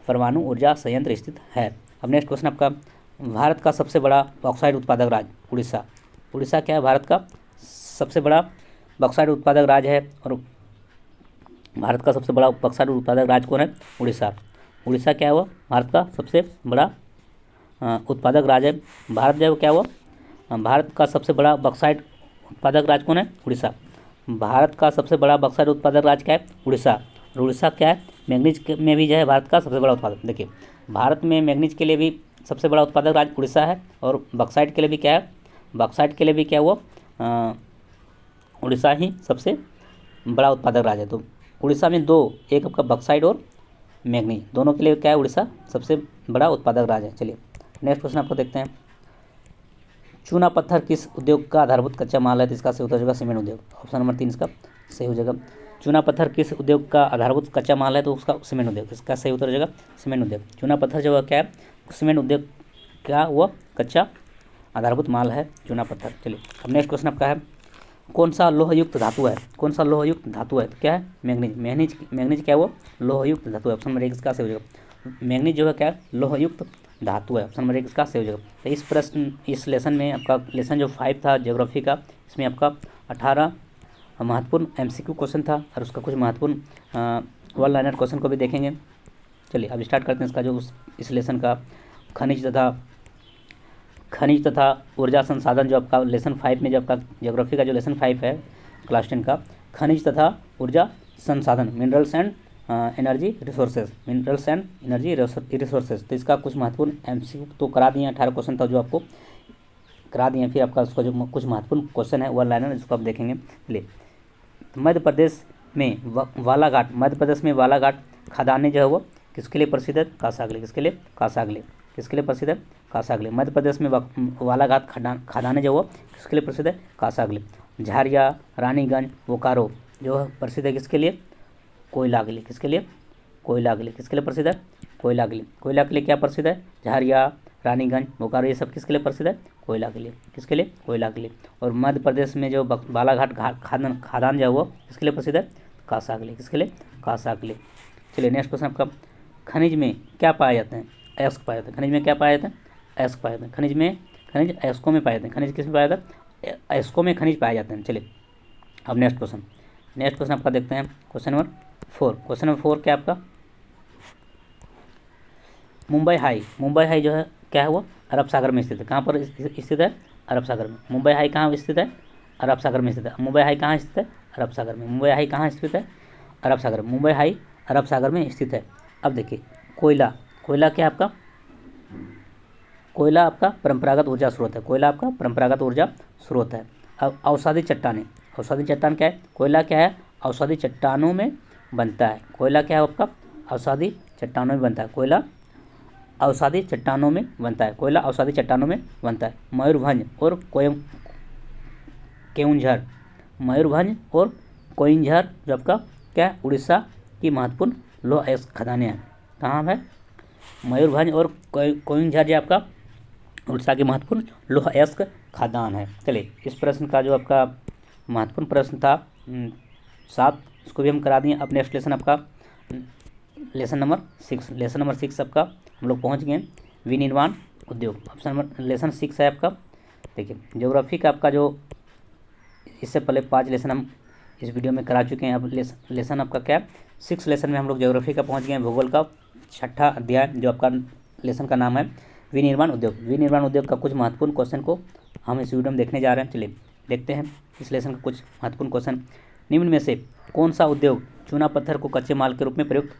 परमाणु ऊर्जा संयंत्र स्थित है। अब नेक्स्ट क्वेश्चन आपका भारत का सबसे बड़ा बॉक्साइट उत्पादक राज्य उड़ीसा। उड़ीसा क्या है? भारत का सबसे बड़ा बॉक्साइट उत्पादक राज्य है। और भारत का सबसे बड़ा बॉक्साइट उत्पादक राज्य कौन है? उड़ीसा। उड़ीसा क्या है? वो भारत का सबसे बड़ा उत्पादक राज्य है। भारत जो है वो क्या हुआ? भारत का सबसे बड़ा बॉक्साइट उत्पादक राज्य कौन है? उड़ीसा। भारत का सबसे बड़ा बॉक्साइट उत्पादक राज्य क्या है? उड़ीसा। और उड़ीसा क्या है? मैग्नीज में भी जो है भारत का सबसे बड़ा उत्पादक। देखिए भारत में मैग्नीज के लिए भी सबसे बड़ा उत्पादक राज्य उड़ीसा है, और बक्साइट के लिए भी क्या है, बक्साइट के लिए भी क्या हुआ, उड़ीसा ही सबसे बड़ा उत्पादक राज्य है। तो उड़ीसा में दो, एक आपका बक्साइट और मैग्नीज, दोनों के लिए क्या है, उड़ीसा सबसे बड़ा उत्पादक राज्य है। चलिए नेक्स्ट क्वेश्चन आपको देखते हैं। चूना पत्थर किस उद्योग का आधारभूत कच्चा माल है? तो इसका सही उत्तर हो जाएगा सीमेंट उद्योग। ऑप्शन नंबर 3 इसका सही हो जाएगा। चूना पत्थर किस उद्योग का आधारभूत कच्चा माल है? तो उसका सीमेंट उद्योग, इसका सही उत्तर हो जाएगा सीमेंट उद्योग। चूना पत्थर जो है क्या है, सीमेंट उद्योग का वो कच्चा आधारभूत माल है चूना पत्थर। चलिए अब नेक्स्ट क्वेश्चन आपका है, कौन सा लोहयुक्त धातु है? कौन सा लोहयुक्त धातु है? तो क्या है, मैग्नीज। मैग्नीज क्या है, वो लोहयुक्त धातु है। ऑप्शन नंबर 1 इसका सही हो जाएगा। मैग्नीज जो है क्या है, लोहयुक्त धातु है। ऑप्शन नंबर 1 इसका सही हो जाएगा। तो इस प्रश्न, इस लेसन में आपका लेसन जो 5 था ज्योग्राफी का, इसमें आपका 18 महत्वपूर्ण MCQ क्वेश्चन था, और उसका कुछ महत्वपूर्ण वन लाइनर क्वेश्चन को भी देखेंगे। चलिए अब स्टार्ट करते हैं इसका जो इस लेसन का खनिज तथा ऊर्जा संसाधन, जो आपका लेसन 5 में, जो आपका ज्योग्राफी का जो लेसन 5 है क्लास 10 का, खनिज तथा ऊर्जा संसाधन, minerals and energy resources, minerals and energy resources. तो इसका कुछ महत्वपूर्ण MCQ तो करा दिए, 18 क्वेश्चन था जो आपको करा दिए। फिर आपका उसका जो कुछ महत्वपूर्ण क्वेश्चन है वन लाइनर, जिसको आप देखेंगे। चलिए मध्य प्रदेश में बालाघाट, मध्य प्रदेश में बालाघाट खदानें जो है वो किसके लिए प्रसिद्ध है? कासागले। किसके लिए? कासागले। किसके लिए प्रसिद्ध है? कासागले। मध्य प्रदेश में बालाघाट खदानें जो वो किसके लिए प्रसिद्ध है? कासागले। झारिया, रानीगंज, बोकारो जो है प्रसिद्ध है किसके लिए? कोयला के लिए। किसके लिए? कोयला के लिए। किसके लिए प्रसिद्ध है? कोयला के लिए। कोयला के लिए क्या प्रसिद्ध है? झारिया, रानीगंज, बोकारो, ये सब किसके लिए प्रसिद्ध है? कोयला के लिए। किसके लिए? कोयला के लिए। और मध्य प्रदेश में जो बालाघाट खादान जो है वो किसके लिए प्रसिद्ध है? कासा के लिए। किसके लिए? कासा के लिए। चलिए नेक्स्ट क्वेश्चन आपका, खनिज में क्या पाए जाते हैं? अयस्क पाए जाते हैं। खनिज में क्या पाए जाते हैं? अयस्क पाए जाते हैं। खनिज में, खनिज अयस्कों में पाए जाते हैं। खनिज किस में पाया जाता है? अयस्कों में खनिज पाए जाते हैं। चलिए अब नेक्स्ट क्वेश्चन आपका देखते हैं, क्वेश्चन नंबर 4। क्वेश्चन नंबर 4 क्या आपका, मुंबई हाई जो है क्या है, वो अरब सागर में स्थित है। कहाँ पर स्थित है? अरब सागर में। मुंबई हाई कहाँ स्थित है? अरब सागर में स्थित है। मुंबई हाई कहाँ स्थित है? अरब सागर में। मुंबई हाई कहाँ स्थित है? अरब सागर में। मुंबई हाई अरब सागर में स्थित है। अब देखिए कोयला क्या आपका, कोयला आपका परंपरागत ऊर्जा स्रोत है। कोयला आपका परंपरागत ऊर्जा स्रोत है। अब औषधि चट्टान क्या है? कोयला क्या है? औषधि चट्टानों में बनता है। कोयला क्या है आपका? औषधि चट्टानों में बनता है। कोयला औषधि चट्टानों में बनता है। कोयला औषधि चट्टानों में बनता है। मयूरभंज और कोइंझर जो आपका क्या है, उड़ीसा की महत्वपूर्ण लौह अयस्क खदानें हैं। कहाँ है? मयूरभंज और कोइंझर जो आपका उड़ीसा की महत्वपूर्ण लौह अयस्क खदान है। चलिए इस प्रश्न का जो आपका महत्वपूर्ण प्रश्न था 7, इसको भी हम करा दिए। अब नेक्स्ट लेसन आपका लेसन नंबर 6 आपका हम लोग पहुँच गए, विनिर्माण उद्योग। ऑप्शन नंबर लेसन 6 है आपका। देखिए ज्योग्राफी का आपका जो इससे पहले 5 लेसन हम इस वीडियो में करा चुके हैं। अब लेसन आपका क्या है, 6 लेसन में हम लोग ज्योग्राफी का पहुंच गए हैं। भूगोल का 6ठा अध्याय जो आपका लेसन का नाम है विनिर्माण उद्योग। विनिर्माण उद्योग का कुछ महत्वपूर्ण क्वेश्चन को हम इस वीडियो में देखने जा रहे हैं। चलिए देखते हैं इस लेसन का कुछ महत्वपूर्ण क्वेश्चन। निम्न में से कौन सा उद्योग चूना पत्थर को कच्चे माल के रूप में प्रयुक्त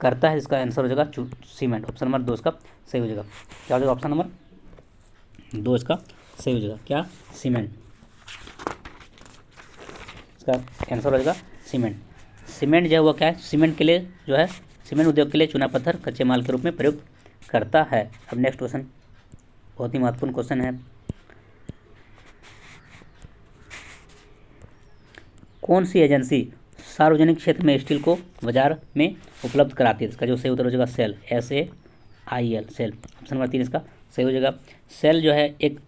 करता है? इसका आंसर हो जाएगा सीमेंट। ऑप्शन नंबर 2 इसका सही हो जाएगा। क्या हो जाएगा? ऑप्शन नंबर 2 इसका सही हो जाएगा। क्या? सीमेंट। इसका आंसर हो जाएगा सीमेंट। सीमेंट जो है वो क्या है, सीमेंट के लिए जो है, सीमेंट उद्योग के लिए चूना पत्थर कच्चे माल के रूप में प्रयुक्त करता है। अब नेक्स्ट क्वेश्चन बहुत ही महत्वपूर्ण क्वेश्चन है, कौन सी एजेंसी सार्वजनिक क्षेत्र में स्टील को बाजार में उपलब्ध कराती है? इसका जो सही उत्तर हो जाएगा SAIL, SAIL, SAIL. Option number 3 इसका सही हो जाएगा। सेल जो है एक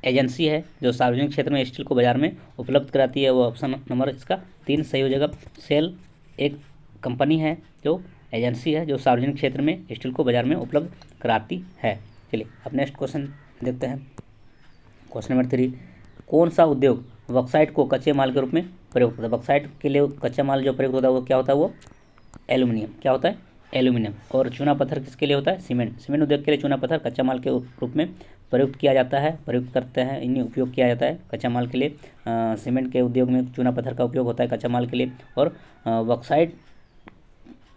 एजेंसी है जो सार्वजनिक क्षेत्र में स्टील को बाजार में उपलब्ध कराती है। वो ऑप्शन नंबर इसका 3 सही हो जाएगा। सेल एक कंपनी है, जो एजेंसी है जो सार्वजनिक क्षेत्र में स्टील को बाजार में उपलब्ध कराती है। चलिए अब नेक्स्ट क्वेश्चन देखते हैं, क्वेश्चन नंबर 3। कौन सा उद्योग बॉक्साइट को कच्चे माल के रूप में प्रयुक्त होता है? बॉक्साइट के लिए कच्चा माल जो प्रयुक्त होता है वो क्या होता है? वो एल्यूमिनियम। क्या होता है? एल्यूमिनियम। और चूना पत्थर किसके लिए होता है? सीमेंट। सीमेंट उद्योग के लिए चूना पत्थर कच्चा माल के रूप में प्रयुक्त किया जाता है, प्रयुक्त करते हैं, इन्हें उपयोग किया जाता है कच्चा माल के लिए। सीमेंट के उद्योग में चूना पत्थर का उपयोग होता है कच्चा माल के लिए। और बॉक्साइट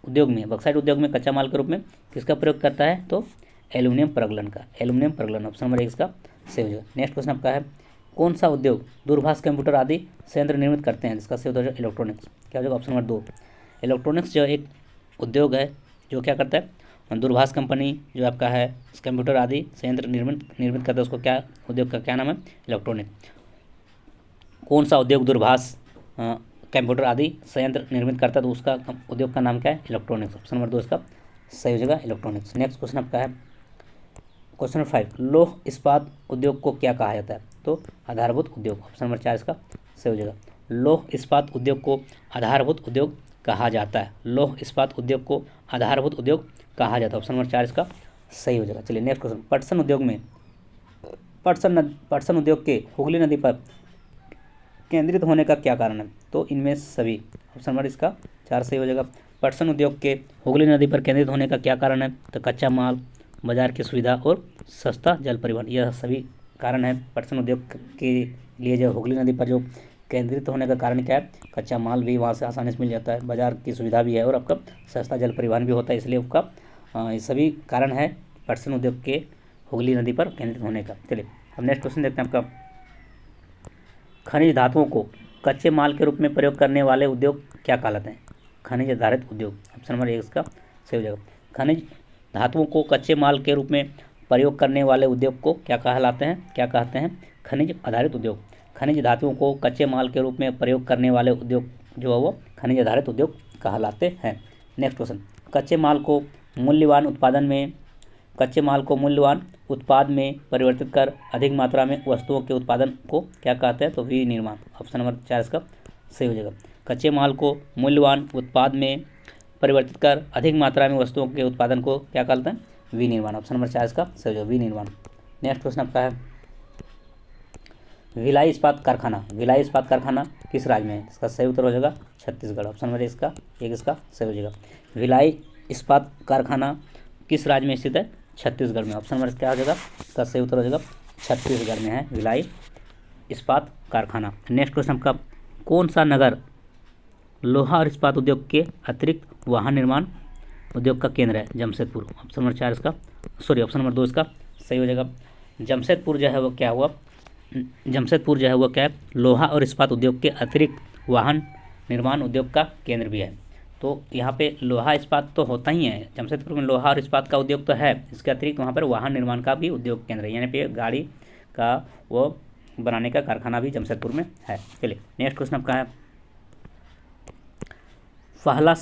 उद्योग में, बक्साइट उद्योग में कच्चा माल के रूप में किसका प्रयोग करता है, तो एल्यूमिनियम प्रगलन का, एल्यूमिनियम प्रगलन, ऑप्शन नंबर 1 इसका सही हो जाएगा। नेक्स्ट क्वेश्चन आपका है, कौन सा उद्योग दूरभाष कंप्यूटर आदि संयंत्र निर्मित करते हैं, जिसका सही हो जाएगा इलेक्ट्रॉनिक्स, क्या हो जाएगा ऑप्शन नंबर 2। इलेक्ट्रॉनिक्स जो एक उद्योग है जो क्या करता है, दूरभाष कंपनी जो आपका है कंप्यूटर आदि संयंत्र निर्मित करता है, उसको क्या उद्योग का क्या नाम है, इलेक्ट्रॉनिक। कौन सा उद्योग दूरभाष कंप्यूटर आदि संयंत्र निर्मित करता है, तो उसका उद्योग का नाम क्या है, इलेक्ट्रॉनिक्स, ऑप्शन नंबर 2 इसका सही हो जाएगा इलेक्ट्रॉनिक्स। नेक्स्ट क्वेश्चन आपका है क्वेश्चन नंबर 5, लौह इस्पात उद्योग को क्या कहा जाता है, तो आधारभूत उद्योग, ऑप्शन नंबर 4 इसका सही हो जाएगा। लौह इस्पात उद्योग को आधारभूत उद्योग कहा जाता है, लौह इस्पात उद्योग को आधारभूत उद्योग कहा जाता है, ऑप्शन नंबर 4 इसका सही हो जाएगा। चलिए नेक्स्ट क्वेश्चन, पटसन उद्योग में पटसन उद्योग के हुगली नदी पर केंद्रित होने का क्या कारण है, तो इनमें सभी, ऑप्शन नंबर इसका 4 सही हो जाएगा। पटसन उद्योग के हुगली नदी पर केंद्रित होने का क्या कारण है, तो कच्चा माल, बाजार की सुविधा और सस्ता जल परिवहन, यह सभी कारण है पटसन उद्योग के लिए जो हुगली नदी पर जो केंद्रित होने का कारण क्या है, कच्चा माल भी वहाँ से आसानी से मिल जाता है, बाजार की सुविधा भी है और आपका सस्ता जल परिवहन भी होता है, इसलिए आपका ये सभी कारण है पटसन उद्योग के हुगली नदी पर केंद्रित होने का। चलिए अब नेक्स्ट क्वेश्चन देखते हैं आपका, खनिज धातुओं को कच्चे माल के रूप में प्रयोग करने वाले उद्योग क्या कहलाते हैं, खनिज आधारित उद्योग, ऑप्शन नंबर 1 इसका सही हो जाएगा। खनिज धातुओं को कच्चे माल के रूप में प्रयोग करने वाले उद्योग को क्या कहलाते हैं, क्या कहते हैं, खनिज आधारित उद्योग। खनिज धातुओं को कच्चे माल के रूप में प्रयोग करने वाले उद्योग जो है वो खनिज आधारित उद्योग कहलाते हैं। नेक्स्ट क्वेश्चन, कच्चे माल को मूल्यवान उत्पाद में परिवर्तित कर अधिक मात्रा में वस्तुओं के उत्पादन को क्या कहते हैं, तो विनिर्माण, ऑप्शन नंबर 4 इसका सही हो जाएगा। कच्चे माल को मूल्यवान उत्पाद में परिवर्तित कर अधिक मात्रा में वस्तुओं के उत्पादन को क्या कहते हैं, विनिर्माण, ऑप्शन नंबर 4 इसका सही हो जाएगा, विनिर्माण। नेक्स्ट क्वेश्चन आपका है, भिलाई इस्पात कारखाना किस राज्य में है, इसका सही उत्तर हो जाएगा छत्तीसगढ़, ऑप्शन नंबर इसका 1 इसका सही हो जाएगा। भिलाई इस्पात कारखाना किस राज्य में स्थित है, छत्तीसगढ़ में, ऑप्शन नंबर क्या हो जाएगा, इसका सही उत्तर हो जाएगा छत्तीसगढ़ में है भिलाई इस्पात कारखाना। नेक्स्ट क्वेश्चन आपका, कौन सा नगर लोहा और इस्पात उद्योग के अतिरिक्त वाहन निर्माण उद्योग का केंद्र है, जमशेदपुर, ऑप्शन नंबर 4 इसका ऑप्शन नंबर 2 इसका सही हो जाएगा। जमशेदपुर जो है वो क्या हुआ, जमशेदपुर जो है वो क्या है, लोहा और इस्पात उद्योग के अतिरिक्त वाहन निर्माण उद्योग का केंद्र भी है। तो यहाँ पे लोहा इस्पात तो होता ही है, जमशेदपुर में लोहा और इस्पात का उद्योग तो है, इसके अतिरिक्त वहाँ पर वाहन निर्माण का भी उद्योग केंद्र है, यानी पे गाड़ी का वो बनाने का कारखाना भी जमशेदपुर में है। चलिए नेक्स्ट क्वेश्चन आपका है, पहला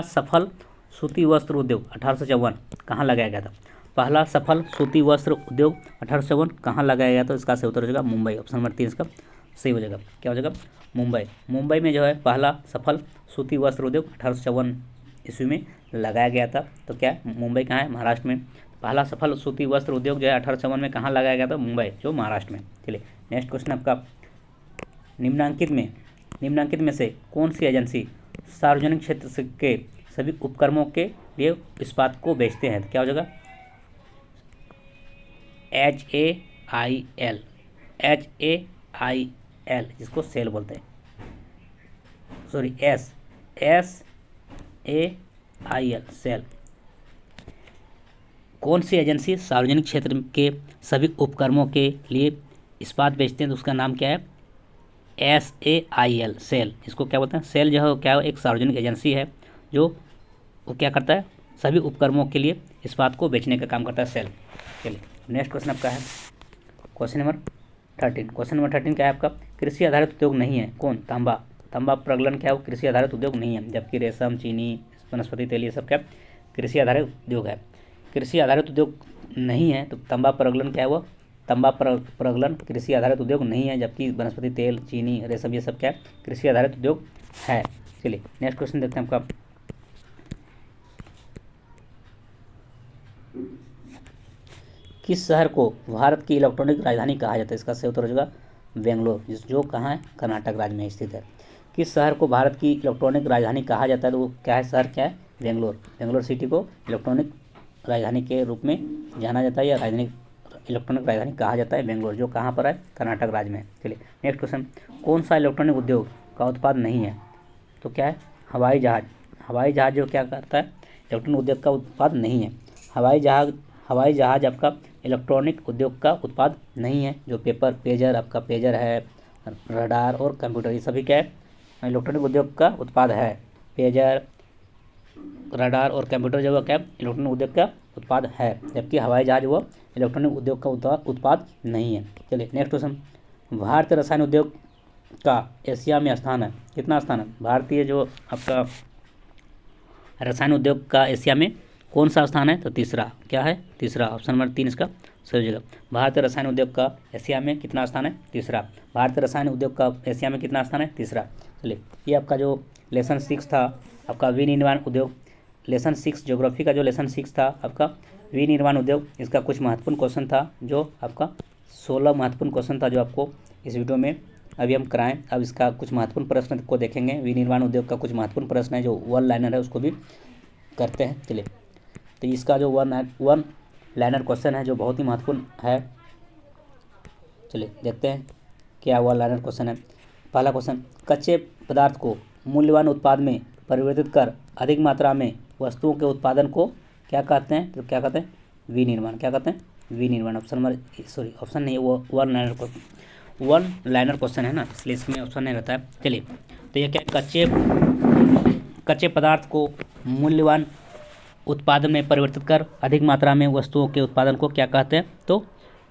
सफल सूती वस्त्र उद्योग 1854 कहाँ लगाया गया था, पहला सफल सूती वस्त्र उद्योग 1854 कहाँ लगाया गया, तो इसका सही उत्तर हो जाएगा मुंबई, ऑप्शन नंबर 3 इसका सही हो जाएगा, क्या हो जाएगा मुंबई में जो है पहला सफल सूती वस्त्र उद्योग 1854 ईस्वी में लगाया गया था। तो क्या मुंबई कहाँ है, महाराष्ट्र में। पहला सफल सूती वस्त्र उद्योग जो है 1854 में कहाँ लगाया गया था, मुंबई जो महाराष्ट्र में। चलिए नेक्स्ट क्वेश्चन आपका, निम्नांकित में से कौन सी एजेंसी सार्वजनिक क्षेत्र के सभी उपक्रमों के लिए इस्पात को बेचते हैं, तो क्या हो जाएगा HAIL, जिसको सेल बोलते हैं, सॉरी SAIL सेल। कौन सी एजेंसी सार्वजनिक क्षेत्र के सभी उपक्रमों के लिए इस्पात बेचते हैं, तो उसका नाम क्या है, SAIL सेल, इसको क्या बोलते हैं, सेल जो है क्या एक सार्वजनिक एजेंसी है जो वो क्या करता है, सभी उपक्रमों के लिए इस्पात को बेचने का काम करता है, सेल। चलिए नेक्स्ट क्वेश्चन आपका है क्वेश्चन नंबर 13 क्या है आपका, कृषि आधारित उद्योग नहीं है कौन, तांबा प्रगलन क्या है वो कृषि आधारित उद्योग नहीं है, जबकि रेशम, चीनी, वनस्पति तेल ये सब क्या कृषि आधारित उद्योग है। कृषि आधारित उद्योग नहीं है तो तांबा प्रगलन क्या है, वो तांबा प्रगलन कृषि आधारित उद्योग नहीं है, जबकि वनस्पति तेल, चीनी, रेशम ये सब क्या कृषि आधारित उद्योग है। चलिए नेक्स्ट क्वेश्चन देखते हैं आपका, किस शहर को भारत की इलेक्ट्रॉनिक राजधानी कहा जाता है, इसका सही उत्तर हो जाएगा बेंगलोर, जो कहाँ है, कर्नाटक राज्य में स्थित है। किस शहर को भारत की इलेक्ट्रॉनिक राजधानी कहा जाता है, तो वो क्या है, शहर क्या है, बेंगलोर सिटी को इलेक्ट्रॉनिक राजधानी के रूप में जाना जाता है, या इलेक्ट्रॉनिक राजधानी कहा जाता है बेंगलोर, जो कहाँ पर है, कर्नाटक राज्य में। चलिए नेक्स्ट क्वेश्चन, कौन सा इलेक्ट्रॉनिक उद्योग का उत्पाद नहीं है, तो क्या है, हवाई जहाज़ जो क्या करता है, इलेक्ट्रॉनिक उद्योग का उत्पाद नहीं है। हवाई जहाज़ आपका इलेक्ट्रॉनिक उद्योग का उत्पाद नहीं है। जो पेजर आपका पेजर है, रडार और कंप्यूटर, ये सभी क्या है, इलेक्ट्रॉनिक उद्योग का उत्पाद है। पेजर, रडार और कंप्यूटर जो है क्या इलेक्ट्रॉनिक उद्योग का उत्पाद है, जबकि हवाई जहाज़ वो इलेक्ट्रॉनिक उद्योग का उत्पाद नहीं है। चलिए नेक्स्ट क्वेश्चन, भारतीय रसायन उद्योग का एशिया में स्थान है, कितना स्थान है? भारतीय जो आपका रसायन उद्योग का एशिया में कौन सा स्थान है? तो तीसरा, क्या है? तीसरा, ऑप्शन नंबर 3 इसका सही जगह। भारतीय रसायन उद्योग का एशिया में कितना स्थान है? तीसरा। भारतीय रसायन उद्योग का एशिया में कितना स्थान है? तीसरा। चलिए ये आपका जो लेसन 6 था आपका विनिर्माण उद्योग, लेसन 6 ज्योग्राफी का जो लेसन 6 था आपका विनिर्माण उद्योग, इसका कुछ महत्वपूर्ण क्वेश्चन था जो आपका 16 महत्वपूर्ण क्वेश्चन था जो आपको इस वीडियो में अभी हम कराएं। अब इसका कुछ महत्वपूर्ण प्रश्न को देखेंगे। विनिर्माण उद्योग का कुछ महत्वपूर्ण प्रश्न है जो वन लाइनर है, उसको भी करते हैं। चलिए तो इसका जो वन लाइनर क्वेश्चन है जो बहुत ही महत्वपूर्ण है, चलिए देखते हैं क्या वन लाइनर क्वेश्चन है। पहला क्वेश्चन, कच्चे पदार्थ को मूल्यवान उत्पाद में परिवर्तित कर अधिक मात्रा में वस्तुओं के उत्पादन को क्या कहते हैं? तो क्या कहते हैं? विनिर्माण। क्या कहते हैं? विनिर्माण। ऑप्शन नहीं, वो वन लाइनर क्वेश्चन है ना, इसलिए इसमें ऑप्शन नहीं रहता है। चलिए तो ये क्या, कच्चे पदार्थ को मूल्यवान उत्पादन में परिवर्तित कर अधिक मात्रा में वस्तुओं के उत्पादन को क्या कहते हैं? तो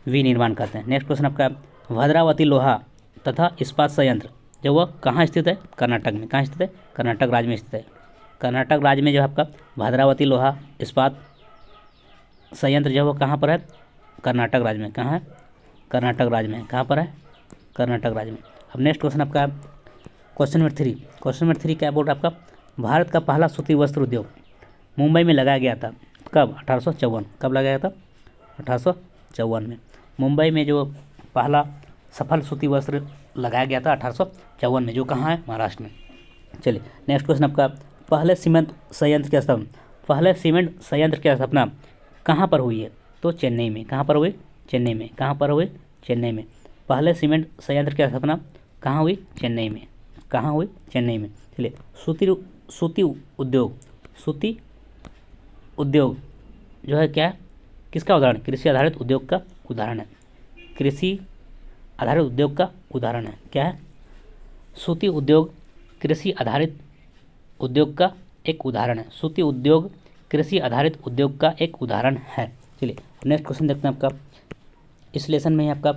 विनिर्माण कहते हैं। नेक्स्ट क्वेश्चन आपका, भद्रावती लोहा तथा इस्पात संयंत्र जो वह कहाँ स्थित है? कर्नाटक में। कहाँ स्थित है? कर्नाटक राज्य में स्थित है। कर्नाटक राज्य में जो आपका भद्रावती लोहा इस्पात संयंत्र जो वो कहाँ पर है? कर्नाटक राज्य में। कहाँ है? कर्नाटक राज्य में। कहाँ पर है? कर्नाटक राज्य में। अब नेक्स्ट क्वेश्चन आपका क्वेश्चन नंबर 3। क्वेश्चन नंबर 3 क्या बोल रहा है आपका, भारत का पहला सूती वस्त्र उद्योग मुंबई में लगाया गया था कब? 1854। कब लगाया था? 1854 में। मुंबई में जो पहला सफल सूती वस्त्र लगाया गया था 1854 में, जो कहाँ है? महाराष्ट्र में। चलिए नेक्स्ट क्वेश्चन आपका, पहले सीमेंट संयंत्र की स्थापना कहाँ पर हुई है? तो चेन्नई में। कहाँ पर हुई? चेन्नई में। कहाँ पर हुई? चेन्नई में। पहले सीमेंट संयंत्र की स्थापना कहाँ हुई? चेन्नई में। कहाँ हुई? चेन्नई में। चलिए सूती उद्योग जो है क्या है, किसका उदाहरण? कृषि आधारित उद्योग का उदाहरण है। कृषि आधारित उद्योग का उदाहरण है। क्या है? सूती उद्योग कृषि आधारित उद्योग का एक उदाहरण है। सूती उद्योग कृषि आधारित उद्योग का एक उदाहरण है। चलिए नेक्स्ट क्वेश्चन देखते हैं आपका। इस लेसन में ही आपका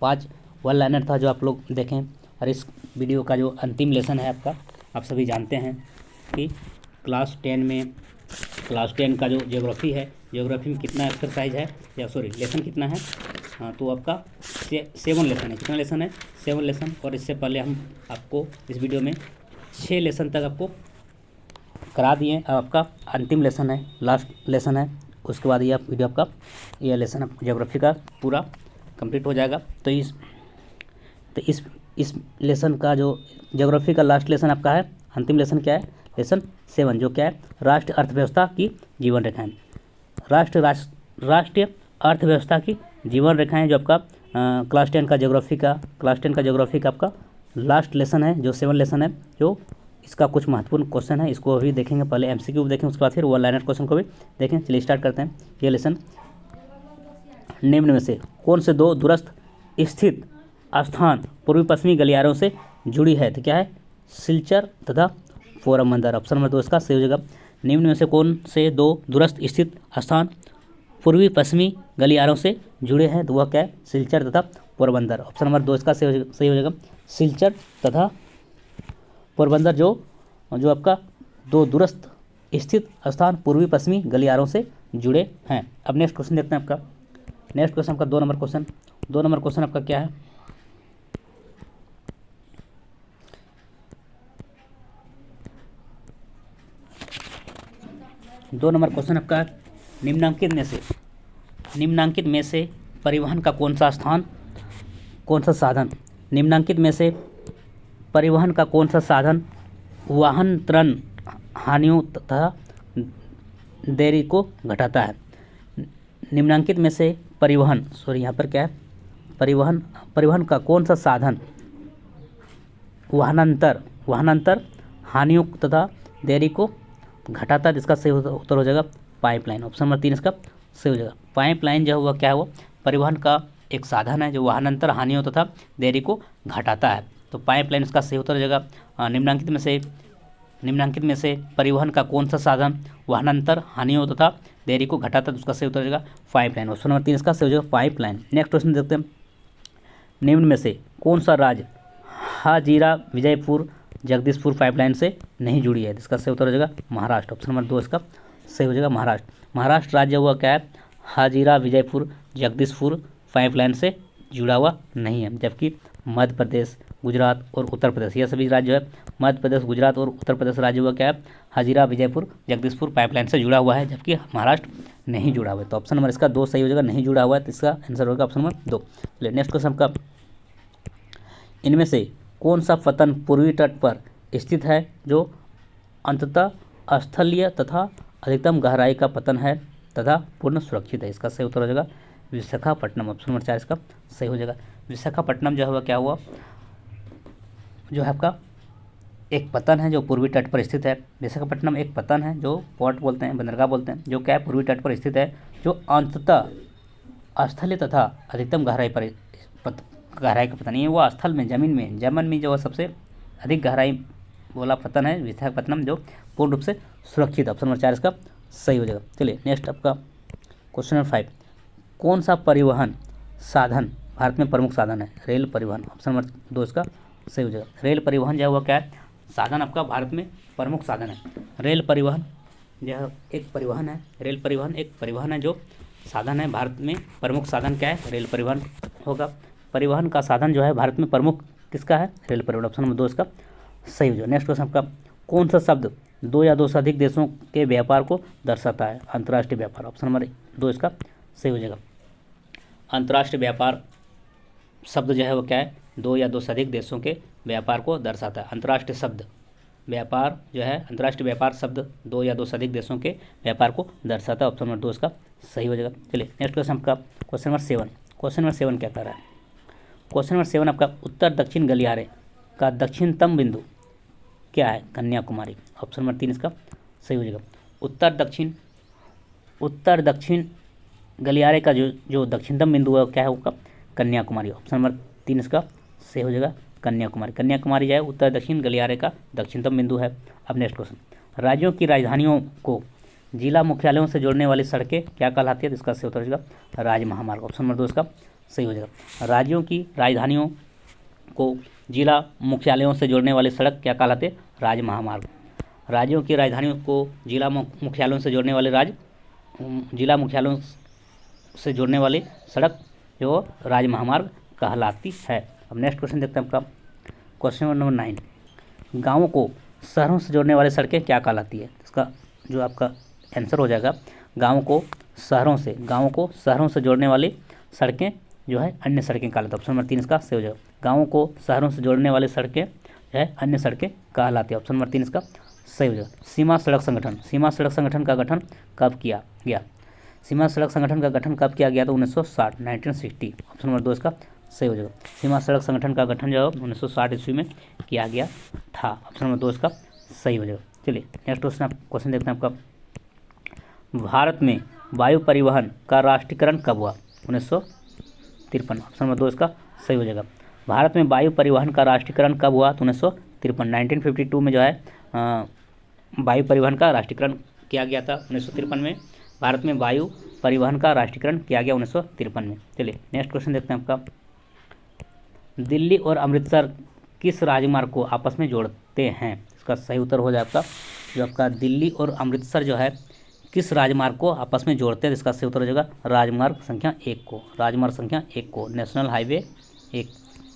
5 वन लाइनर था जो आप लोग देखें, और इस वीडियो का जो अंतिम लेसन है आपका, आप सभी जानते हैं कि क्लास 10 का जो ज्योग्राफी है, ज्योग्राफी में कितना एक्सरसाइज है या लेसन कितना है? हाँ तो आपका 7 लेसन है। कितना लेसन है? 7 लेसन। और इससे पहले हम आपको इस वीडियो में 6 लेसन तक आपको करा दिए। अब आपका अंतिम लेसन है, लास्ट लेसन है, उसके बाद ये वीडियो आपका ये लेसन ज्योग्राफी का पूरा कंप्लीट हो जाएगा। तो इस लेसन का जो ज्योग्राफी का लास्ट लेसन आपका है, अंतिम लेसन क्या है? लेसन 7, जो क्या है? राष्ट्रीय अर्थव्यवस्था की जीवन रेखाएं। राष्ट्रीय अर्थव्यवस्था की जीवन रेखाएं जो आपका क्लास 10 का ज्योग्राफी का आपका लास्ट लेसन है, जो 7 लेसन है, जो इसका कुछ महत्वपूर्ण क्वेश्चन है, इसको अभी देखेंगे। पहले एमसीक्यू देखें, उसके बाद फिर वन लाइनर क्वेश्चन को भी देखें। चलिए स्टार्ट करते हैं ये लेसन। निम्न में से कौन से 2 दूरस्थ स्थित स्थान पूर्वी पश्चिमी गलियारों से जुड़ी है? तो क्या है? सिलचर तथा पोरबंदर। ऑप्शन नंबर 2 इसका सही हो जाएगा। निम्न में से कौन से 2 दूरस्थ स्थित स्थान पूर्वी पश्चिमी गलियारों से जुड़े हैं? तो वह क्या है? सिलचर तथा पोरबंदर। ऑप्शन नंबर 2 इसका सही हो जाएगा। सिलचर तथा पोरबंदर जो आपका 2 दूरस्थ स्थित स्थान पूर्वी पश्चिमी गलियारों से जुड़े हैं। अब नेक्स्ट क्वेश्चन देखते हैं आपका। नेक्स्ट क्वेश्चन आपका 2 नंबर क्वेश्चन। 2 नंबर क्वेश्चन आपका क्या है? दो नंबर क्वेश्चन आपका निम्नांकित में से परिवहन का कौन सा साधन निम्नांकित में से परिवहन का कौन सा साधन वाहन हानियों तथा देरी को घटाता है? निम्नांकित में से परिवहन यहाँ पर क्या है? परिवहन का कौन सा साधन वाहनांतर हानियों तथा देरी को घटाता है, इसका सही उत्तर हो जाएगा पाइपलाइन। ऑप्शन नंबर 3 इसका सही हो जाएगा। पाइपलाइन जो हुआ क्या है, वो परिवहन का एक साधन है जो वाहनांतर हानियों तथा देरी को घटाता है। तो पाइपलाइन इसका सही उत्तर हो जाएगा। निम्नलिखित में से परिवहन का कौन सा साधन वाहनांतर हानियों तथा देरी को घटाता है, तो उसका सही उत्तर हो जाएगा पाइपलाइन। ऑप्शन नंबर 3 इसका सही हो जाएगा पाइपलाइन। नेक्स्ट क्वेश्चन देखते हैं, निम्न में से कौन सा राज्य हाजीरा विजयपुर जगदीशपुर पाइपलाइन से नहीं जुड़ी है, इसका सही उत्तर हो जाएगा महाराष्ट्र। ऑप्शन नंबर 2 इसका सही हो जाएगा महाराष्ट्र। महाराष्ट्र राज्य हुआ क्या है, हाजीरा विजयपुर जगदीशपुर पाइपलाइन से जुड़ा हुआ नहीं है, जबकि मध्य प्रदेश, गुजरात और उत्तर प्रदेश, यह सभी राज्य है, मध्य प्रदेश, गुजरात और उत्तर प्रदेश राज्य हुआ क्या है, हाजीरा विजयपुर जगदीशपुर पाइपलाइन से जुड़ा हुआ है, जबकि महाराष्ट्र नहीं जुड़ा हुआ है। तो ऑप्शन नंबर इसका 2 सही हो जाएगा, नहीं जुड़ा हुआ है, तो इसका आंसर होगा ऑप्शन नंबर 2। चलिए नेक्स्ट क्वेश्चन का, इनमें से कौन सा पतन पूर्वी तट पर स्थित है जो अंततः स्थलीय तथा अधिकतम गहराई का पतन है तथा पूर्ण सुरक्षित है, इसका सही उत्तर हो जाएगा विशाखापट्टनम। ऑप्शन नंबर 4 इसका सही हो जाएगा। विशाखापट्टनम जो हुआ क्या हुआ, जो है आपका एक पतन है जो पूर्वी तट पर स्थित है। विशाखापट्टनम एक पतन है जो पोर्ट बोलते हैं, बंदरगाह बोलते हैं, जो क्या है पूर्वी तट पर स्थित है, जो अंततः स्थलीय तथा अधिकतम गहराई पर गहराई का पतन नहीं है, वो स्थल में जमीन में जो सबसे अधिक गहराई वाला पतन है विशाखापट्टनम, जो पूर्ण रूप से सुरक्षित। ऑप्शन नंबर 4 इसका सही हो जाएगा। चलिए नेक्स्ट आपका क्वेश्चन नंबर 5, कौन सा परिवहन साधन भारत में प्रमुख साधन है, रेल परिवहन। ऑप्शन नंबर 2 इसका सही हो जाएगा। रेल परिवहन जो हुआ क्या है, साधन आपका भारत में प्रमुख साधन है। रेल परिवहन यह एक परिवहन है, रेल परिवहन एक परिवहन है जो साधन है भारत में, प्रमुख साधन क्या है, रेल परिवहन होगा। परिवहन का साधन जो है भारत में प्रमुख किसका है, रेल परिवहन। ऑप्शन नंबर 2 इसका सही हो जाएगा। नेक्स्ट क्वेश्चन आपका, कौन सा शब्द 2 या 2 से अधिक देशों के व्यापार को दर्शाता है, अंतर्राष्ट्रीय व्यापार। ऑप्शन नंबर 2 इसका सही हो जाएगा। अंतर्राष्ट्रीय व्यापार शब्द जो है वो क्या है, 2 या 2 से अधिक देशों के व्यापार को दर्शाता है। अंतर्राष्ट्रीय शब्द व्यापार जो है, अंतर्राष्ट्रीय व्यापार शब्द 2 या 2 से अधिक देशों के व्यापार को दर्शाता है। ऑप्शन नंबर 2 इसका सही हो जाएगा। चलिए नेक्स्ट क्वेश्चन आपका क्वेश्चन नंबर 7। क्वेश्चन नंबर 7 क्या कर रहा है, क्वेश्चन नंबर 7 आपका उत्तर दक्षिण गलियारे का दक्षिणतम बिंदु क्या है, कन्याकुमारी। ऑप्शन नंबर 3 इसका सही हो जाएगा। उत्तर दक्षिण गलियारे का जो दक्षिणतम बिंदु है क्या है, वो कन्याकुमारी। ऑप्शन नंबर 3 इसका सही हो जाएगा कन्याकुमारी। कन्याकुमारी जो है उत्तर दक्षिण गलियारे का दक्षिणतम बिंदु है। अब नेक्स्ट क्वेश्चन, राज्यों की राजधानियों को जिला मुख्यालयों से जोड़ने वाली सड़कें क्या कहलाती है, तो इसका सही उत्तर हो जाएगा राज्य महामार्ग। ऑप्शन नंबर 2 इसका सही हो जाएगा। राज्यों की राजधानियों को जिला मुख्यालयों से जोड़ने वाली सड़क क्या कहलाते हैं, राज्य महामार्ग। राज्यों की राजधानियों को जिला मुख्यालयों से जोड़ने वाले जिला मुख्यालयों से जोड़ने वाली सड़क जो राज्य महामार्ग कहलाती है। अब नेक्स्ट क्वेश्चन देखते हैं आपका क्वेश्चन नंबर 9, गाँवों को शहरों से जोड़ने वाली सड़कें क्या कहलाती है, इसका जो आपका आंसर हो जाएगा, गाँवों को शहरों से जोड़ने वाली सड़कें जो है अन्य सड़कें कहलाती है। ऑप्शन नंबर 3 इसका सही हो जाएगा। गाँवों को शहरों से जोड़ने वाली सड़कें जो है अन्य सड़कें कहलाती है। ऑप्शन नंबर 3 इसका सही हो जाएगा। सीमा सड़क संगठन का गठन कब किया गया, सीमा सड़क संगठन का गठन कब किया गया, तो 1960 1960। ऑप्शन नंबर 2 इसका सही हो जाएगा। सीमा सड़क संगठन का गठन जो 1960 ईस्वी में किया गया था। ऑप्शन नंबर 2 इसका सही हो जाएगा। चलिए नेक्स्ट क्वेश्चन देखते हैं आपका, भारत में वायु परिवहन का राष्ट्रीयकरण कब हुआ, 1953। ऑप्शन नंबर 2 इसका सही हो जाएगा। भारत में वायु परिवहन का राष्ट्रीयकरण कब हुआ, तो 1953 1952 में जो है वायु परिवहन का राष्ट्रीयकरण किया गया था। 1953 में भारत में वायु परिवहन का राष्ट्रीयकरण किया गया 1953 में। चलिए नेक्स्ट क्वेश्चन देखते हैं आपका, दिल्ली और अमृतसर किस राजमार्ग को आपस में जोड़ते हैं, इसका सही उत्तर हो जाए आपका, जो आपका दिल्ली और अमृतसर जो है किस राजमार्ग को आपस में जोड़ते हैं, इसका सही उत्तर हो जाएगा राजमार्ग संख्या 1 को, राजमार्ग संख्या 1 को, नेशनल हाईवे 1।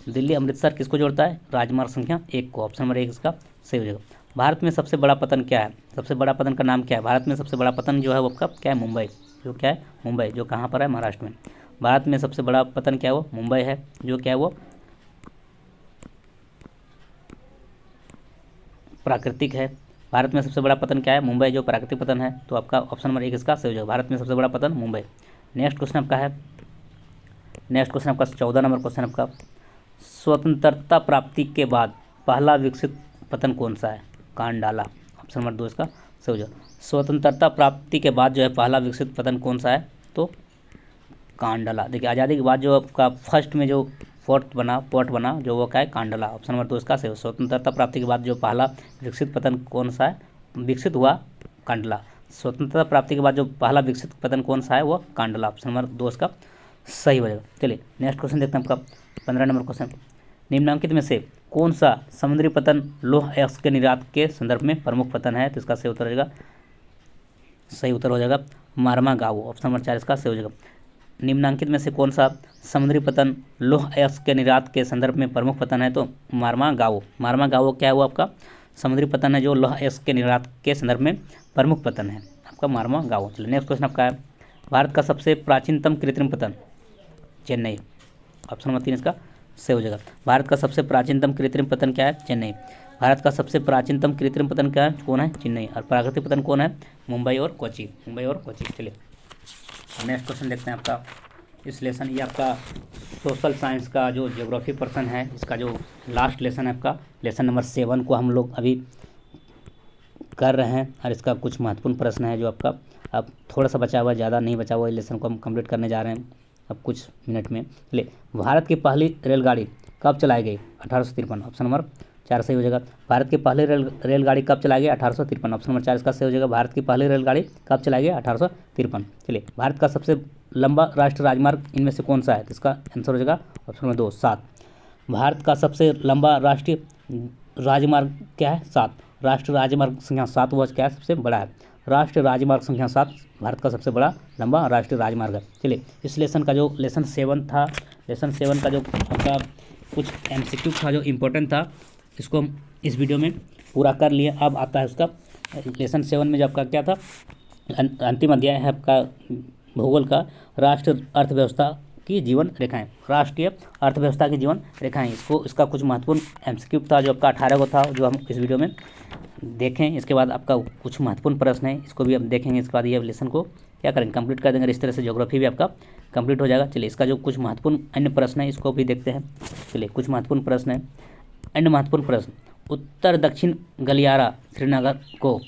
दिल्ली अमृतसर किसको जोड़ता है, राजमार्ग संख्या 1 को। ऑप्शन नंबर 1 इसका सही हो जाएगा। भारत में सबसे बड़ा पतन क्या है, सबसे बड़ा पतन का नाम क्या है, भारत में सबसे बड़ा पतन जो है वो आपका क्या है, मुंबई, जो क्या है मुंबई, जो कहाँ पर है, महाराष्ट्र में। भारत में सबसे बड़ा पतन क्या है, वो मुंबई है, जो क्या है वो प्राकृतिक है। भारत में सबसे बड़ा पतन क्या है, मुंबई, जो प्राकृतिक पतन है। तो आपका ऑप्शन नंबर 1 इसका सही हो जाएगा, भारत में सबसे बड़ा पतन मुंबई। नेक्स्ट क्वेश्चन आपका है, नेक्स्ट क्वेश्चन आपका 14 नंबर क्वेश्चन आपका, स्वतंत्रता प्राप्ति के बाद पहला विकसित पतन कौन सा है, कांडाला। ऑप्शन नंबर 2 इसका सही हो जाएगा। स्वतंत्रता प्राप्ति के बाद जो है पहला विकसित पतन कौन सा है, तो कांडला। देखिए आज़ादी के बाद जो आपका फर्स्ट में जो पोर्ट बना जो वो क्या है, कांडला। ऑप्शन नंबर 2 इसका सही। स्वतंत्रता प्राप्ति के बाद जो पहला विकसित पतन कौन सा है, विकसित हुआ, कांडला। स्वतंत्रता प्राप्ति के बाद जो पहला विकसित पतन कौन सा है, वो कांडला। ऑप्शन नंबर 2 इसका सही हो जाएगा। चलिए नेक्स्ट क्वेश्चन देखते हैं आपका 15 नंबर क्वेश्चन। निम्नलिखित में से कौन सा समुद्री पतन लौह अयस्क के निर्यात के संदर्भ में प्रमुख पतन है, तो इसका सही उत्तर हो जाएगा, सही उत्तर हो जाएगा मार्मागाओ। ऑप्शन नंबर 4 इसका सही हो जाएगा। निम्नलिखित में से कौन सा समुद्री पतन लौह अयस्क के निर्यात के संदर्भ में प्रमुख पतन है, तो मार्मागाओ। मार्मागाओ क्या हुआ आपका, समुद्री पतन है जो लौह अयस्क के निर्यात के संदर्भ में प्रमुख पतन है आपका मार्मागाओ। चलिए नेक्स्ट क्वेश्चन आपका है, भारत का सबसे प्राचीनतम कृत्रिम पतन, चेन्नई। ऑप्शन नंबर 3 इसका सही हो जाएगा। भारत का सबसे प्राचीनतम कृत्रिम पतन क्या है, चेन्नई। भारत का सबसे प्राचीनतम कृत्रिम पतन क्या है, कौन है, चेन्नई। और प्राकृतिक पतन कौन है, मुंबई और कोची, मुंबई और कोची। चलिए नेक्स्ट क्वेश्चन देखते हैं आपका इस लेसन, ये आपका सोशल साइंस का जो ज्योग्राफी पर्सन है, इसका जो लास्ट लेसन है आपका, लेसन नंबर 7 को हम लोग अभी कर रहे हैं। और इसका कुछ महत्वपूर्ण प्रश्न है जो आपका अब थोड़ा सा बचा हुआ है, ज़्यादा नहीं बचा हुआ है, लेसन को हम कंप्लीट करने जा रहे हैं अब कुछ मिनट में। चलिए भारत की पहली रेलगाड़ी कब चलाई गई, 1853। ऑप्शन नंबर 4 सही हो जाएगा। भारत की पहली रेलगाड़ी कब चलाई गई, 1853। ऑप्शन नंबर 4 इसका सही हो जाएगा। भारत की पहली रेलगाड़ी कब चलाई गई, 1853। चलिए भारत का सबसे लंबा राष्ट्रीय राजमार्ग इनमें से कौन सा है, तो इसका आंसर हो जाएगा ऑप्शन नंबर 2, 7। भारत का सबसे लंबा राष्ट्रीय राजमार्ग क्या है, 7। राष्ट्रीय राजमार्ग संख्या 7 वह क्या है, सबसे बड़ा है। राष्ट्रीय राजमार्ग संख्या 7 भारत का सबसे बड़ा लंबा राष्ट्रीय राजमार्ग है। चलिए इस लेसन का जो लेसन 7 था, लेसन 7 का जो आपका कुछ एमसीक्यू था जो इम्पोर्टेंट था, इसको हम इस वीडियो में पूरा कर लिए। अब आता है उसका लेसन 7 में जो आपका क्या था, अंतिम अध्याय है आपका भूगोल का, राष्ट्रीय अर्थव्यवस्था की जीवन रेखाएं, राष्ट्रीय अर्थव्यवस्था की जीवन रेखाएं। इसको इसका कुछ महत्वपूर्ण एमसीक्यू था जो आपका 18 को था, जो हम इस वीडियो में देखें। इसके बाद आपका कुछ महत्वपूर्ण प्रश्न है, इसको भी हम देखेंगे। इसके बाद ये लेसन को क्या करेंगे, कंप्लीट कर देंगे। इस तरह से ज्योग्राफी भी आपका कंप्लीट हो जाएगा। चलिए इसका जो कुछ महत्वपूर्ण अन्य प्रश्न है इसको भी देखते हैं। चलिए कुछ महत्वपूर्ण प्रश्न है, अन्य महत्वपूर्ण प्रश्न। उत्तर दक्षिण गलियारा श्रीनगर को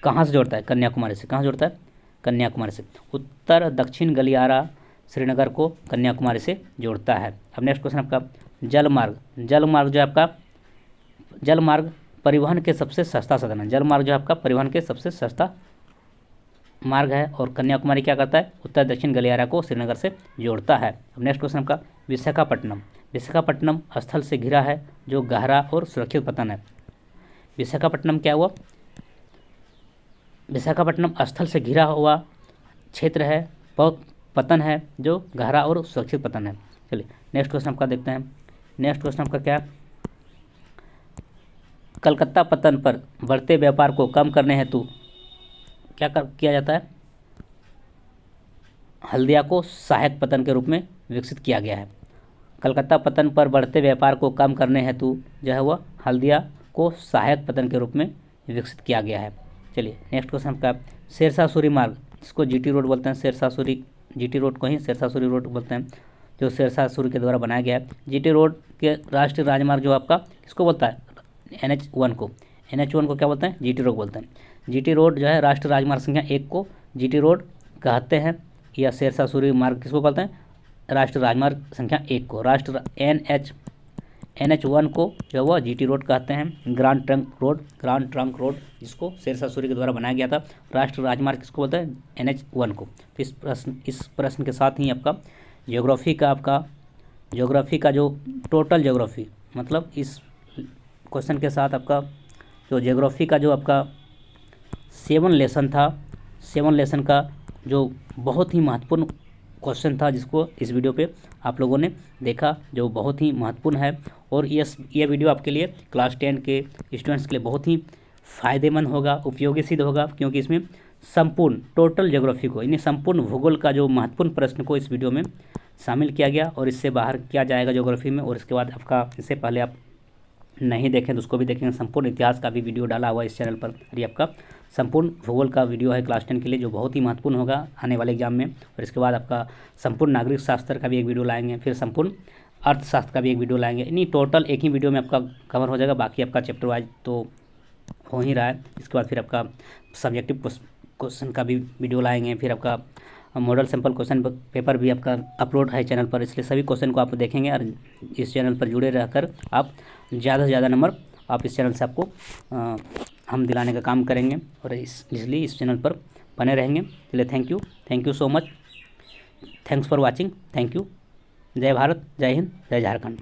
कहाँ से जोड़ता है, कन्याकुमारी से। कहाँ जोड़ता है, कन्याकुमारी से। उत्तर दक्षिण गलियारा श्रीनगर को कन्याकुमारी से जोड़ता है। अब नेक्स्ट क्वेश्चन आपका जलमार्ग। जलमार्ग जो आपका जलमार्ग परिवहन के सबसे सस्ता साधन है। जलमार्ग जो आपका परिवहन के सबसे सस्ता मार्ग है। और कन्याकुमारी क्या करता है, उत्तर दक्षिण गलियारा को श्रीनगर से जोड़ता है। अब नेक्स्ट क्वेश्चन आपका विशाखापट्टनम। विशाखापट्टनम स्थल से घिरा है जो गहरा और सुरक्षित पतन है। विशाखापट्टनम क्या हुआ, विशाखापट्टनम स्थल से घिरा हुआ क्षेत्र है, पतन है जो गहरा और सुरक्षित पतन है। चलिए नेक्स्ट क्वेश्चन आपका देखते हैं। नेक्स्ट क्वेश्चन आपका क्या, कलकत्ता पतन पर बढ़ते व्यापार को कम करने हेतु क्या किया जाता है, हल्दिया को सहायक पतन के रूप में विकसित किया गया है। कलकत्ता पतन पर बढ़ते व्यापार को कम करने हेतु जो है वह हल्दिया को सहायक पतन के रूप में विकसित किया गया है। चलिए नेक्स्ट क्वेश्चन आपका शेरशाह सूरी मार्ग, जिसको जीटी रोड बोलते हैं, शेरशाह सूरी जीटी रोड को ही शेरशाह सूरी रोड बोलते हैं, जो शेरशाह सूरी के द्वारा बनाया गया है। जीटी रोड के राष्ट्रीय राजमार्ग जो आपका किसको बोलता है, NH1 को। NH1 को क्या बोलते हैं, जीटी रोड बोलते हैं। जीटी रोड जो है राष्ट्रीय राजमार्ग संख्या 1 को जीटी रोड कहते हैं, या शेरशाह सूरी मार्ग किसको कहते हैं, राष्ट्रीय राजमार्ग संख्या 1 को। NH1 को जो वह जीटी रोड कहते हैं। ग्रांड ट्रंक रोड जिसको शेरशाह सूरी के द्वारा बनाया गया था। राष्ट्रीय राजमार्ग किसको बोलते हैं, NH1 को। इस प्रश्न के साथ ही आपका ज्योग्राफी का जो टोटल ज्योग्राफी, मतलब इस क्वेश्चन के साथ आपका जो ज्योग्राफी का जो आपका 7 लेसन था, 7 लेसन का जो बहुत ही महत्वपूर्ण क्वेश्चन था, जिसको इस वीडियो पे आप लोगों ने देखा, जो बहुत ही महत्वपूर्ण है। और ये वीडियो आपके लिए क्लास 10 के स्टूडेंट्स के लिए बहुत ही फ़ायदेमंद होगा, उपयोगी सिद्ध होगा, क्योंकि इसमें संपूर्ण टोटल ज्योग्राफी को, यानी संपूर्ण भूगोल का जो महत्वपूर्ण प्रश्न को इस वीडियो में शामिल किया गया और इससे बाहर किया जाएगा ज्योग्राफी में। और इसके बाद आपका, इससे पहले आप नहीं देखें तो उसको भी देखेंगे। संपूर्ण इतिहास का भी वीडियो डाला हुआ है इस चैनल पर। ये आपका संपूर्ण भूगोल का वीडियो है क्लास 10 के लिए, जो बहुत ही महत्वपूर्ण होगा आने वाले एग्जाम में। और इसके बाद आपका संपूर्ण नागरिक शास्त्र का भी एक वीडियो लाएंगे, फिर संपूर्ण अर्थशास्त्र का भी एक वीडियो लाएंगे। यानी टोटल एक ही वीडियो में आपका कवर हो जाएगा। बाकी आपका चैप्टर वाइज तो हो ही रहा है। इसके बाद फिर आपका सब्जेक्टिव क्वेश्चन का भी वीडियो लाएंगे, फिर आपका मॉडल सैंपल क्वेश्चन पेपर भी आपका अपलोड है चैनल पर, इसलिए सभी क्वेश्चन को आप देखेंगे और इस चैनल पर जुड़े रहकर आप ज़्यादा से ज़्यादा नंबर आप इस चैनल से आपको हम दिलाने का काम करेंगे, और इसलिए इस चैनल पर बने रहेंगे। इसलिए thank you so much, thanks for watching, thank you. जय भारत, जय हिंद, जय झारखंड।